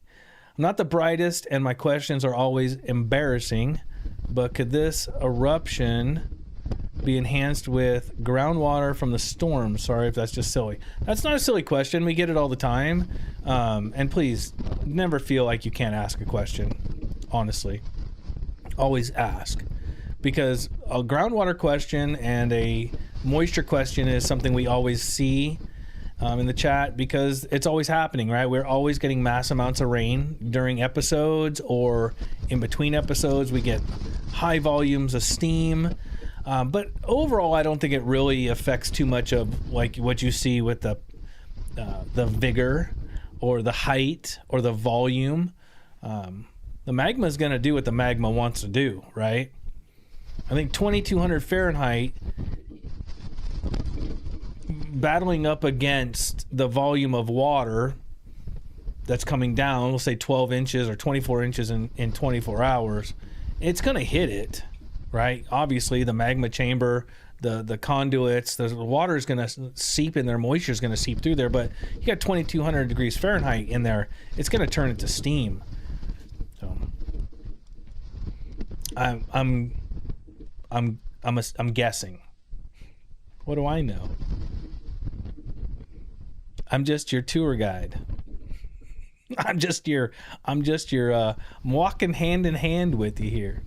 I'm not the brightest, and my questions are always embarrassing, but could this eruption be enhanced with groundwater from the storm? Sorry if that's just silly. That's not a silly question. We get it all the time. And please, never feel like you can't ask a question, honestly. Always ask. Because a groundwater question and a moisture question is something we always see in the chat, because it's always happening, right? We're always getting mass amounts of rain during episodes or in between episodes. We get high volumes of steam. But overall, I don't think it really affects too much of like what you see with the vigor or the height or the volume. The magma is going to do what the magma wants to do, right? I think 2200 Fahrenheit battling up against the volume of water that's coming down, we'll say 12 inches or 24 inches in 24 hours, it's going to hit it, right? Obviously, the magma chamber, the conduits, the water is going to seep in there, moisture is going to seep through there, but you got 2200 degrees Fahrenheit in there, it's going to turn it to steam. So I'm guessing. What do I know? I'm just your tour guide. I'm walking hand in hand with you here.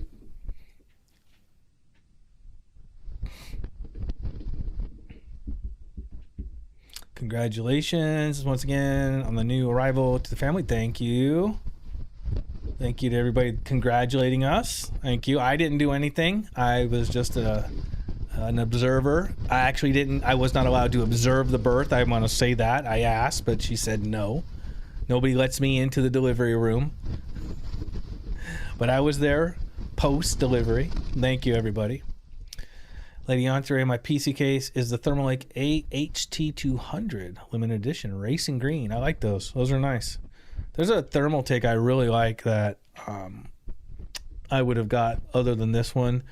Congratulations once again on the new arrival to the family. Thank you. Thank you to everybody congratulating us. Thank you. I didn't do anything. I was just an observer. I was not allowed to observe the birth. I want to say that. I asked, but she said no. Nobody lets me into the delivery room. But I was there post-delivery. Thank you, everybody. Lady Entree, my PC case is the Thermalake AHT200 limited edition racing green. I like those. Those are nice. There's a Thermaltake I really like that I would have got other than this one.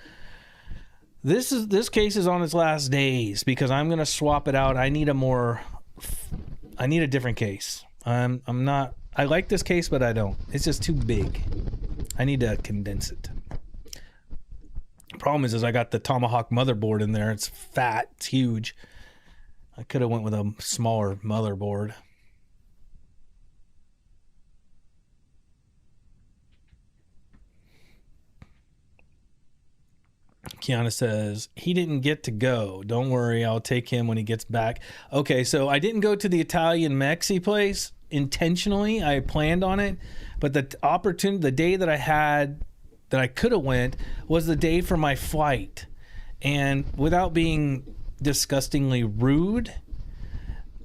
This case is on its last days because I'm gonna swap it out. I need a different case. I like this case, but I don't. It's just too big. I need to condense it. Problem is I got the Tomahawk motherboard in there. It's fat. It's huge. I could have went with a smaller motherboard. Kiana says, he didn't get to go. Don't worry, I'll take him when he gets back. Okay, so I didn't go to the Italian Mexi place intentionally. I planned on it, but the day that I had, that I could have went, was the day for my flight. And without being disgustingly rude,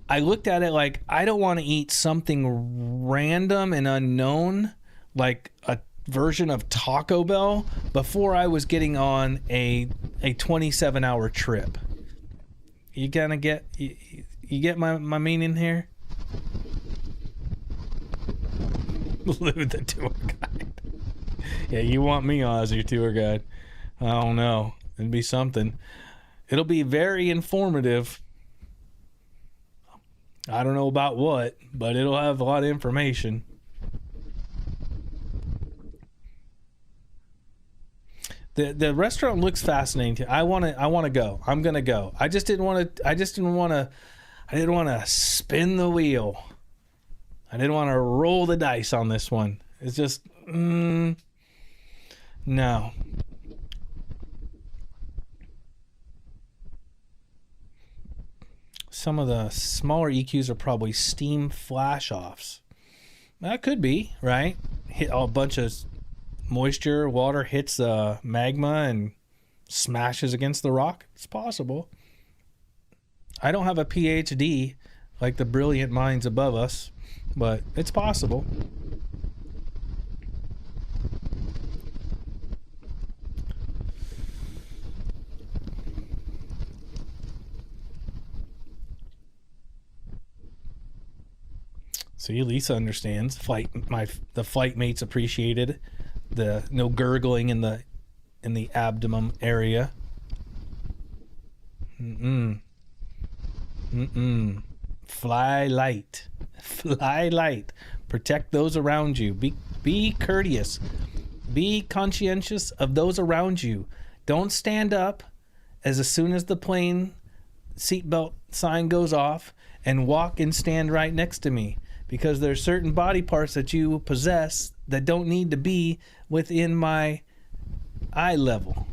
I looked at it like, I don't want to eat something random and unknown, like a version of Taco Bell, before I was getting on a 27-hour trip. You gonna get you get my meaning here? Live the tour guide. Yeah, you want me on as your tour guide? I don't know. It'd be something. It'll be very informative. I don't know about what, but it'll have a lot of information. The restaurant looks fascinating. I want to go. I'm gonna go. I didn't want to spin the wheel. I didn't want to roll the dice on this one. It's just no. Some of the smaller EQs are probably steam flash offs. That could be, right? Hit a bunch of moisture, water hits the magma and smashes against the rock. It's possible. I don't have a PhD like the brilliant minds above us, but it's possible. See, Lisa understands. The flight mates appreciated the no gurgling in the abdomen area. Fly light. Fly light. Protect those around you. Be courteous. Be conscientious of those around you. Don't stand up as soon as the plane seatbelt sign goes off and walk and stand right next to me, because there's certain body parts that you possess that don't need to be within my eye level.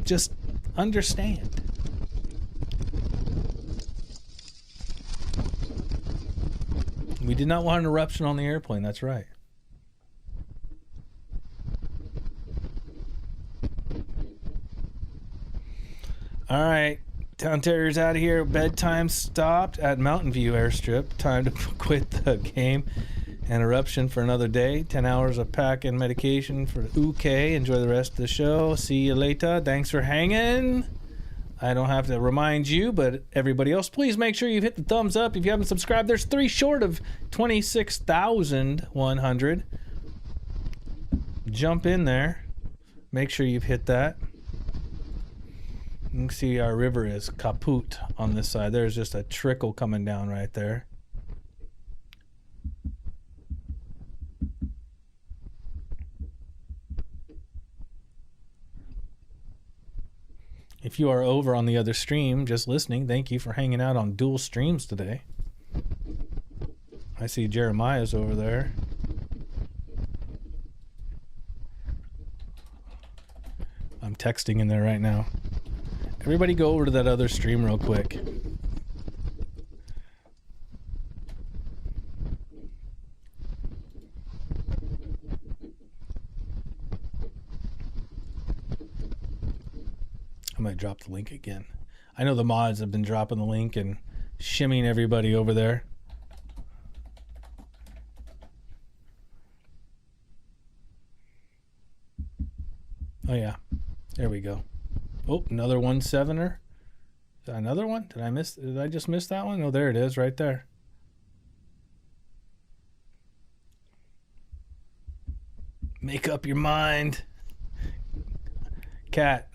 Just understand. We did not want an eruption on the airplane, that's right. All right, Town Terrier's out of here. Bedtime stopped at Mountain View Airstrip. Time to quit the game. An eruption for another day. 10 hours of pack and medication for OK. Enjoy the rest of the show. See you later. Thanks for hanging. I don't have to remind you, but everybody else, please make sure you've hit the thumbs up. If you haven't subscribed, there's 3 short of 26,100. Jump in there. Make sure you've hit that. You can see our river is kaput on this side. There's just a trickle coming down right there. If you are over on the other stream just listening, thank you for hanging out on dual streams today. I see Jeremiah's over there. I'm texting in there right now. Everybody go over to that other stream real quick. I'm going to drop the link again. I know the mods have been dropping the link and shimmying everybody over there. Oh yeah, there we go. Oh, another 1-7er. Is that another one? Did I just miss that one? Oh, there it is right there. Make up your mind. Cat,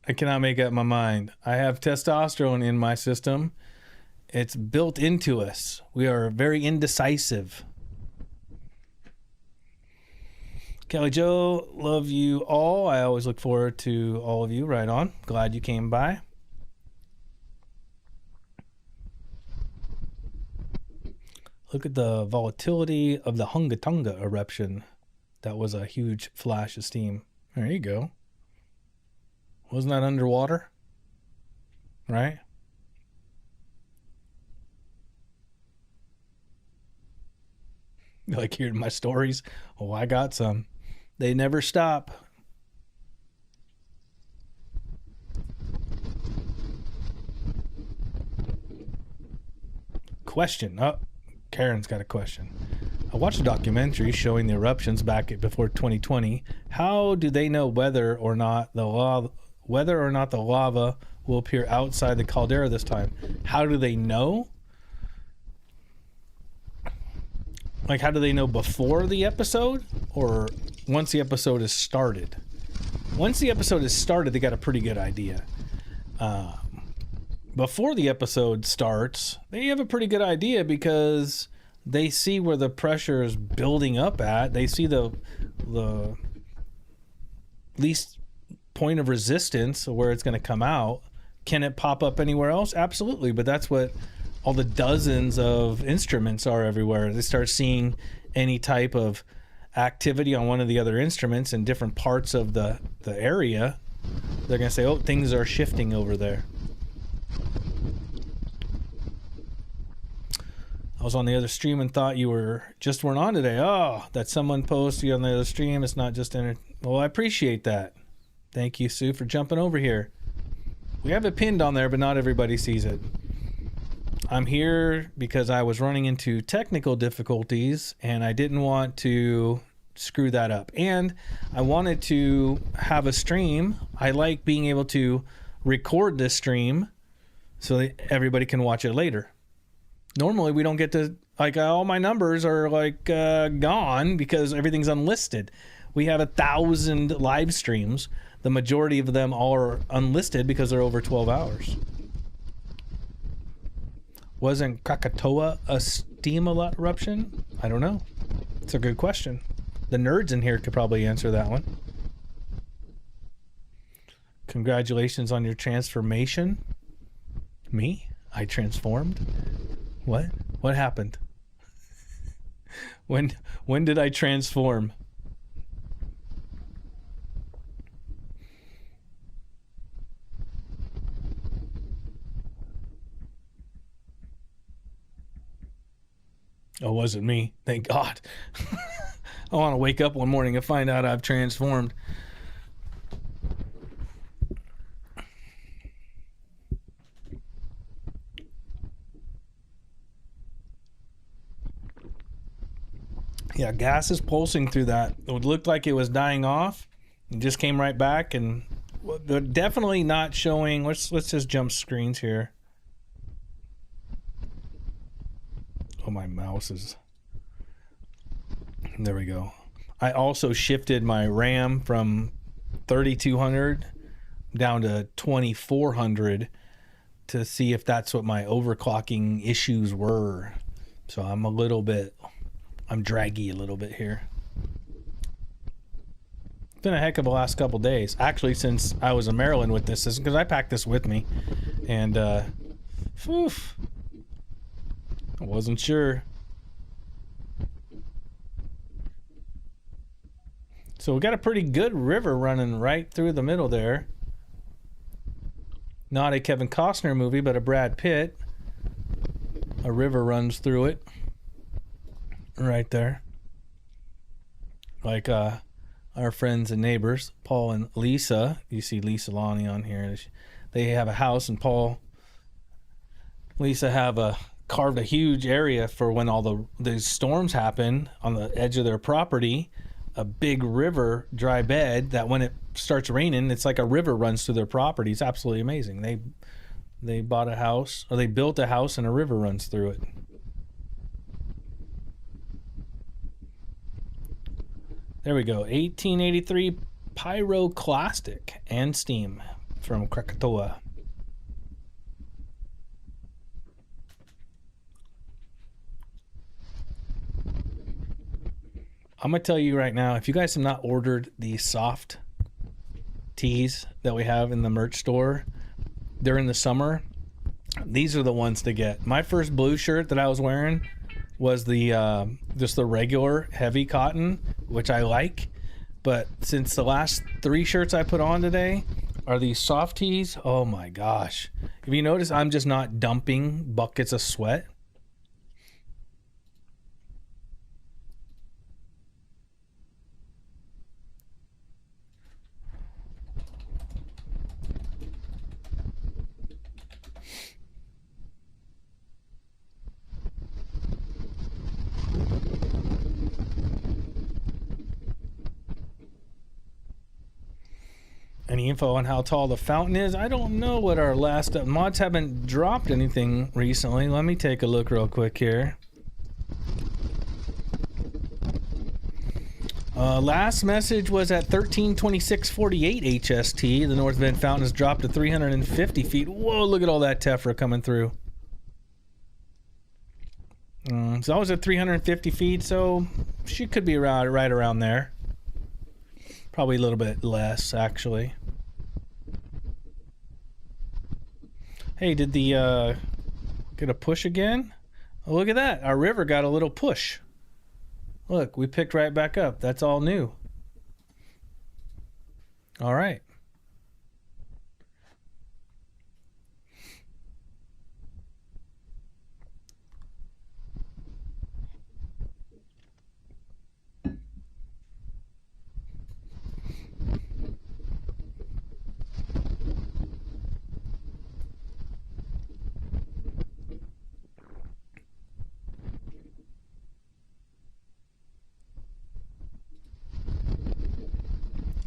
I cannot make up my mind. I have testosterone in my system. It's built into us. We are very indecisive. Kelly Joe, love you all. I always look forward to all of you. Right on. Glad you came by. Look at the volatility of the Hungatonga eruption. That was a huge flash of steam. There you go. Wasn't that underwater? Right? You like hearing my stories? Oh, I got some. They never stop. Question. Oh, Karen's got a question. I watched a documentary showing the eruptions back before 2020. How do they know whether or not the lava will appear outside the caldera this time? How do they know? Like, how do they know before the episode or once the episode is started? Once the episode is started, they got a pretty good idea. Before the episode starts, they have a pretty good idea because they see where the pressure is building up at. They see the least point of resistance where it's going to come out. Can it pop up anywhere else? Absolutely, but that's what all the dozens of instruments are everywhere. They start seeing any type of activity on one of the other instruments in different parts of the area. They're going to say, oh, things are shifting over there. I was on the other stream and thought you weren't on today. Oh, that someone posted you on the other stream. It's not just well, I appreciate that. Thank you, Sue, for jumping over here. We have it pinned on there, but not everybody sees it. I'm here because I was running into technical difficulties and I didn't want to screw that up. And I wanted to have a stream. I like being able to record this stream so that everybody can watch it later. Normally we don't get to, like, all my numbers are like gone because everything's unlisted. We have 1,000 live streams. The majority of them are unlisted because they're over 12 hours. Wasn't Krakatoa a steam eruption? I don't know. It's a good question. The nerds in here could probably answer that one. Congratulations on your transformation. Me? I transformed? What? What happened? When did I transform? Oh, it wasn't me. Thank God. I want to wake up one morning and find out I've transformed. Yeah, gas is pulsing through that. It looked like it was dying off. It just came right back, and they're definitely not showing. Let's just jump screens here. Oh, my mouse is. There we go. I also shifted my RAM from 3200 down to 2400 to see if that's what my overclocking issues were. So I'm draggy a little bit here. It's been a heck of a last couple days. Actually, since I was in Maryland with this, because I packed this with me. And, I wasn't sure. So we got a pretty good river running right through the middle there. Not a Kevin Costner movie, but a Brad Pitt. A river runs through it. Right there. Like our friends and neighbors, Paul and Lisa. You see Lisa Lonnie on here. They have a house, and Lisa have carved a huge area for when all the storms happen on the edge of their property. A big river, dry bed, that when it starts raining, it's like a river runs through their property. It's absolutely amazing. They bought a house, or they built a house, and a river runs through it. There we go. 1883 Pyroclastic and Steam from Krakatoa. I'm going to tell you right now, if you guys have not ordered the soft tees that we have in the merch store during the summer, these are the ones to get. My first blue shirt that I was wearing was the just the regular heavy cotton, which I like. But since the last 3 shirts I put on today are these soft tees, oh my gosh. If you notice, I'm just not dumping buckets of sweat. Any info on how tall the fountain is? I don't know what our last mods haven't dropped anything recently. Let me take a look real quick here. Last message was at 1326.48 HST. The North Bend fountain has dropped to 350 feet. Whoa, look at all that tephra coming through. So I was at 350 feet, so she could be around right around there. Probably a little bit less, actually. Hey, did the get a push again? Oh, look at that. Our river got a little push. Look, we picked right back up. That's all new. All right.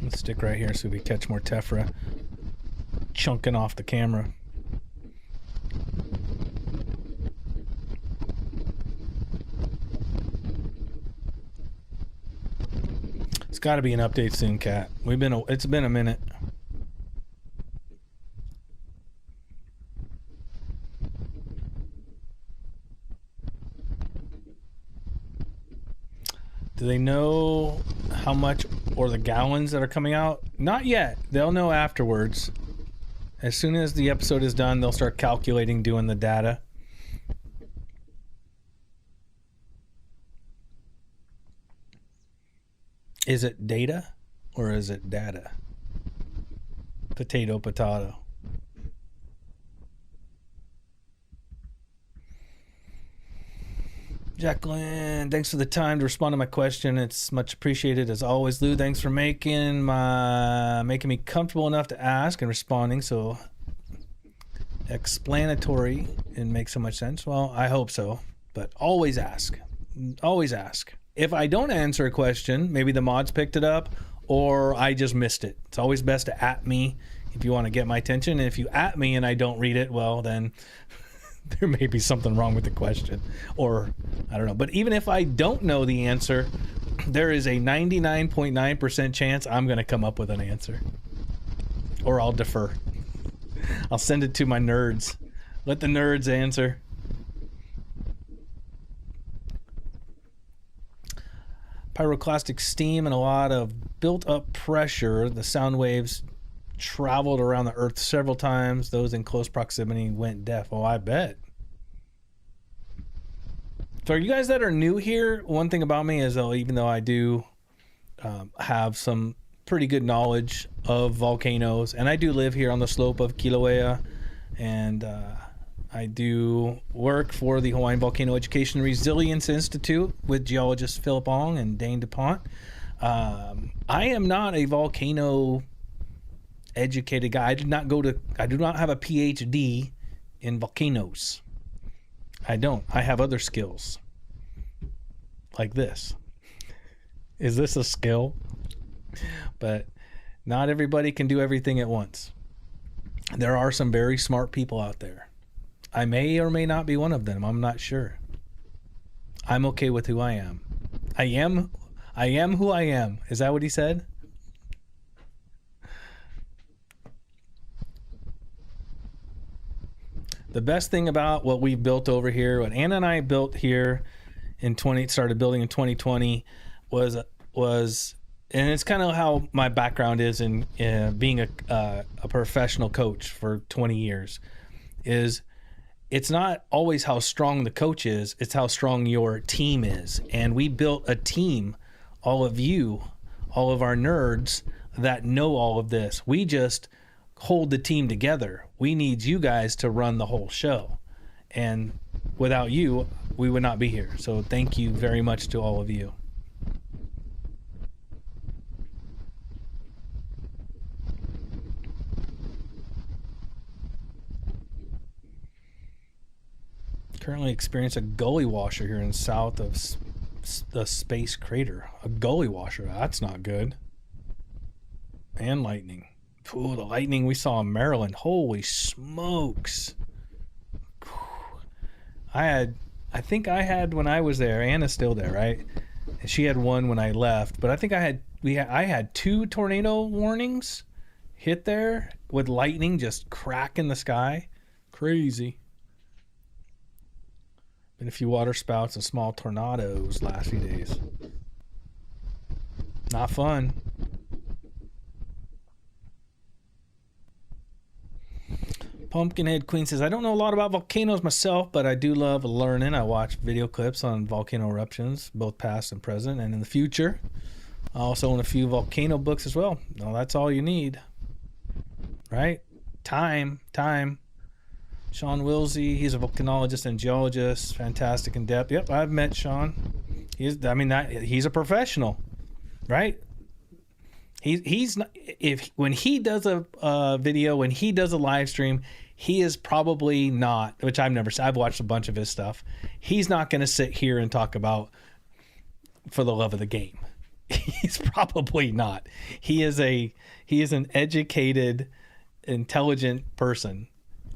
Let's stick right here so we catch more tephra chunking off the camera. It's got to be an update soon, Cat. It's been a minute. Do they know how much or the gallons that are coming out? Not yet. They'll know afterwards. As soon as the episode is done, they'll start calculating, doing the data. Is it data or is it data? Potato, potato. Jacqueline, thanks for the time to respond to my question. It's much appreciated as always. Lou, thanks for making me comfortable enough to ask and responding so explanatory and makes so much sense. Well, I hope so, but always ask. Always ask. If I don't answer a question, maybe the mods picked it up or I just missed it. It's always best to @ me if you want to get my attention. And if you @ me and I don't read it, well, then there may be something wrong with the question, or I don't know. But even if I don't know the answer, there is a 99.9% chance I'm going to come up with an answer, or I'll defer. I'll send it to my nerds. Let the nerds answer. Pyroclastic steam and a lot of built-up pressure. The sound waves traveled around the Earth several times. Those in close proximity went deaf. Oh, I bet. So, you guys that are new here, one thing about me is, even though I do have some pretty good knowledge of volcanoes, and I do live here on the slope of Kilauea, and I do work for the Hawaiian Volcano Education Resilience Institute with geologists Philip Ong and Dane DuPont. I am not a volcano educated guy. I do not have a PhD in volcanoes. I don't. I have other skills. Like this. Is this a skill? But not everybody can do everything at once. There are some very smart people out there. I may or may not be one of them. I'm not sure. I'm okay with who I am. I am who I am. Is that what he said? The best thing about what we've built over here, what Anna and I built here started building in 2020 was, and it's kind of how my background is in being a professional coach for 20 years, is it's not always how strong the coach is, it's how strong your team is. And we built a team, all of you, all of our nerds that know all of this. We just hold the team together. We need you guys to run the whole show. And without you, we would not be here. So thank you very much to all of you. Currently experience a gully washer here in south of the space crater. A gully washer, that's not good. And lightning. Ooh, the lightning we saw in Maryland. Holy smokes. I think I had when I was there. Anna's still there, right? And she had one when I left. But I think I had 2 tornado warnings hit there with lightning just cracking the sky. Crazy. Been a few water spouts and small tornadoes last few days. Not fun. Pumpkinhead Queen says, I don't know a lot about volcanoes myself, but I do love learning. I watch video clips on volcano eruptions, both past and present, and in the future. I also own a few volcano books as well. No, that's all you need. Right? Time. Sean Wilsey, he's a volcanologist and geologist, fantastic in depth. Yep, I've met Sean. He's a professional, right? He's not, when he does a video, when he does a live stream, he is probably not, which I've never seen. I've watched a bunch of his stuff. He's not going to sit here and talk about For the Love of the Game. He's probably not. He is an educated, intelligent person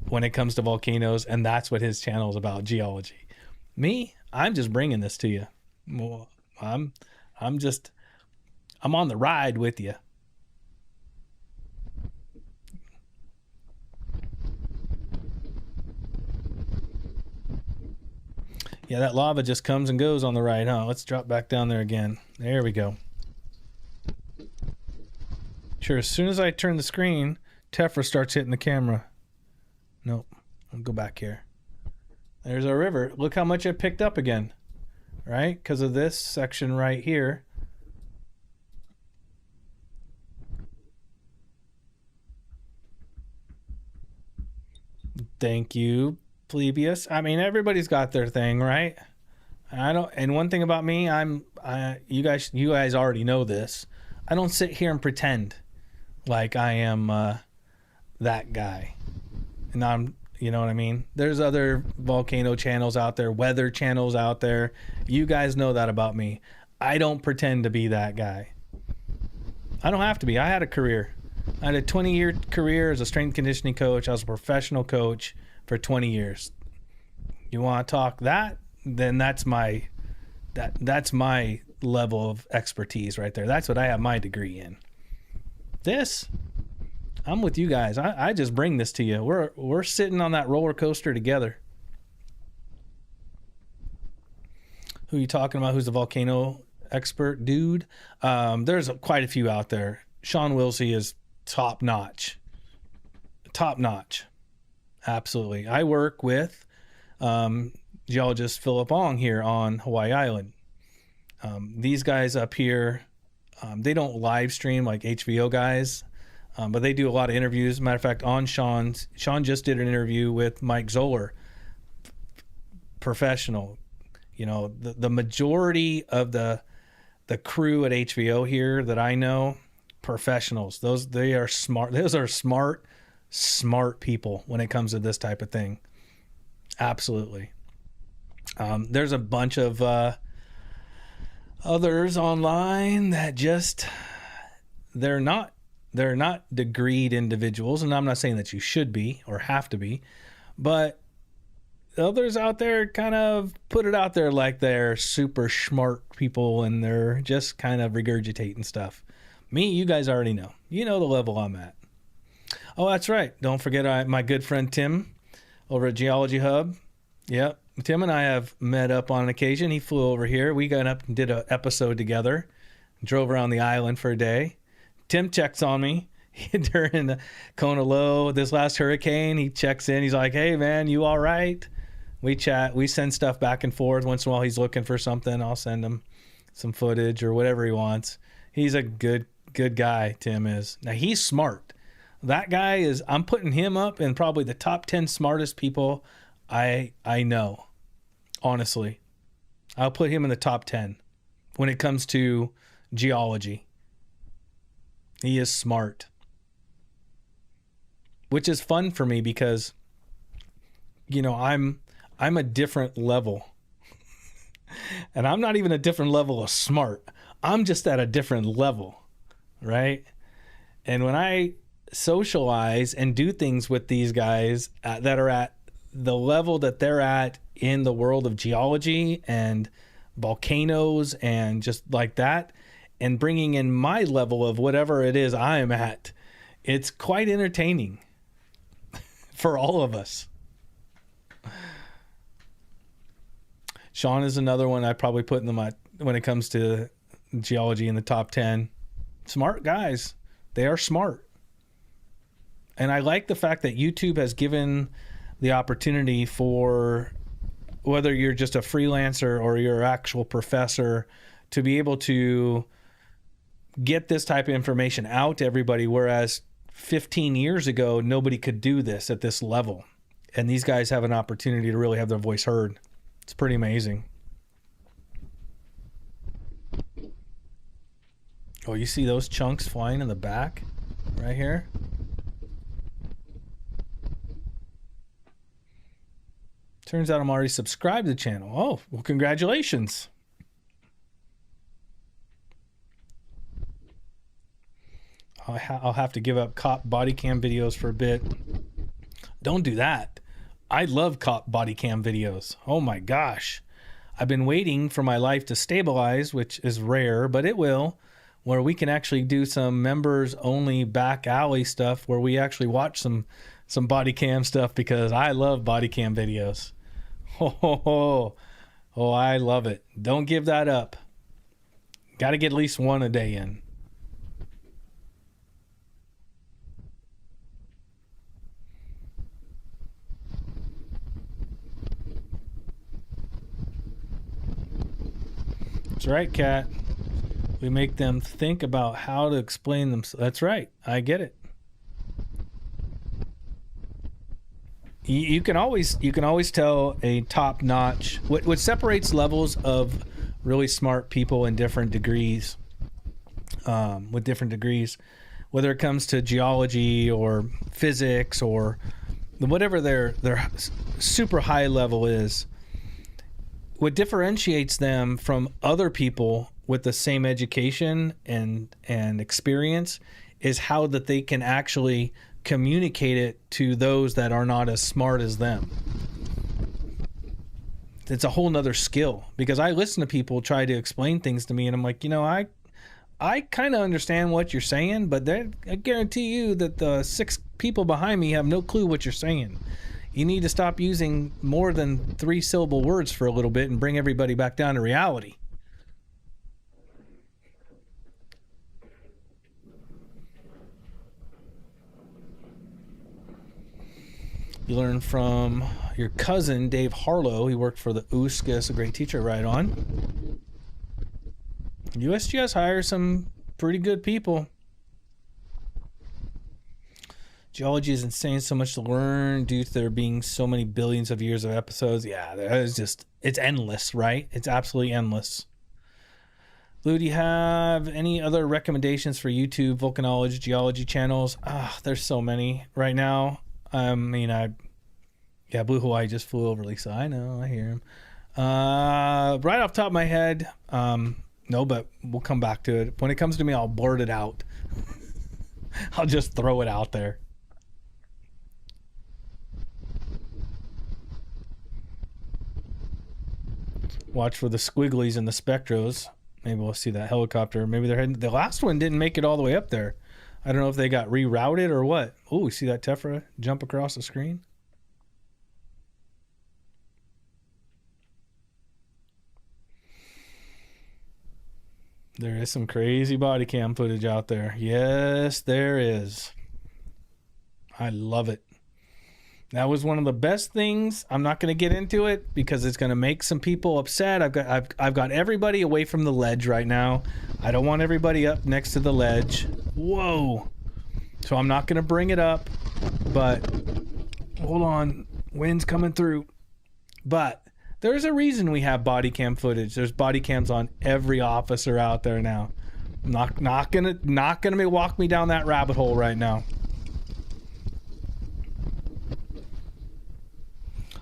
when it comes to volcanoes, and that's what his channel is about, geology. Me, I'm just bringing this to you. Well, I'm on the ride with you. Yeah, that lava just comes and goes on the right, huh? Let's drop back down there again. There we go. Sure, as soon as I turn the screen, Tephra starts hitting the camera. Nope. I'll go back here. There's our river. Look how much it picked up again. Right? Because of this section right here. Thank you, Plebius. I mean, everybody's got their thing, right? And one thing about me, you guys already know this. I don't sit here and pretend like I am that guy. And you know what I mean? There's other volcano channels out there, weather channels out there. You guys know that about me. I don't pretend to be that guy. I don't have to be. I had a career. I had a 20-year career as a strength conditioning coach. I was a professional coach for 20 years. You want to talk that? Then that's my level of expertise right there. That's what I have my degree in. This, I'm with you guys. I just bring this to you. We're sitting on that roller coaster together. Who are you talking about? Who's the volcano expert dude? There's quite a few out there. Sean Wilsey is top notch. Absolutely. I work with geologist Philip Ong here on Hawaii Island. These guys up here, they don't live stream like HVO guys, but they do a lot of interviews. Matter of fact, on Sean just did an interview with Mike Zoller, professional. You know, the majority of the crew at HVO here that I know, professionals. They are smart. Those are smart people when it comes to this type of thing. Absolutely. There's a bunch of others online that just they're not degreed individuals, and I'm not saying that you should be or have to be, but others out there kind of put it out there like they're super smart people and they're just kind of regurgitating stuff. Me, you guys already know. You know the level I'm at. Oh, that's right. Don't forget my good friend Tim over at Geology Hub. Yep. Tim and I have met up on an occasion. He flew over here. We got up and did an episode together. Drove around the island for a day. Tim checks on me during the Kona Low, this last hurricane. He checks in. He's like, hey, man, you all right? We chat. We send stuff back and forth. Once in a while, he's looking for something. I'll send him some footage or whatever he wants. He's a good guy, Tim is. Now, he's smart. That guy is, I'm putting him up in probably the top 10 smartest people I know. Honestly. I'll put him in the top 10 when it comes to geology. He is smart. Which is fun for me because, you know, I'm a different level. And I'm not even a different level of smart. I'm just at a different level, right? And when I socialize and do things with these guys that are at the level that they're at in the world of geology and volcanoes and just like that, and bringing in my level of whatever it is I am at, it's quite entertaining for all of us. Sean is another one I probably put in when it comes to geology in the top 10. Smart guys. They are smart. And I like the fact that YouTube has given the opportunity for, whether you're just a freelancer or you're an actual professor, to be able to get this type of information out to everybody, whereas 15 years ago, nobody could do this at this level. And these guys have an opportunity to really have their voice heard. It's pretty amazing. Oh, you see those chunks flying in the back right here? Turns out I'm already subscribed to the channel. Oh, well, congratulations. I'll have to give up cop body cam videos for a bit. Don't do that. I love cop body cam videos. Oh my gosh. I've been waiting for my life to stabilize, which is rare, but it will, where we can actually do some members only back alley stuff where we actually watch some body cam stuff, because I love body cam videos. Oh, I love it. Don't give that up. Got to get at least one a day in. That's right, Kat. We make them think about how to explain them. That's right. I get it. You can always tell a top-notch. What separates levels of really smart people in different degrees, with different degrees, whether it comes to geology or physics or whatever their super high level is. What differentiates them from other people with the same education and experience is how that they can actually communicate it to those that are not as smart as them. It's a whole nother skill, because I listen to people try to explain things to me and I'm like, I kind of understand what you're saying, but I guarantee you that the 6 people behind me have no clue what you're saying. You need to stop using more than 3-syllable words for a little bit and bring everybody back down to reality. You learn from your cousin, Dave Harlow. He worked for the USCIS, a great teacher, right on. USGS hires some pretty good people. Geology is insane, so much to learn due to there being so many billions of years of episodes. Yeah, that is just, it's endless, right? It's absolutely endless. Lou, do you have any other recommendations for YouTube volcanology, geology channels? There's so many right now. Blue Hawaii just flew over, Lisa. I know, I hear him. Right off the top of my head, no, but we'll come back to it. When it comes to me, I'll blurt it out. I'll just throw it out there. Watch for the squigglies and the spectros. Maybe we'll see that helicopter. Maybe they're heading. The last one didn't make it all the way up there. I don't know if they got rerouted or what. Oh, we see that tephra jump across the screen. There is some crazy body cam footage out there. Yes, there is. I love it. That was one of the best things. I'm not going to get into it because it's going to make some people upset. I've got everybody away from the ledge right now. I don't want everybody up next to the ledge. Whoa. So I'm not going to bring it up, but hold on. Wind's coming through. But there's a reason we have body cam footage. There's body cams on every officer out there now. I'm not gonna walk me down that rabbit hole right now.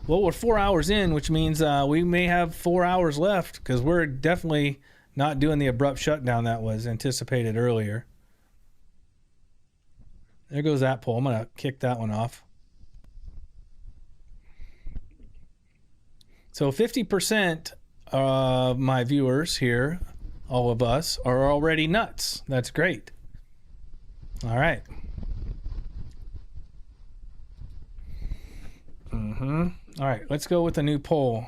Well, we're 4 hours in, which means we may have 4 hours left because we're definitely not doing the abrupt shutdown that was anticipated earlier. There goes that pole. I'm gonna kick that one off. So 50% of my viewers here, all of us, are already nuts. That's great. All right. All right, let's go with a new poll.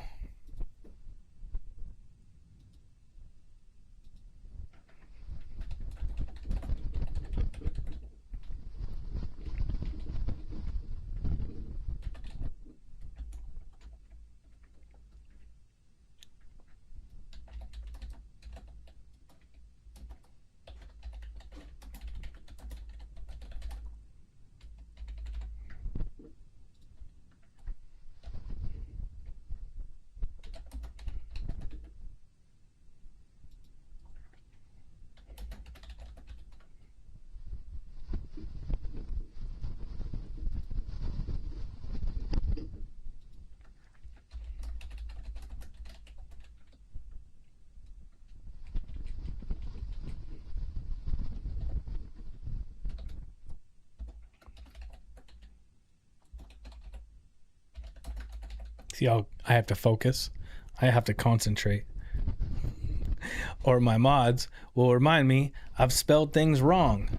See how I have to focus? I have to concentrate. Or my mods will remind me I've spelled things wrong.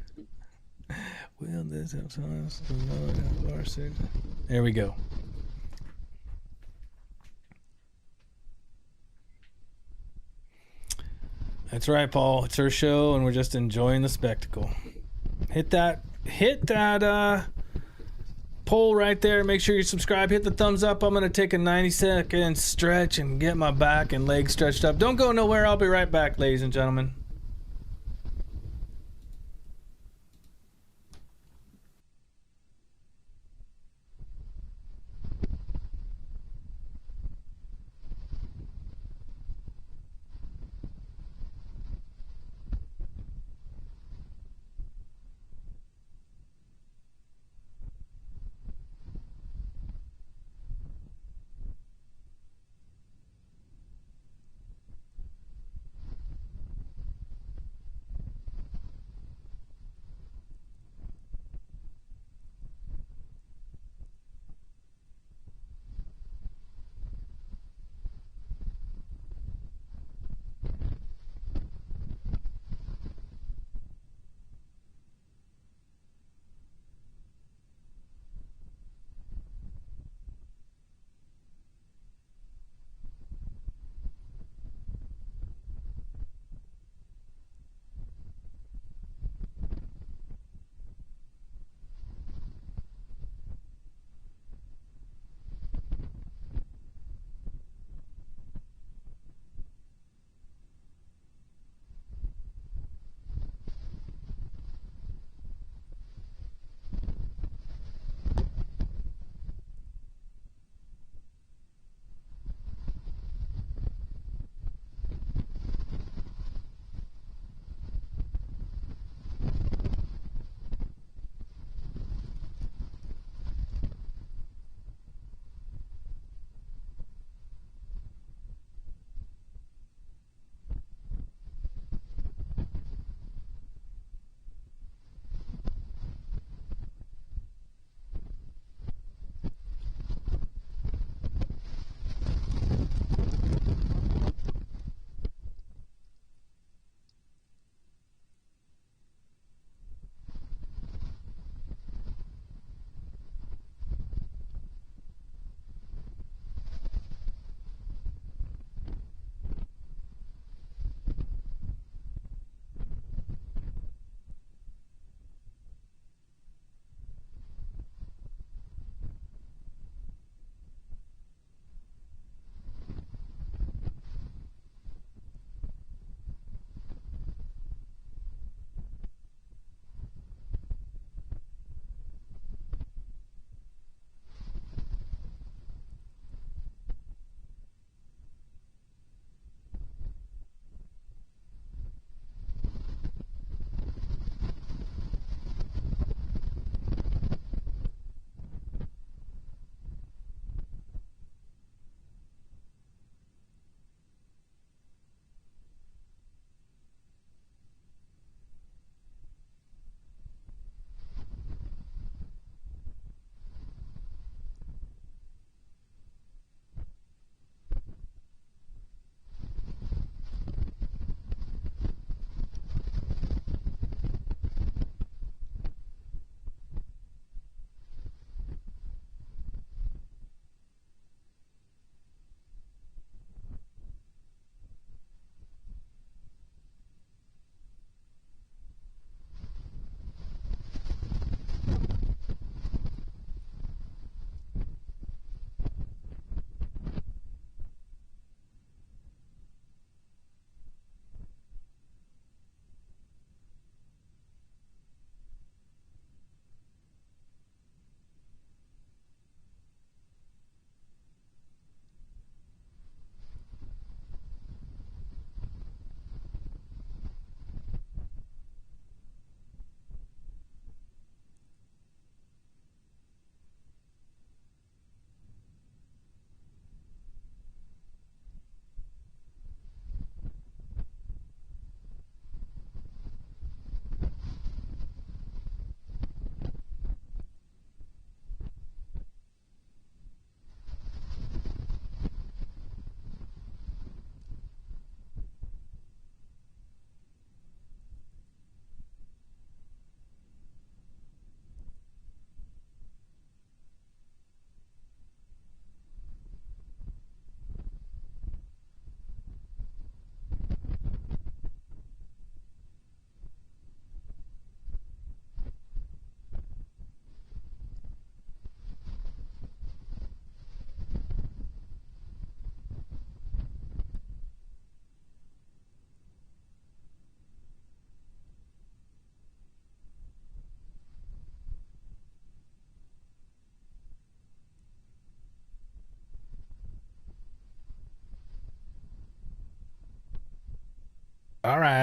There we go. That's right, Paul. It's her show, and we're just enjoying the spectacle. Hit that poll right there. Make sure you subscribe. Hit the thumbs up. I'm going to take a 90-second stretch and get my back and legs stretched up. Don't go nowhere. I'll be right back, ladies and gentlemen.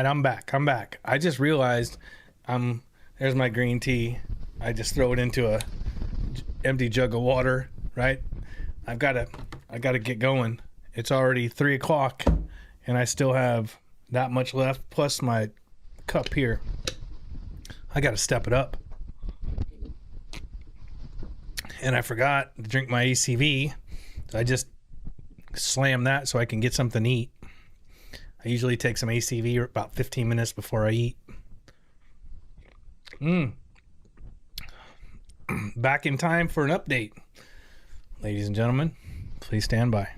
right, I'm back. I just realized there's my green tea. I just throw it into a empty jug of water, right? I gotta get going. It's already 3 o'clock and I still have that much left plus my cup here. I gotta step it up. And I forgot to drink my ACV. So I just slam that so I can get something to eat. I usually take some ACV about 15 minutes before I eat. Back in time for an update. Ladies and gentlemen, please stand by.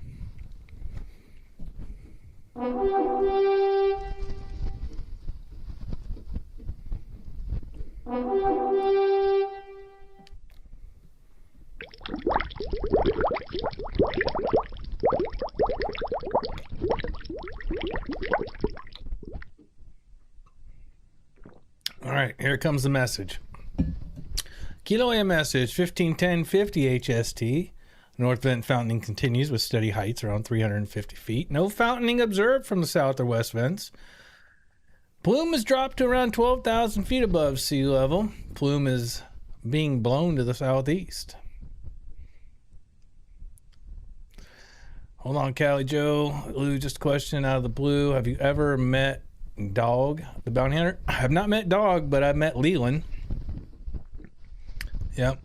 All right, here comes the message. Kilauea message 151050 HST. North vent fountaining continues with steady heights around 350 feet. No fountaining observed from the south or west vents. Plume has dropped to around 12,000 feet above sea level. Plume is being blown to the southeast. Hold on, Callie Joe. Lou, just a question out of the blue. Have you ever met Dog, the bounty hunter? I have not met Dog, but I've met Leland. Yep.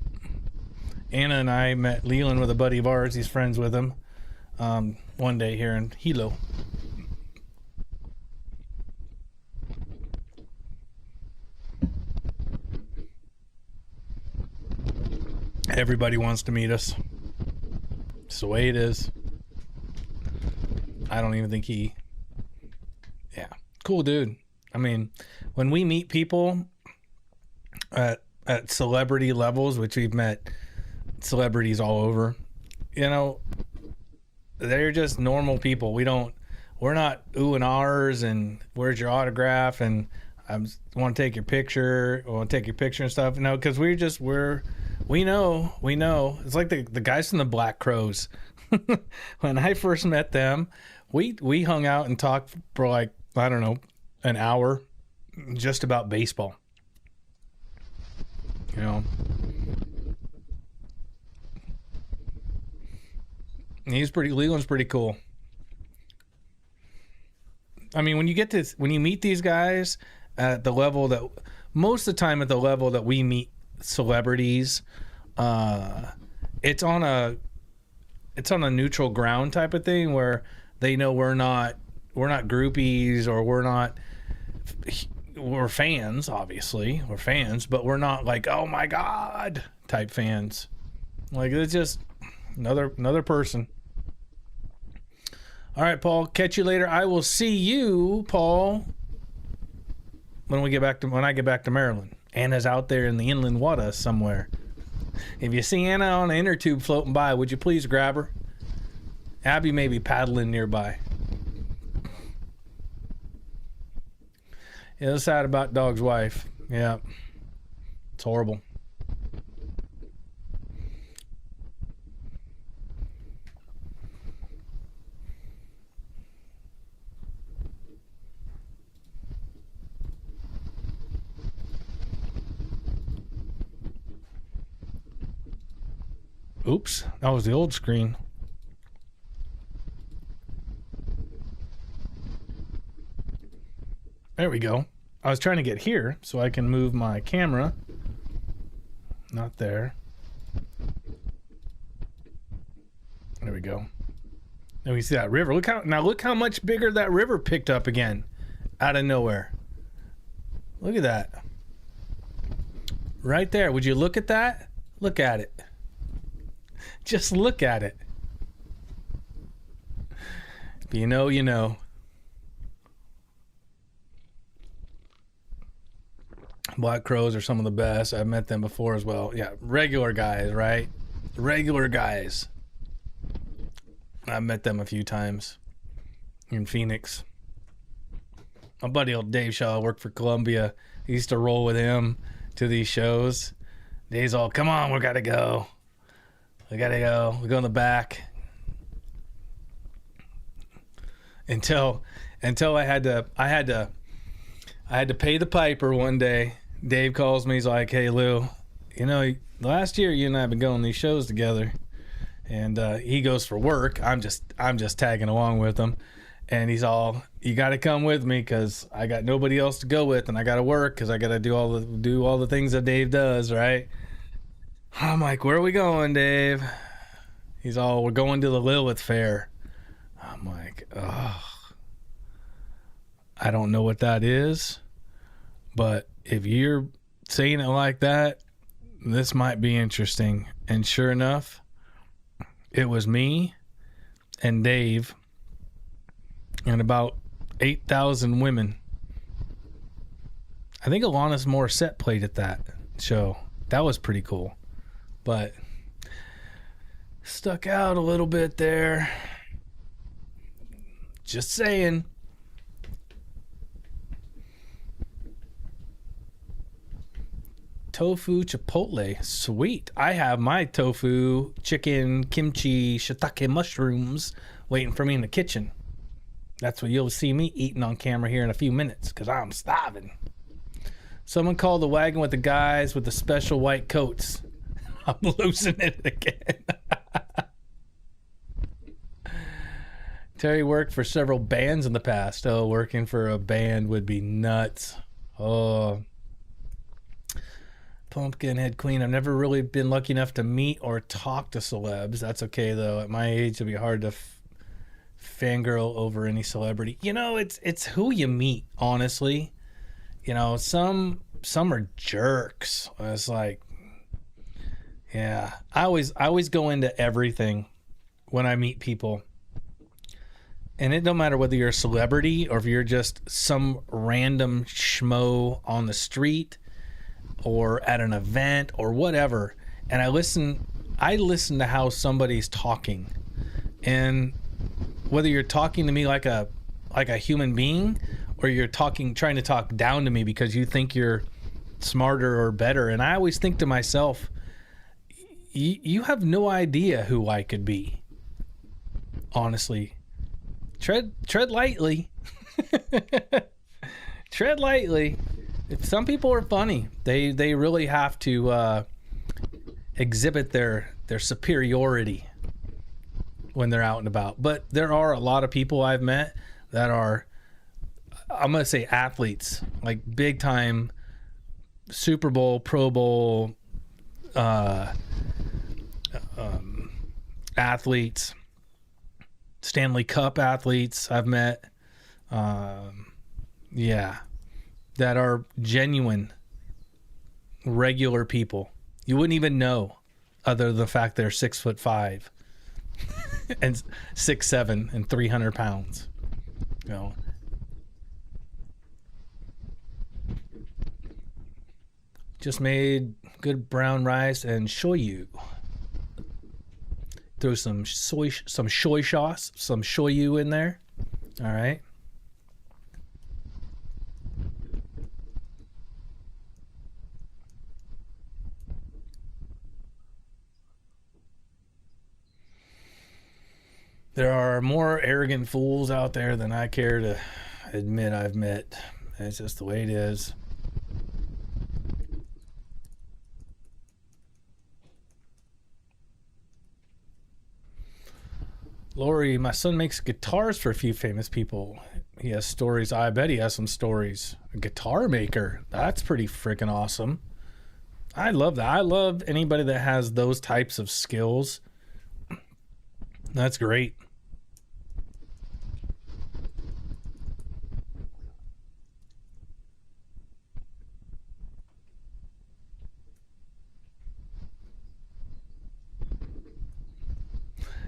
Anna and I met Leland with a buddy of ours. He's friends with him. One day here in Hilo. Everybody wants to meet us. It's the way it is. I don't even think yeah, cool dude. I mean, when we meet people at celebrity levels, which we've met celebrities all over, you know, they're just normal people. We're not ooh and ahs and where's your autograph and I want to take your picture or take your picture and stuff. No, because we know. It's like the guys from the Black Crows. When I first met them, we hung out and talked for like, I don't know, an hour just about baseball. You know, Leland's pretty cool. I mean, when you meet these guys at the level that, most of the time at the level that we meet celebrities, it's on a neutral ground type of thing where they know we're not groupies or we're fans, obviously. We're fans, but we're not like, oh my God type fans. Like, it's just another person. All right, Paul, catch you later. I will see you, Paul, when I get back to Maryland. Anna's out there in the inland water somewhere. If you see Anna on an inner tube floating by, would you please grab her? Abby may be paddling nearby. Yeah, that's sad about Dog's wife. Yeah. It's horrible. Oops, that was the old screen. There we go. I was trying to get here so I can move my camera. Not there. There we go. And we see that river. Look how much bigger that river picked up again out of nowhere. Look at that. Right there. Would you look at that? Look at it. Just look at it. If you know, you know. Black Crows are some of the best. I've met them before as well. Yeah, regular guys, right? Regular guys. I've met them a few times in Phoenix. My buddy old Dave Shaw worked for Columbia. He used to roll with him to these shows. Dave's all, come on, we gotta go. We gotta go. We go in the back. Until I had to I had to pay the piper one day. Dave calls me. He's like, "Hey, Lou, you know, last year you and I have been going to these shows together." And he goes for work. I'm just tagging along with him. And he's all, "You got to come with me because I got nobody else to go with, and I got to work because I got to do all the things that Dave does, right?" I'm like, "Where are we going, Dave?" He's all, "We're going to the Lilith Fair." I'm like, "Oh, I don't know what that is, but if you're saying it like that, this might be interesting." And sure enough, it was me and Dave and about 8,000 women. I think Alanis Morissette played at that show. That was pretty cool. But stuck out a little bit there. Just saying. Tofu chipotle. Sweet. I have my tofu, chicken, kimchi, shiitake mushrooms waiting for me in the kitchen. That's what you'll see me eating on camera here in a few minutes because I'm starving. Someone called the wagon with the guys with the special white coats. I'm losing it again. Terry worked for several bands in the past. Oh, working for a band would be nuts. Oh. Pumpkinhead Queen. I've never really been lucky enough to meet or talk to celebs. That's okay, though. At my age, it'd be hard to fangirl over any celebrity. You know, it's who you meet, honestly. You know, some are jerks. It's like, yeah. I always go into everything when I meet people. And it don't matter whether you're a celebrity or if you're just some random schmo on the street or at an event or whatever. And I listen to how somebody's talking. And whether you're talking to me like a human being or you're trying to talk down to me because you think you're smarter or better. And I always think to myself, you have no idea who I could be. Honestly. Tread lightly. Tread lightly. Some people are funny. They really have to exhibit their superiority when they're out and about. But there are a lot of people I've met that are, I'm going to say, athletes, like big time Super Bowl, Pro Bowl athletes, Stanley Cup athletes I've met. Yeah. That are genuine, regular people. You wouldn't even know other than the fact they're 6'5" and 6'7" and 300 pounds. You know. Just made good brown rice and shoyu. Throw some soy sauce, some shoyu in there. All right. There are more arrogant fools out there than I care to admit I've met. It's just the way it is. Lori, my son makes guitars for a few famous people. He has stories. I bet he has some stories. A guitar maker. That's pretty freaking awesome. I love that. I love anybody that has those types of skills. That's great.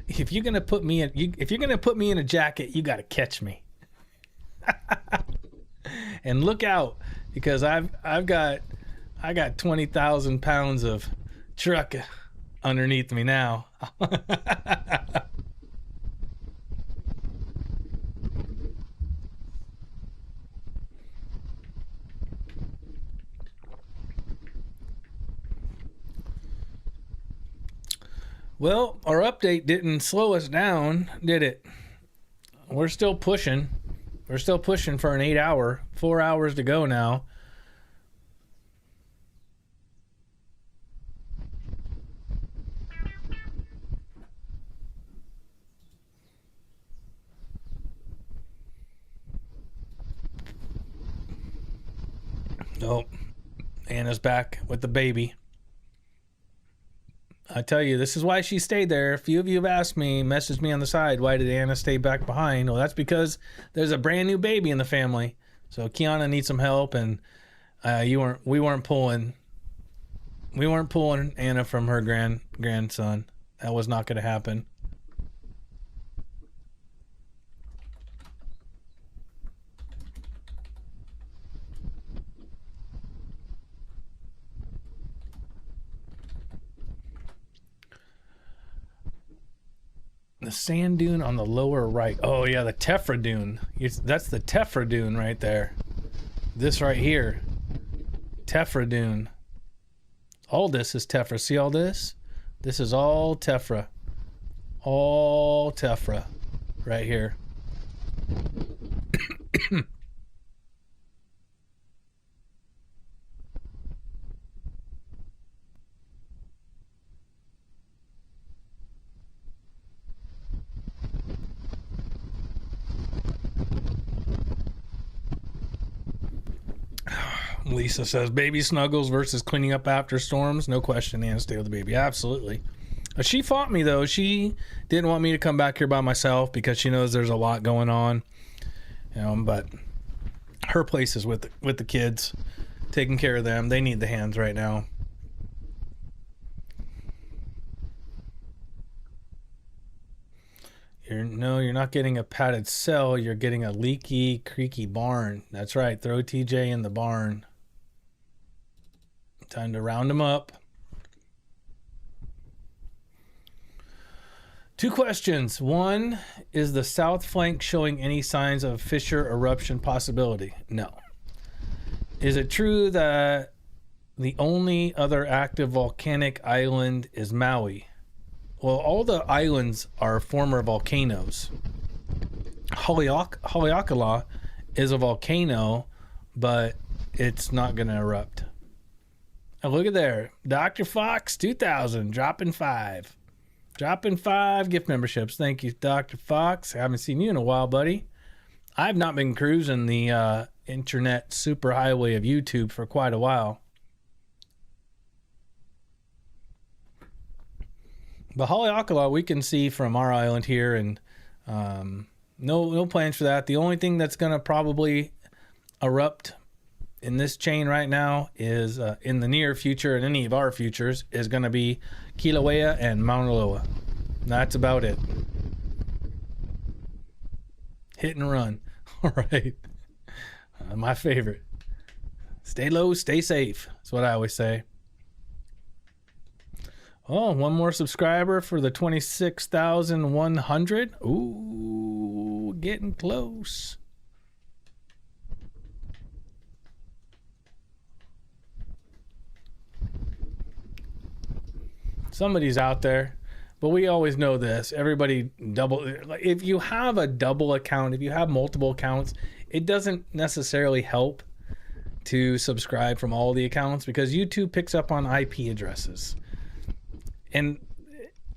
If you're gonna put me in a jacket, you gotta catch me. And look out, because I got 20,000 pounds of truck underneath me now. Well, our update didn't slow us down, did it? We're still pushing. We're still pushing for an 8 hour, 4 hours to go now. Oh, Anna's back with the baby. I tell you, this is why she stayed there. A few of you have asked me, messaged me on the side, why did Anna stay back behind? Well, that's because there's a brand new baby in the family. So Kiana needs some help, and we weren't pulling Anna from her grandson. That was not going to happen. The sand dune on the lower right. Oh yeah, the tephra dune. That's the tephra dune right there. This right here, tephra dune. All this is tephra. See all this? This is all tephra. All tephra right here. Lisa says, baby snuggles versus cleaning up after storms. No question, Anna, stay with the baby. Absolutely. She fought me, though. She didn't want me to come back here by myself because she knows there's a lot going on. But her place is with the kids, taking care of them. They need the hands right now. You're not getting a padded cell. You're getting a leaky, creaky barn. That's right. Throw TJ in the barn. Time to round them up. 2 questions. 1, is the south flank showing any signs of fissure eruption possibility? No. Is it true that the only other active volcanic island is Maui? Well, all the islands are former volcanoes. Haleakala is a volcano, but it's not going to erupt. Oh, look at there. Dr. Fox 2000 dropping 5. Dropping 5 gift memberships. Thank you, Dr. Fox. I haven't seen you in a while, buddy. I've not been cruising the internet superhighway of YouTube for quite a while. But Haleakala, we can see from our island here, and no plans for that. The only thing that's going to probably erupt in this chain right now is in the near future, and any of our futures, is going to be Kilauea and Mauna Loa. That's about it. Hit and run. All right. My favorite. Stay low, stay safe. That's what I always say. Oh, one more subscriber for the 26,100. Ooh, getting close. Somebody's out there, but we always know this. Everybody if you have a double account, if you have multiple accounts, it doesn't necessarily help to subscribe from all the accounts because YouTube picks up on IP addresses. And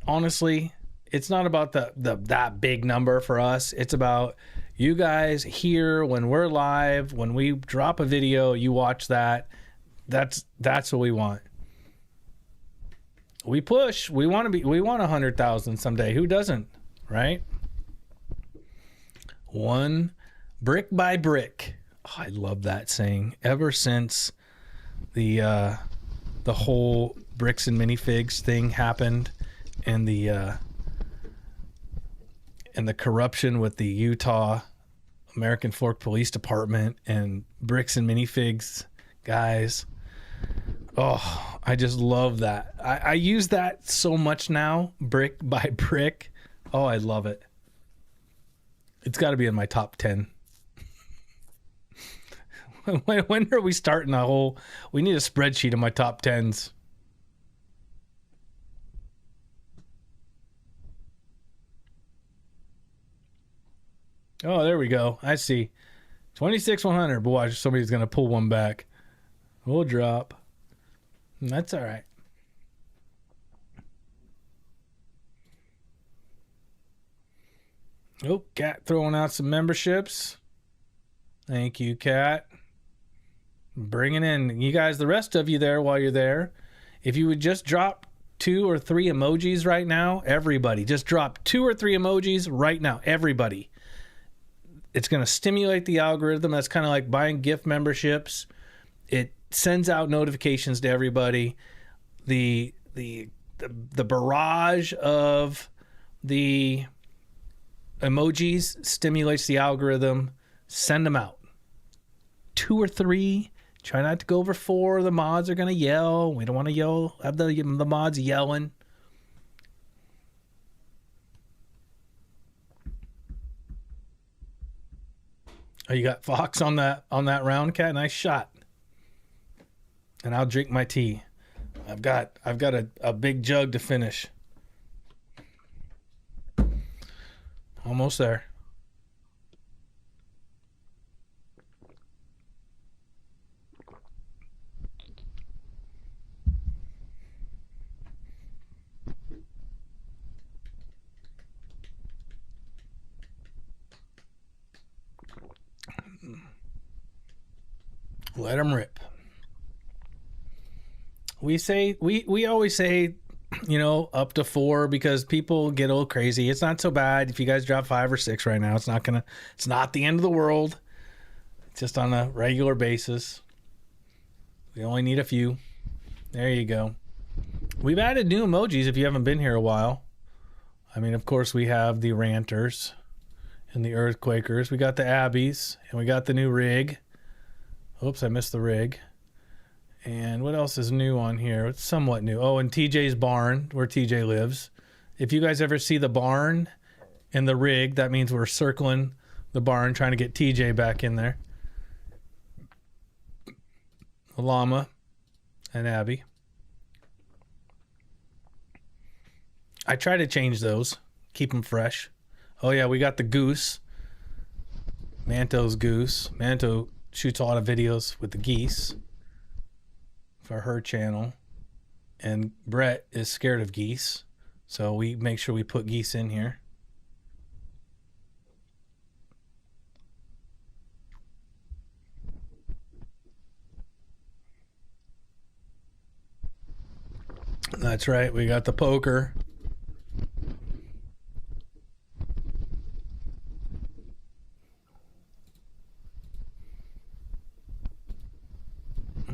honestly, it's not about that big number for us. It's about you guys here when we're live, when we drop a video, you watch that. That's what we want. We push. We want 100,000 someday. Who doesn't, right? One brick by brick. Oh, I love that saying. Ever since the whole bricks and minifigs thing happened, and the corruption with the Utah American Fork Police Department and bricks and minifigs guys. Oh, I just love that. I use that so much now, brick by brick. Oh, I love it. It's got to be in my top 10. When are we starting a whole... We need a spreadsheet of my top 10s. Oh, there we go. I see. 26,100. But watch, somebody's going to pull one back. We'll drop. That's all right. Oh, Cat throwing out some memberships. Thank you, Cat. Bringing in you guys, the rest of you there while you're there. If you would just drop 2 or 3 emojis right now, everybody, just drop 2 or 3 emojis right now, everybody. It's going to stimulate the algorithm. That's kind of like buying gift memberships. It sends out notifications to everybody. The barrage of the emojis stimulates the algorithm. Send them out. 2 or 3. Try not to go over 4. The mods are going to yell. We don't want to yell. Have the mods yelling. Oh, you got Fox on that round, Cat. Nice shot. And I'll drink my tea. I've got a big jug to finish. Almost there. Let them rip. We always say, you know, up to 4 because people get a little crazy. It's not so bad if you guys drop 5 or 6 right now. It's not the end of the world. It's just on a regular basis. We only need a few. There you go. We've added new emojis if you haven't been here a while. I mean, of course, we have the ranters and the earthquakers. We got the Abbeys and we got the new rig. Oops, I missed the rig. And what else is new on here? It's somewhat new. Oh, and TJ's barn, where TJ lives. If you guys ever see the barn and the rig, that means we're circling the barn, trying to get TJ back in there. The llama and Abby. I try to change those, keep them fresh. Oh, yeah, we got the goose. Manto's goose. Manto shoots a lot of videos with the geese for her channel, and Brett is scared of geese, so we make sure we put geese in here. That's right, we got the poker.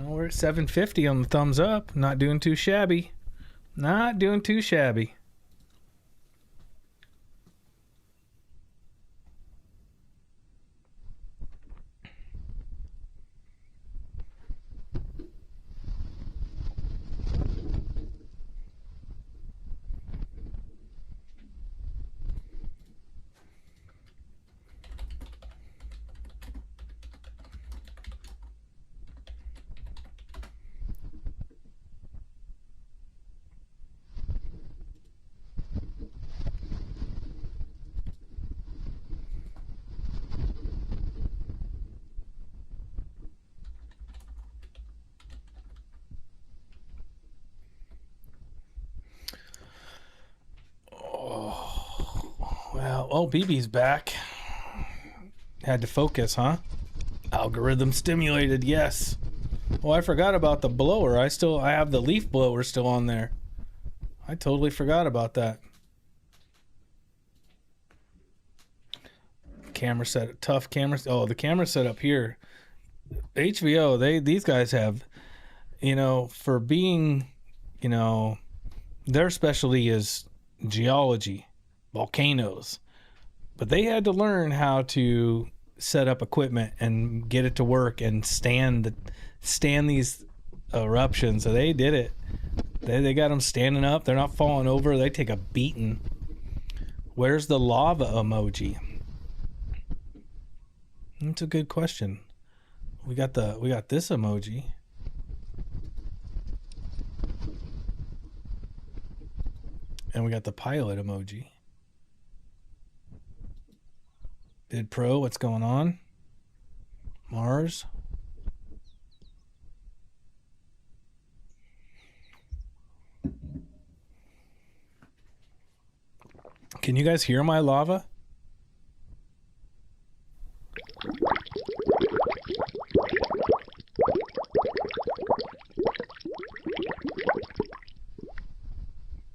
We're at 750 on the thumbs up. Not doing too shabby. Not doing too shabby. Oh, BB's back. Had to focus, huh? Algorithm stimulated, yes. Oh, I forgot about the blower. I have the leaf blower still on there. I totally forgot about that. Camera set, tough camera. Oh, the camera setup here. HVO, these guys have, you know, for being, you know, their specialty is geology, volcanoes. But they had to learn how to set up equipment and get it to work and stand these eruptions. So they did it. They got them standing up. They're not falling over. They take a beating. Where's the lava emoji? That's a good question. We got this emoji. And we got the pilot emoji. Vid Pro, what's going on? Mars. Can you guys hear my lava?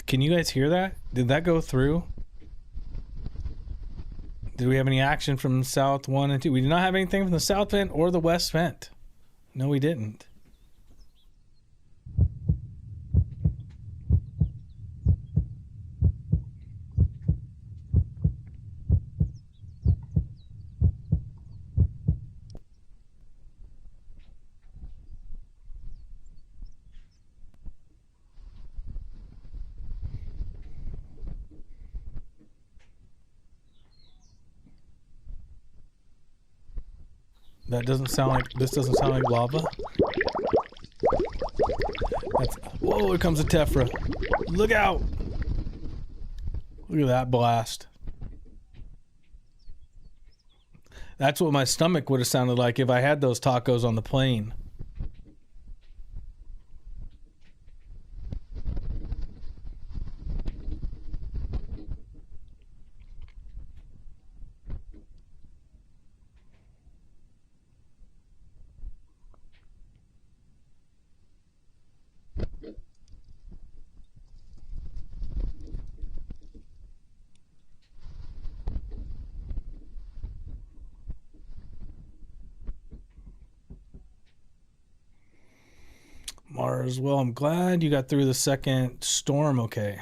Can you guys hear that? Did that go through? Did we have any action from South 1 and 2? We did not have anything from the South vent or the West vent. No, we didn't. That doesn't sound like, this doesn't sound like lava. Whoa, here comes a tephra. Look out! Look at that blast. That's what my stomach would have sounded like if I had those tacos on the plane. Mars, well, I'm glad you got through the second storm okay.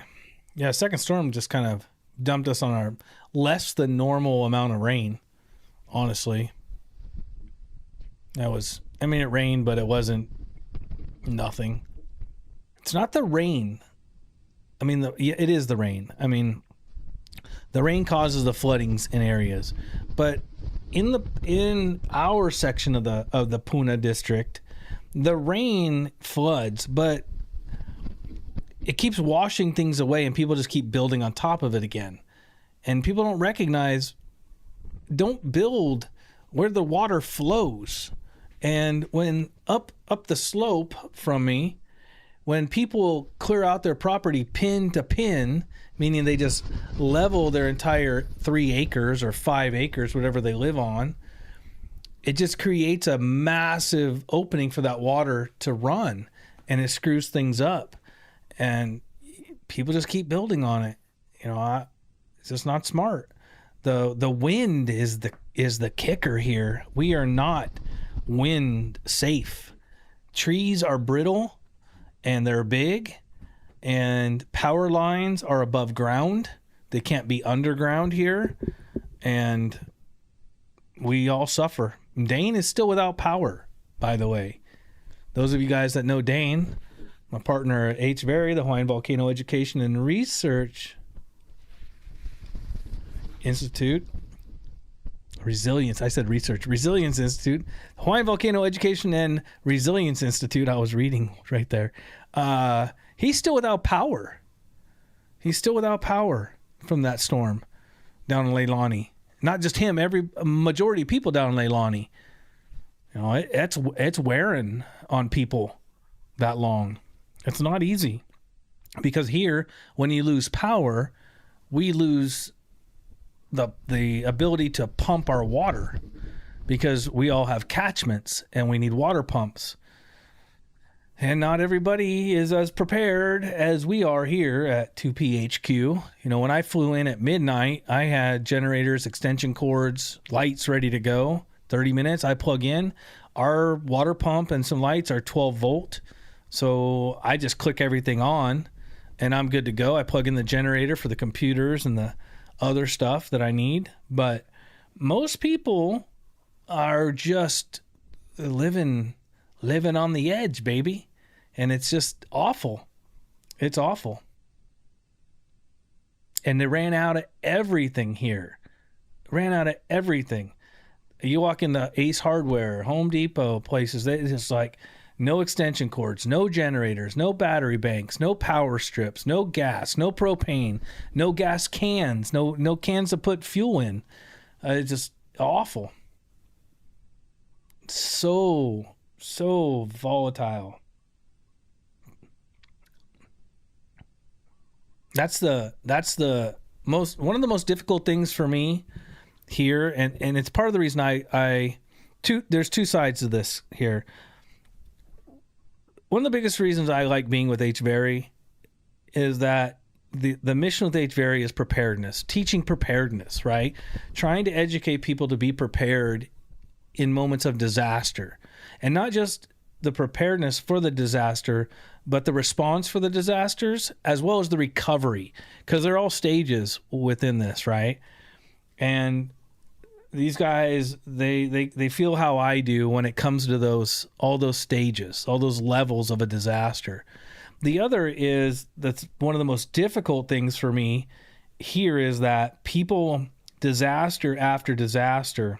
Yeah, second storm just kind of dumped us on our less than normal amount of rain, honestly. That was, I mean, it rained, but it wasn't nothing. It's not the rain. I mean, it is the rain. I mean, the rain causes the floodings in areas, but in our section of the Puna district, the rain floods, but it keeps washing things away and people just keep building on top of it again. And people don't recognize, don't build where the water flows. And when up the slope from me, when people clear out their property pin to pin, meaning they just level their entire 3 acres or 5 acres, whatever they live on, it just creates a massive opening for that water to run, and it screws things up, and people just keep building on it. You know, it's just not smart. The wind is the kicker here. We are not wind safe. Trees are brittle and they're big, and power lines are above ground. They can't be underground here, and we all suffer. Dane is still without power, by the way. Those of you guys that know Dane, my partner at HVERI, the Hawaiian Volcano Education and Research Institute. Resilience, I said research. Resilience Institute. Hawaiian Volcano Education and Resilience Institute, I was reading right there. He's still without power. He's still without power from that storm down in Leilani. Not just him, every majority of people down in Leilani. You know, it's wearing on people that long. It's not easy. Because here, when you lose power, we lose the ability to pump our water, because we all have catchments and we need water pumps. And not everybody is as prepared as we are here at 2PHQ. You know, when I flew in at midnight, I had generators, extension cords, lights ready to go. 30 minutes, I plug in. Our water pump and some lights are 12 volt. So I just click everything on and I'm good to go. I plug in the generator for the computers and the other stuff that I need. But most people are just living on the edge, baby. And it's just awful. It's awful. And they ran out of everything here. Ran out of everything. You walk into Ace Hardware, Home Depot, places, they just like no extension cords, no generators, no battery banks, no power strips, no gas, no propane, no gas cans, no cans to put fuel in. It's just awful. So volatile. That's the most, one of the most difficult things for me here, and it's part of the reason there's two sides to this here. One of the biggest reasons I like being with HVERI is that the mission with HVERI is preparedness, teaching preparedness, right? Trying to educate people to be prepared in moments of disaster, and not just the preparedness for the disaster, but the response for the disasters, as well as the recovery, because they're all stages within this, right? And these guys, they feel how I do when it comes to all those stages, all those levels of a disaster. The other is, that's one of the most difficult things for me here, is that people, disaster after disaster,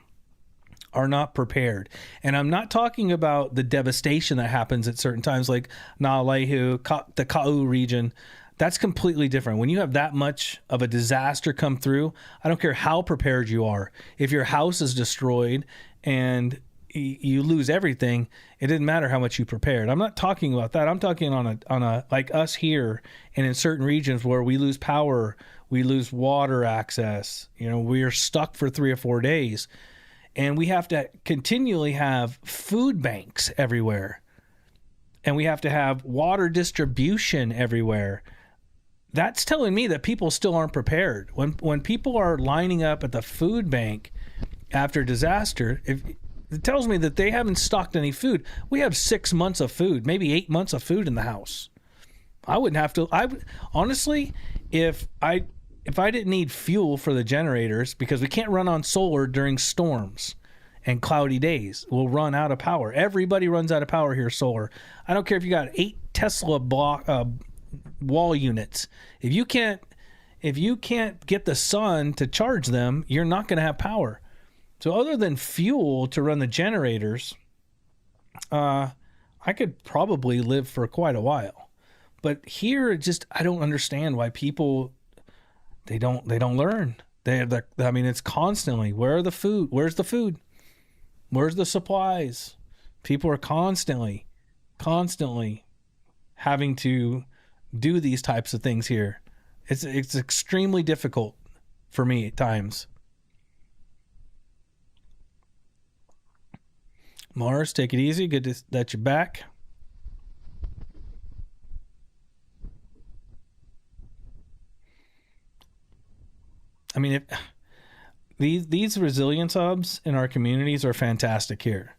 are not prepared. And I'm not talking about the devastation that happens at certain times, like Nālehu, the Ka'u region. That's completely different. When you have that much of a disaster come through, I don't care how prepared you are. If your house is destroyed and you lose everything, it didn't matter how much you prepared. I'm not talking about that. I'm talking on a like us here, and in certain regions where we lose power, we lose water access. You know, we are stuck for 3 or 4 days, and we have to continually have food banks everywhere, and we have to have water distribution everywhere. That's telling me that people still aren't prepared. When people are lining up at the food bank after disaster, it tells me that they haven't stocked any food. We have 6 months of food, maybe 8 months of food in the house. I wouldn't have to. Honestly, if I didn't need fuel for the generators, because we can't run on solar during storms and cloudy days, we'll run out of power. Everybody runs out of power here, solar. I don't care if you got 8 Tesla wall units. If you can't get the sun to charge them, you're not going to have power. So other than fuel to run the generators, I could probably live for quite a while. But here, I don't understand why people, they don't learn. I mean, it's constantly, where's the food? Where's the supplies? People are constantly having to do these types of things here. It's extremely difficult for me at times. Mars, take it easy. Good that you're back. I mean, these resilience hubs in our communities are fantastic here.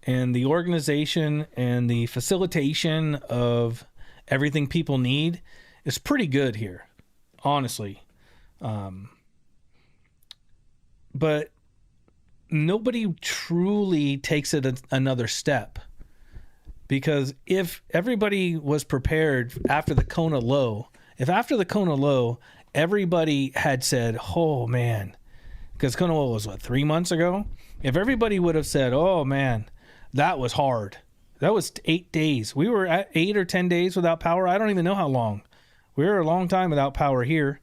And the organization and the facilitation of everything people need is pretty good here, honestly. But nobody truly takes it another step, because if everybody was prepared after the Kona low, everybody had said, oh man, because Kona low was 3 months ago. If everybody would have said, oh man, that was hard. That was 8 days. We were at 8 or 10 days without power. I don't even know how long. We were a long time without power here.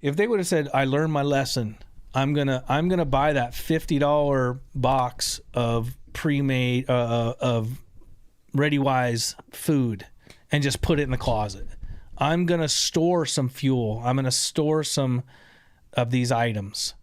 If they would have said, I learned my lesson, I'm gonna buy that $50 box of pre-made of ReadyWise food and just put it in the closet. I'm gonna store some fuel. I'm gonna store some of these items.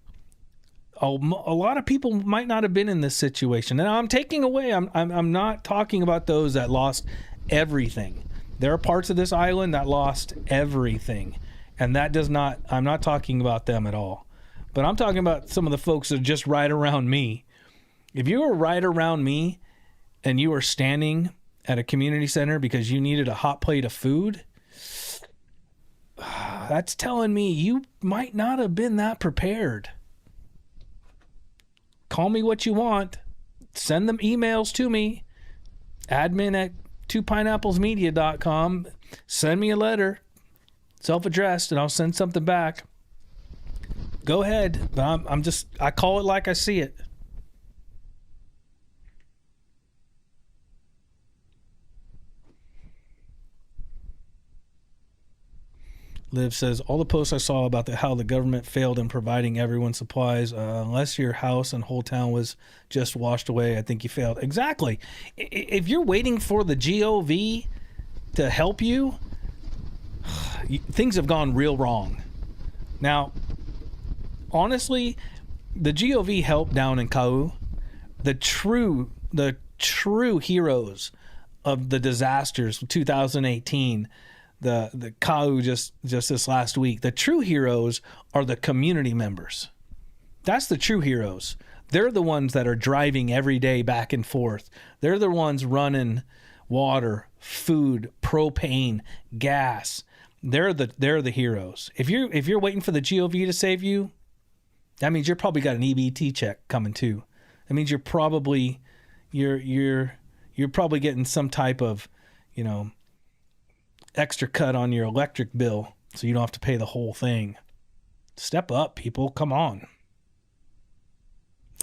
A lot of people might not have been in this situation. And I'm taking away. I'm not talking about those that lost everything. There are parts of this island that lost everything, and that does not. I'm not talking about them at all. But I'm talking about some of the folks that are just right around me. If you were right around me and you were standing at a community center because you needed a hot plate of food, that's telling me you might not have been that prepared. Call me what you want. Send them emails to me. Admin at 2pineapplesmedia.com. Send me a letter, self-addressed, and I'll send something back. Go ahead. I call it like I see it. Liv says, all the posts I saw about how the government failed in providing everyone supplies, unless your house and whole town was just washed away, I think you failed. Exactly. If you're waiting for the GOV to help you, things have gone real wrong. Now, honestly, the GOV helped down in Kau. The true heroes of the disasters of 2018, the Kau just this last week, the true heroes are the community members. That's the true heroes. They're the ones that are driving every day back and forth. They're the ones running water, food, propane, gas. They're the heroes. If you're waiting for the GOV to save you, that means you're probably got an EBT check coming too. That means you're probably getting some type of, extra cut on your electric bill so you don't have to pay the whole thing. Step up, people. Come on.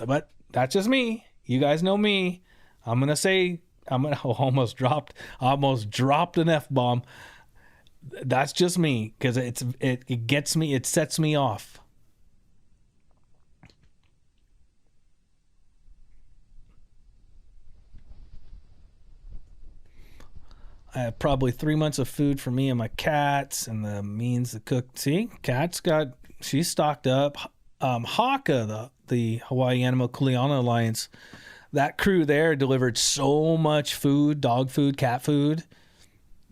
But that's just me. You guys know me. I almost dropped an F-bomb. That's just me, because it gets me, it sets me off. I have probably 3 months of food for me and my cats, and the means to cook. See, she's stocked up. Haka, the Hawaii Animal Kuleana Alliance, that crew there delivered so much food, dog food, cat food.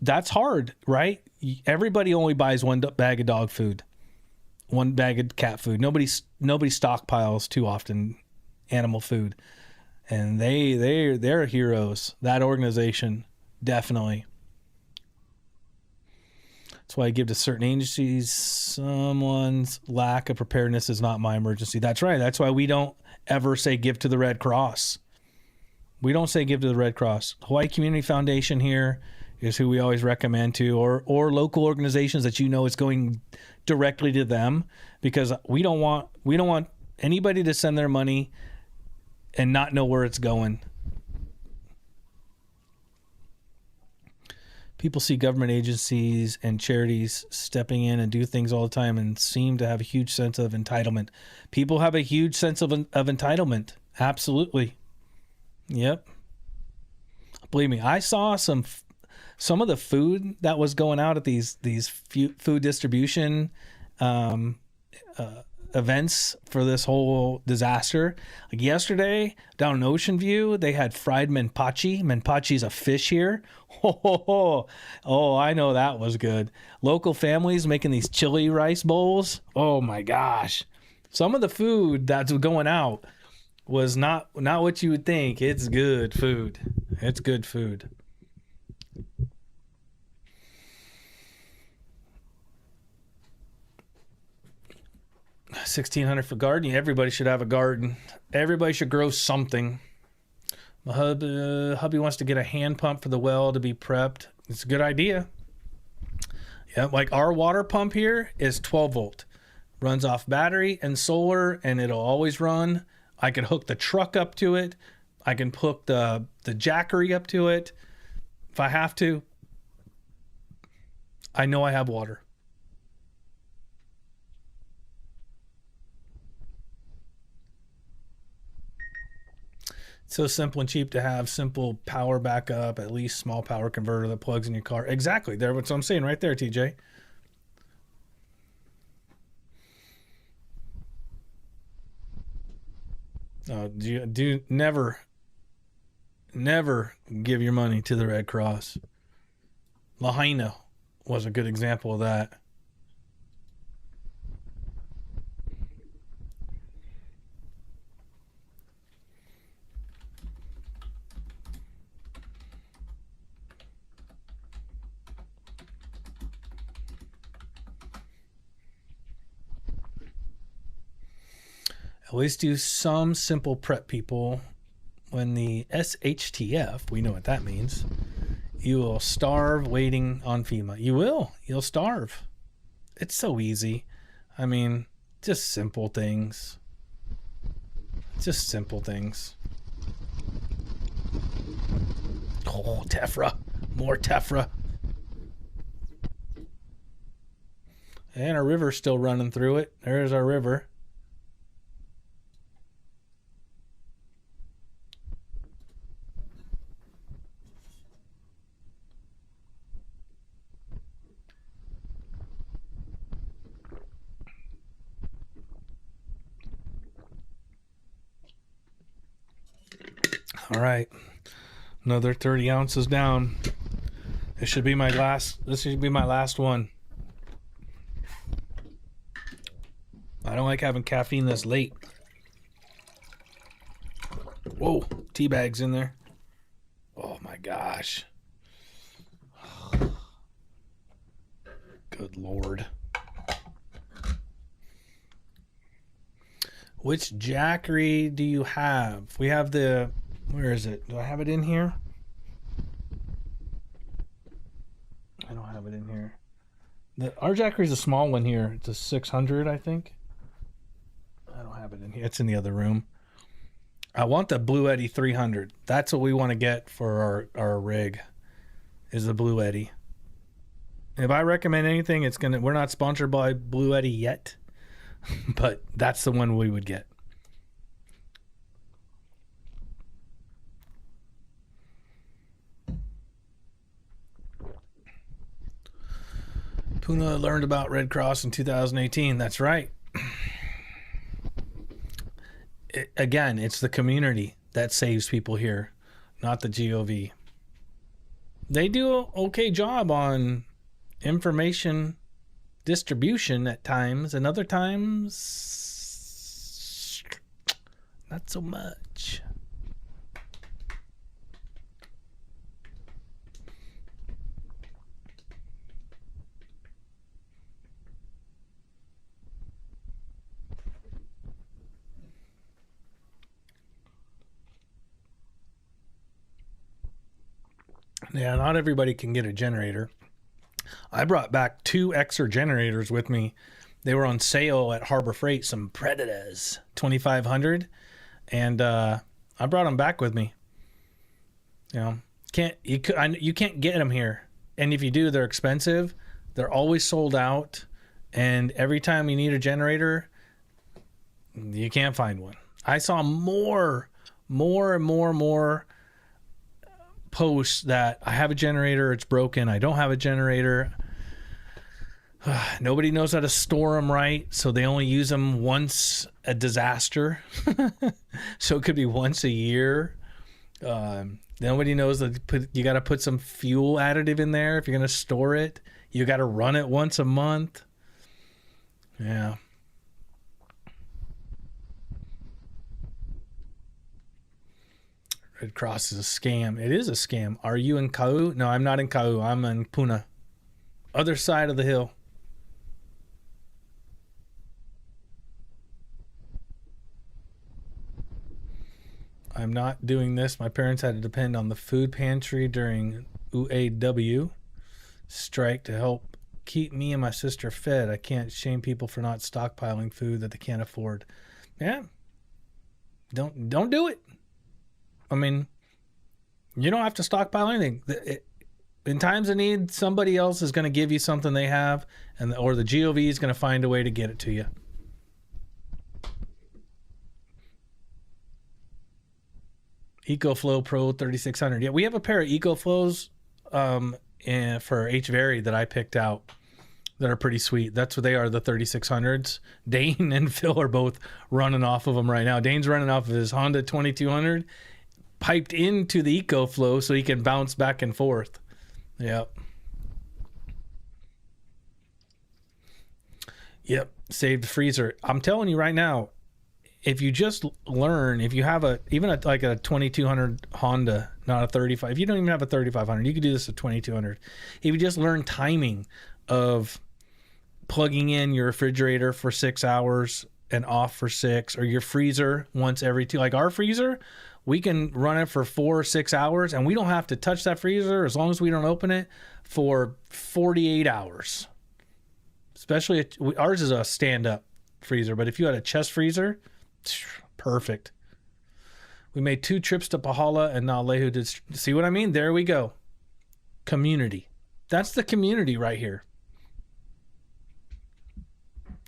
That's hard, right? Everybody only buys one bag of dog food, one bag of cat food. Nobody stockpiles too often animal food, and they're heroes. That organization, definitely. That's why I give to certain agencies. Someone's lack of preparedness is not my emergency. That's right. That's why we don't ever say give to the Red Cross. We don't say give to the Red Cross. Hawaii Community Foundation here is who we always recommend to, or local organizations that it's going directly to them, because we don't want anybody to send their money and not know where it's going. People see government agencies and charities stepping in and do things all the time and seem to have a huge sense of entitlement. People have a huge sense of entitlement. Absolutely. Yep. Believe me, I saw some of the food that was going out at these food distribution events for this whole disaster. Like yesterday, down in Ocean View, they had fried menpachi. Menpachi's a fish here. Oh, I know that was good. Local families making these chili rice bowls. Oh my gosh. Some of the food that's going out was not what you would think. It's good food. It's good food. $1,600 for gardening. Everybody should have a garden. Everybody should grow something. My hubby wants to get a hand pump for the well to be prepped. It's a good idea. Yeah, like our water pump here is 12 volt. Runs off battery and solar, and it'll always run. I can hook the truck up to it. I can hook the jackery up to it if I have to. I know I have water. So simple and cheap to have. Simple power backup, at least small power converter that plugs in your car. Exactly. That's what I'm saying right there, TJ. Do never give your money to the Red Cross. Lahaina was a good example of that. At least do some simple prep, people. When the SHTF, we know what that means, you will starve waiting on FEMA. You will. You'll starve. It's so easy. I mean, just simple things. Just simple things. Oh, Tefra. More Tefra. And our river's still running through it. There's our river. All right. Another 30 ounces down. This should be my last one. I don't like having caffeine this late. Whoa, tea bags in there. Oh my gosh. Good Lord. Which Jackery do you have? We have the, where is it? Do I have it in here? I don't have it in here. Our Jackery is a small one here. It's a 600, I think. I don't have it in here. It's in the other room. I want the Blue Eddy 300. That's what we want to get for our rig, is the Blue Eddy. If I recommend anything, it's gonna. We're not sponsored by Blue Eddy yet, but that's the one we would get. Puna learned about Red Cross in 2018. That's right. Again, it's the community that saves people here, not the GOV. They do an okay job on information distribution at times, and other times, not so much. Yeah, not everybody can get a generator. I brought back 2 Xer generators with me. They were on sale at Harbor Freight, some Predators, 2500, and I brought them back with me. You know, you can't get them here, and if you do, they're expensive. They're always sold out, and every time you need a generator, you can't find one. I saw more posts that I have a generator, it's broken, I don't have a generator. Nobody knows how to store them right, so they only use them once a disaster. So it could be once a year. Nobody knows that you got to put some fuel additive in there if you're going to store it. You got to run it once a month. Yeah. Red Cross is a scam. It is a scam. Are you in Kau? No, I'm not in Kau. I'm in Puna. Other side of the hill. I'm not doing this. My parents had to depend on the food pantry during UAW strike to help keep me and my sister fed. I can't shame people for not stockpiling food that they can't afford. Yeah. Don't do it. I mean, you don't have to stockpile anything. In times of need, somebody else is going to give you something they have, or the GOV is going to find a way to get it to you. EcoFlow Pro 3600. Yeah, we have a pair of EcoFlows for HVary that I picked out that are pretty sweet. That's what they are, the 3600s. Dane and Phil are both running off of them right now. Dane's running off of his Honda 2200. Piped into the EcoFlow so he can bounce back and forth. Yep. Saved freezer. I'm telling you right now, if you just learn, if you have like a 2200 Honda, not a 35, if you don't even have a 3500, you could do this at 2200. If you just learn timing of plugging in your refrigerator for 6 hours and off for 6, or your freezer once every 2, like our freezer, we can run it for 4 or 6 hours, and we don't have to touch that freezer as long as we don't open it for 48 hours. Especially, ours is a stand-up freezer, but if you had a chest freezer, perfect. We made 2 trips to Pahala, and Nalehu did. See what I mean? There we go. Community. That's the community right here.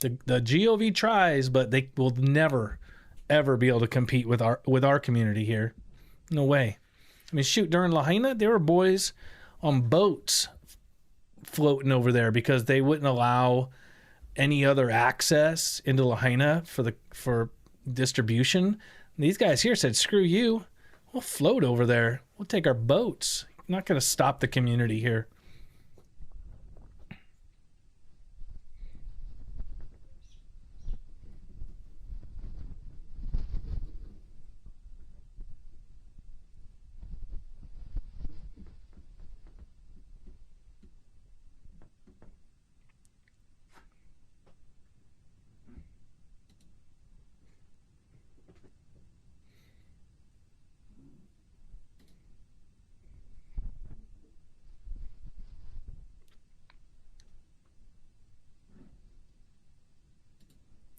The GOV tries, but they will never, ever be able to compete with our community here. No way. I mean, shoot, during Lahaina, there were boys on boats floating over there because they wouldn't allow any other access into Lahaina for distribution. And these guys here said, screw you. We'll float over there. We'll take our boats. I'm not going to stop the community here.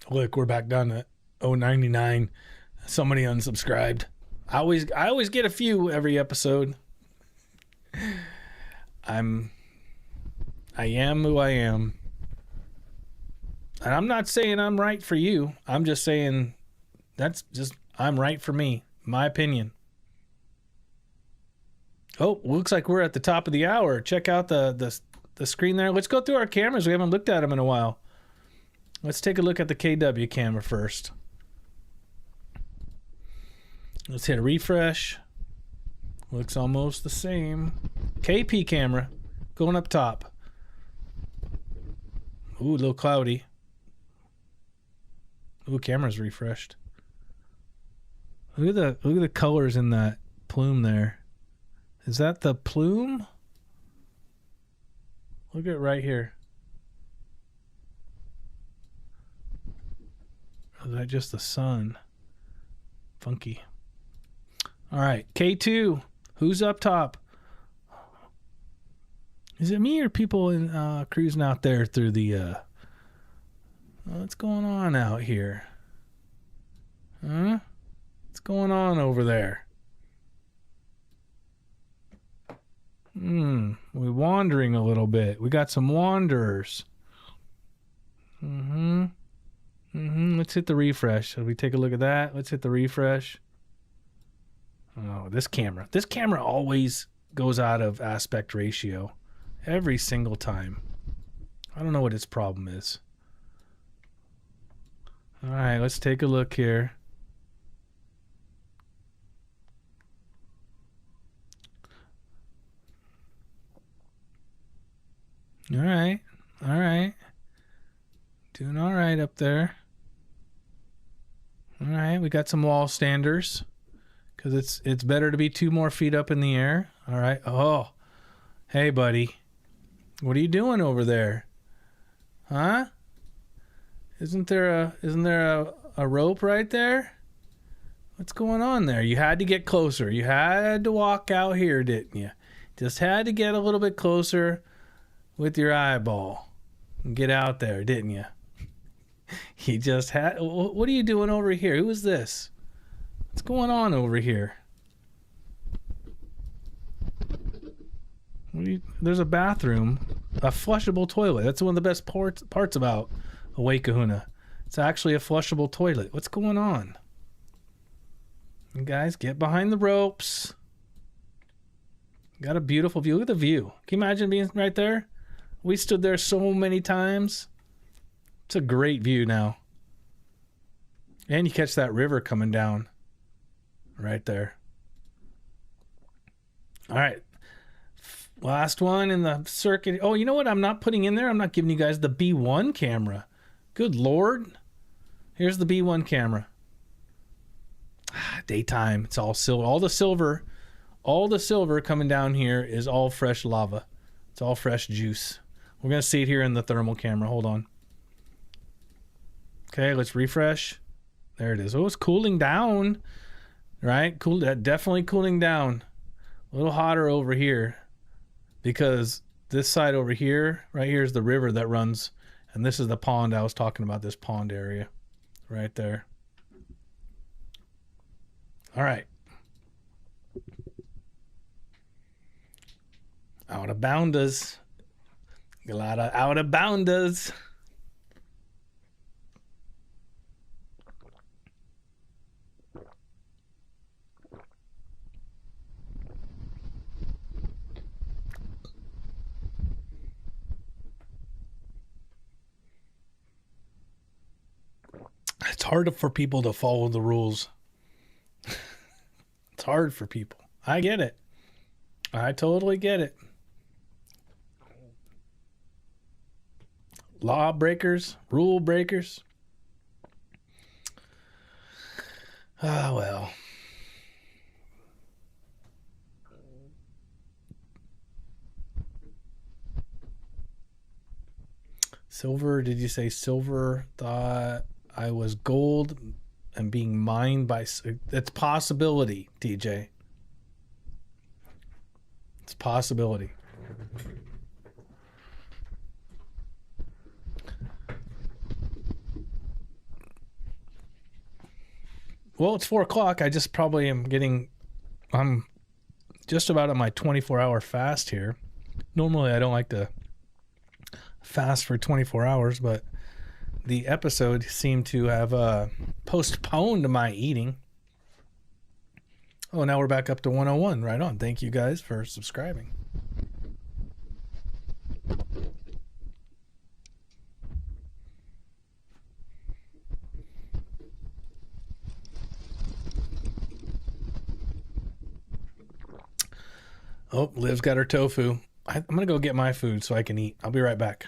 Look, we're back down to 099. Somebody unsubscribed. I always get a few every episode. I am who I am. And I'm not saying I'm right for you. I'm just saying I'm right for me. My opinion. Oh, looks like we're at the top of the hour. Check out the screen there. Let's go through our cameras. We haven't looked at them in a while. Let's take a look at the KW camera first. Let's hit a refresh. Looks almost the same. KP camera going up top. Ooh, a little cloudy. Ooh, camera's refreshed. Look at the colors in that plume there. Is that the plume? Look at it right here. Or is that just the sun? Funky. All right, K2. Who's up top? Is it me or people in cruising out there through the what's going on out here? Huh? What's going on over there? We're wandering a little bit. We got some wanderers. Let's hit the refresh. Shall we take a look at that? Let's hit the refresh. Oh, this camera. This camera always goes out of aspect ratio. Every single time. I don't know what its problem is. All right, let's take a look here. All right. All right. Doing all right up there. All right, we got some wall standers because it's better to be 2 more feet up in the air. All right. Oh, hey, buddy. What are you doing over there? Huh? Isn't there a rope right there? What's going on there? You had to get closer. You had to walk out here, didn't you? Just had to get a little bit closer with your eyeball and get out there, didn't you? You just had... What are you doing over here? Who is this? What's going on over here? There's a bathroom, a flushable toilet. That's one of the best parts about Hawaii Kahuna. It's actually a flushable toilet. What's going on? You guys, get behind the ropes. Got a beautiful view. Look at the view. Can you imagine being right there? We stood there so many times. It's a great view now. And you catch that river coming down right there. All right. Last one in the circuit. Oh, you know what I'm not putting in there? I'm not giving you guys the B1 camera. Good Lord. Here's the B1 camera. Daytime. It's all silver. All the silver coming down here is all fresh lava. It's all fresh juice. We're going to see it here in the thermal camera. Hold on. Okay, let's refresh. There it is. Oh, it's cooling down. Right? Definitely cooling down. A little hotter over here. Because this side over here, right here is the river that runs. And this is the pond I was talking about, this pond area. Right there. All right. Out of bounders. A lot of out of bounders. It's hard for people to follow the rules. It's hard for people. I get it. I totally get it. Law breakers, rule breakers. Ah, well. Silver, did you say Silver thought I was gold and being mined by... It's possibility, TJ. It's possibility. Well, it's 4 o'clock. I just probably am getting... I'm just about at my 24-hour fast here. Normally, I don't like to fast for 24 hours, but the episode seemed to have postponed my eating. Oh, now we're back up to 101. Right on. Thank you guys for subscribing. Oh, Liv's got her tofu. I'm going to go get my food so I can eat. I'll be right back.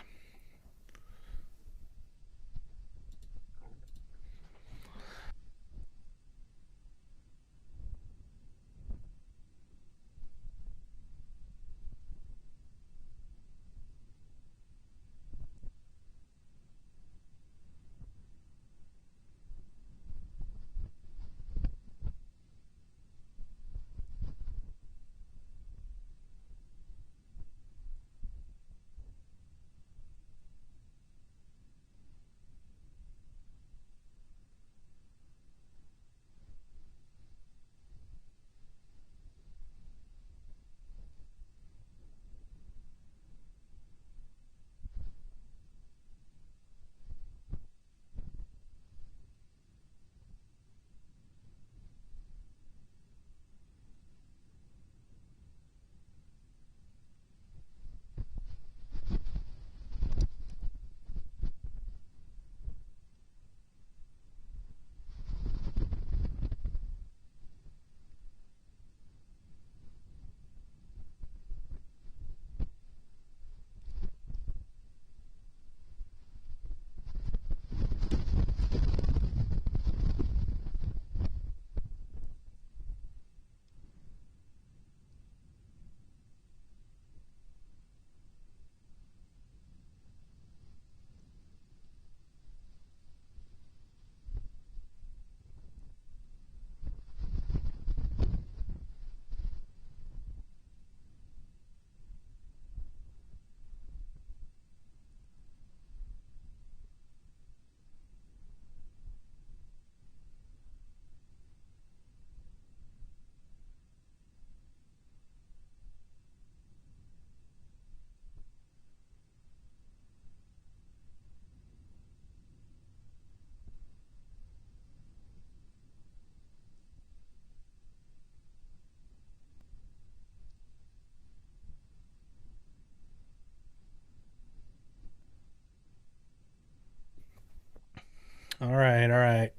All right.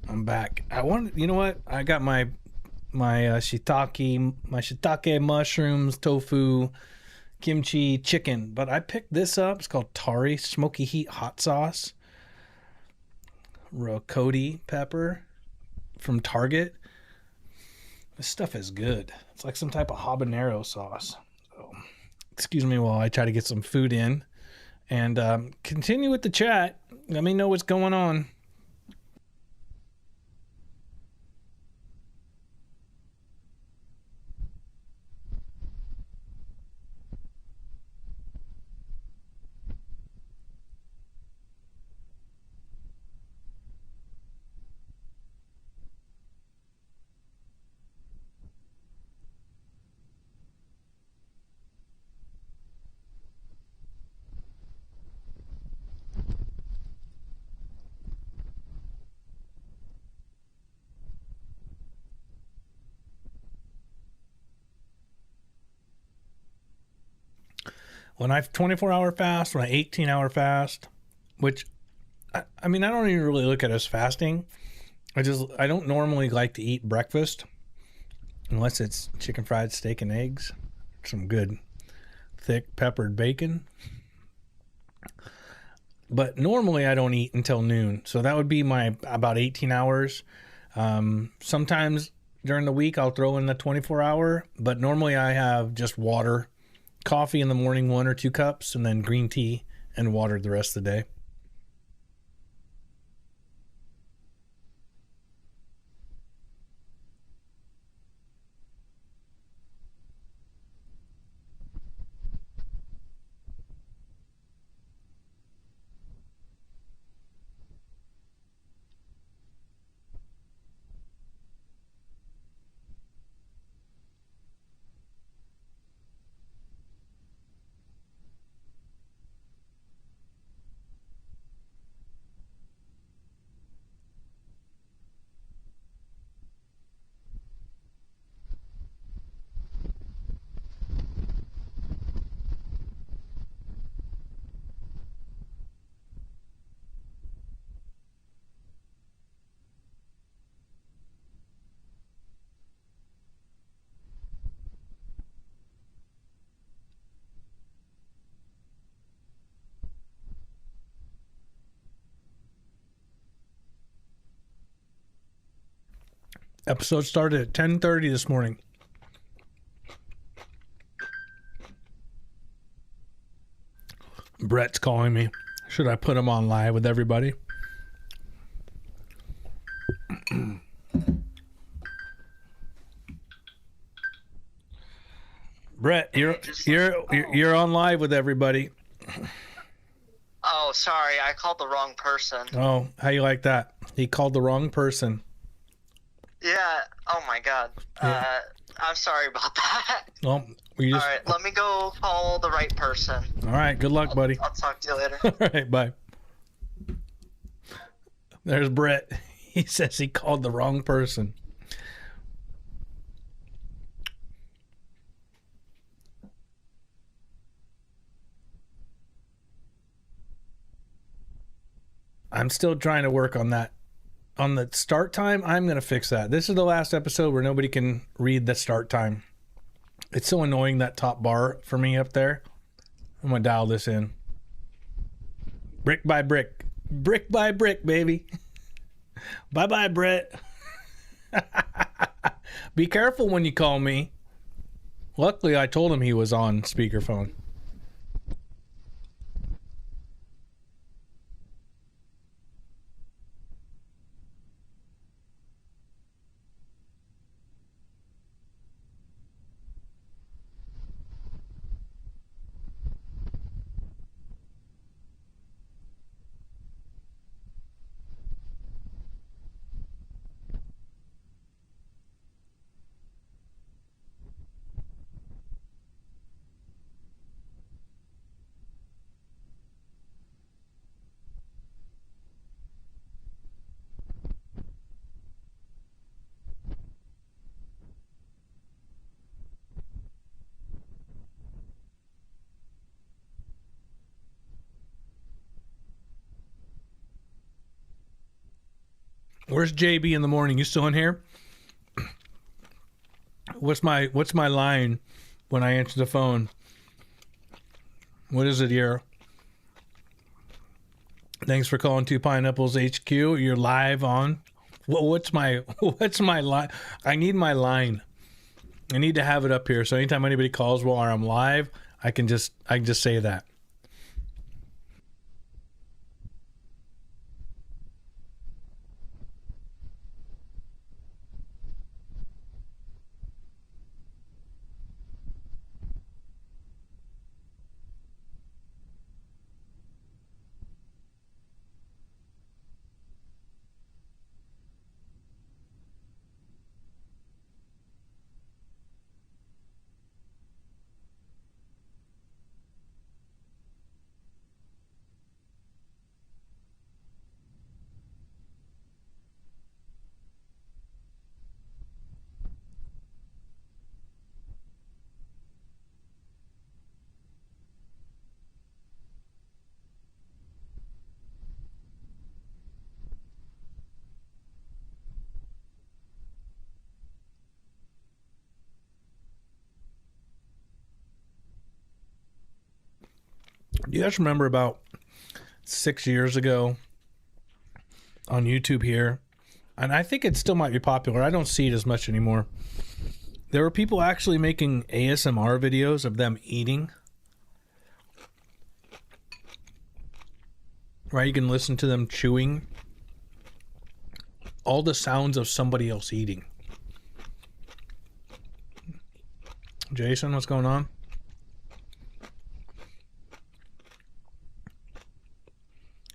I'm back. You know what? I got my shiitake mushrooms, tofu, kimchi, chicken, but I picked this up. It's called Tari Smoky Heat Hot Sauce. Rokoti pepper from Target. This stuff is good. It's like some type of habanero sauce. So, excuse me while I try to get some food in. And continue with the chat. Let me know what's going on. When I 24-hour fast, when I 18-hour fast, which I mean, I don't even really look at it as fasting. I don't normally like to eat breakfast unless it's chicken fried steak and eggs, some good thick peppered bacon. But normally I don't eat until noon. So that would be my about 18 hours. Sometimes during the week I'll throw in the 24-hour, but normally I have just water, coffee in the morning, 1 or 2 cups, and then green tea and water the rest of the day. Episode started at 10:30 this morning. Brett's calling me. Should I put him on live with everybody? Brett, you're on live with everybody. Oh, sorry, I called the wrong person. Oh, how you like that? He called the wrong person. Yeah, oh my god. Yeah. I'm sorry about that. Well, we just. All right, let me go call the right person. All right, good luck, buddy. I'll talk to you later. All right, bye. There's Brett. He says he called the wrong person. I'm still trying to work on that. On the start time, I'm going to fix that. This is the last episode where nobody can read the start time. It's so annoying, that top bar for me up there. I'm going to dial this in. Brick by brick. Brick by brick, baby. Bye-bye, Brett. Be careful when you call me. Luckily, I told him he was on speakerphone. Where's JB in the morning? You still in here? What's my line when I answer the phone? What is it here? Thanks for calling Two Pineapples HQ. You're live on. What's my line? I need my line. I need to have it up here so anytime anybody calls while I'm live, I can just say that. Do you guys remember about 6 years ago on YouTube here? And I think it still might be popular. I don't see it as much anymore. There were people actually making ASMR videos of them eating. Right? You can listen to them chewing. All the sounds of somebody else eating. Jason, what's going on?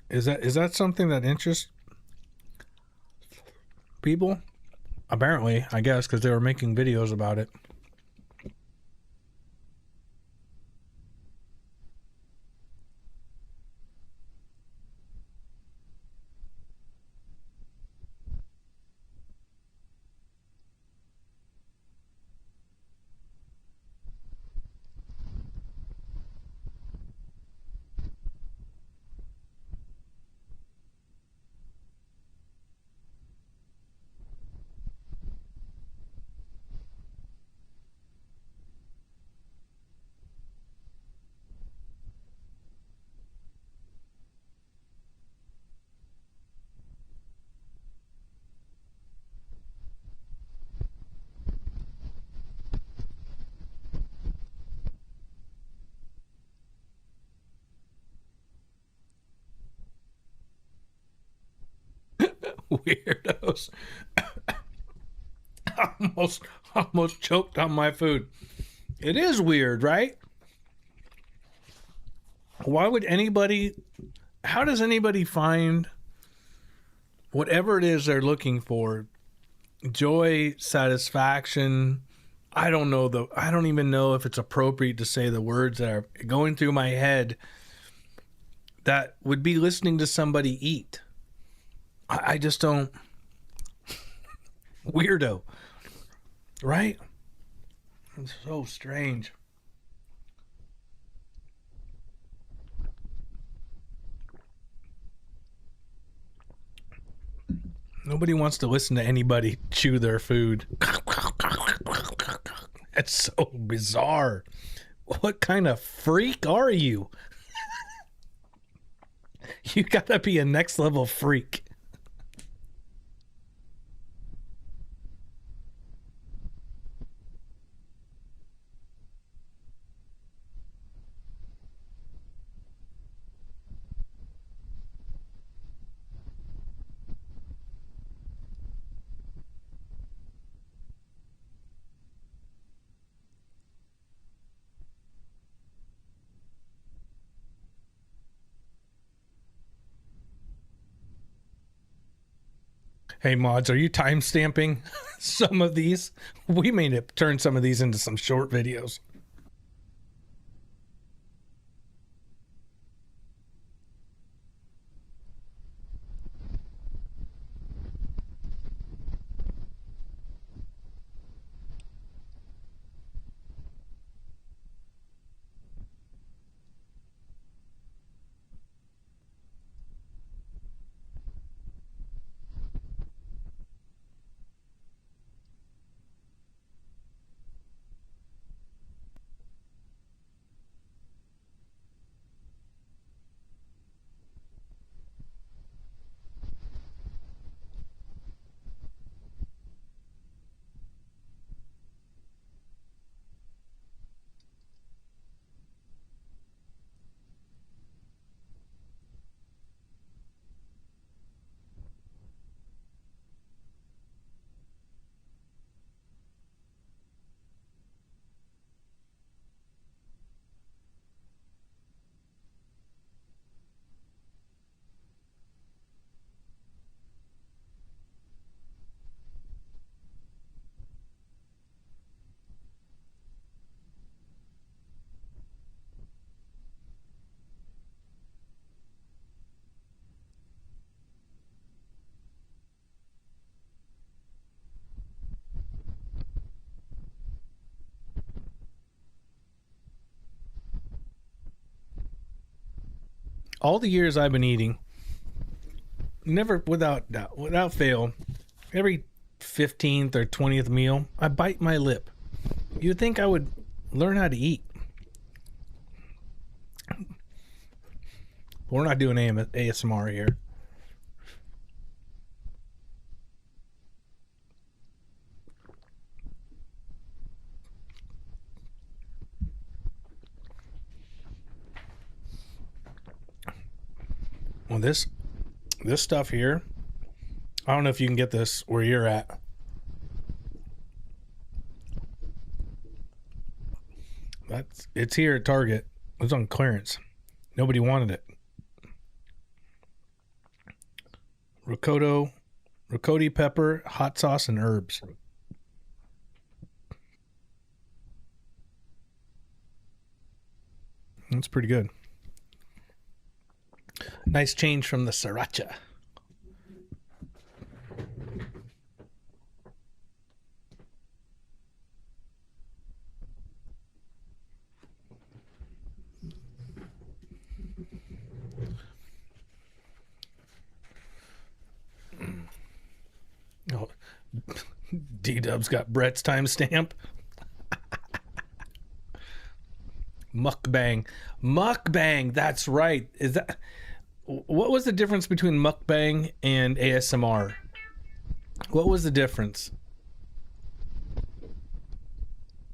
Is that something that interests people? Apparently, I guess, because they were making videos about it. Weirdos. almost choked on my food. It is weird, right? Why would anybody, how does anybody find whatever it is they're looking for? Joy, satisfaction. I don't even know if it's appropriate to say the words that are going through my head that would be listening to somebody eat. I just don't. Weirdo. Right? It's so strange. Nobody wants to listen to anybody chew their food. That's so bizarre. What kind of freak are you? You gotta be a next level freak. Hey mods, are you time stamping some of these? We may have turned some of these into some short videos. All the years I've been eating, never without fail, every 15th or 20th meal, I bite my lip. You'd think I would learn how to eat. We're not doing ASMR here. Well, this stuff here, I don't know if you can get this where you're at. It's here at Target. It's on clearance. Nobody wanted it. Ricotta pepper, hot sauce, and herbs. That's pretty good. Nice change from the sriracha. Oh, D-Dub's got Brett's timestamp. Mukbang, that's right. What was the difference between mukbang and ASMR? What was the difference?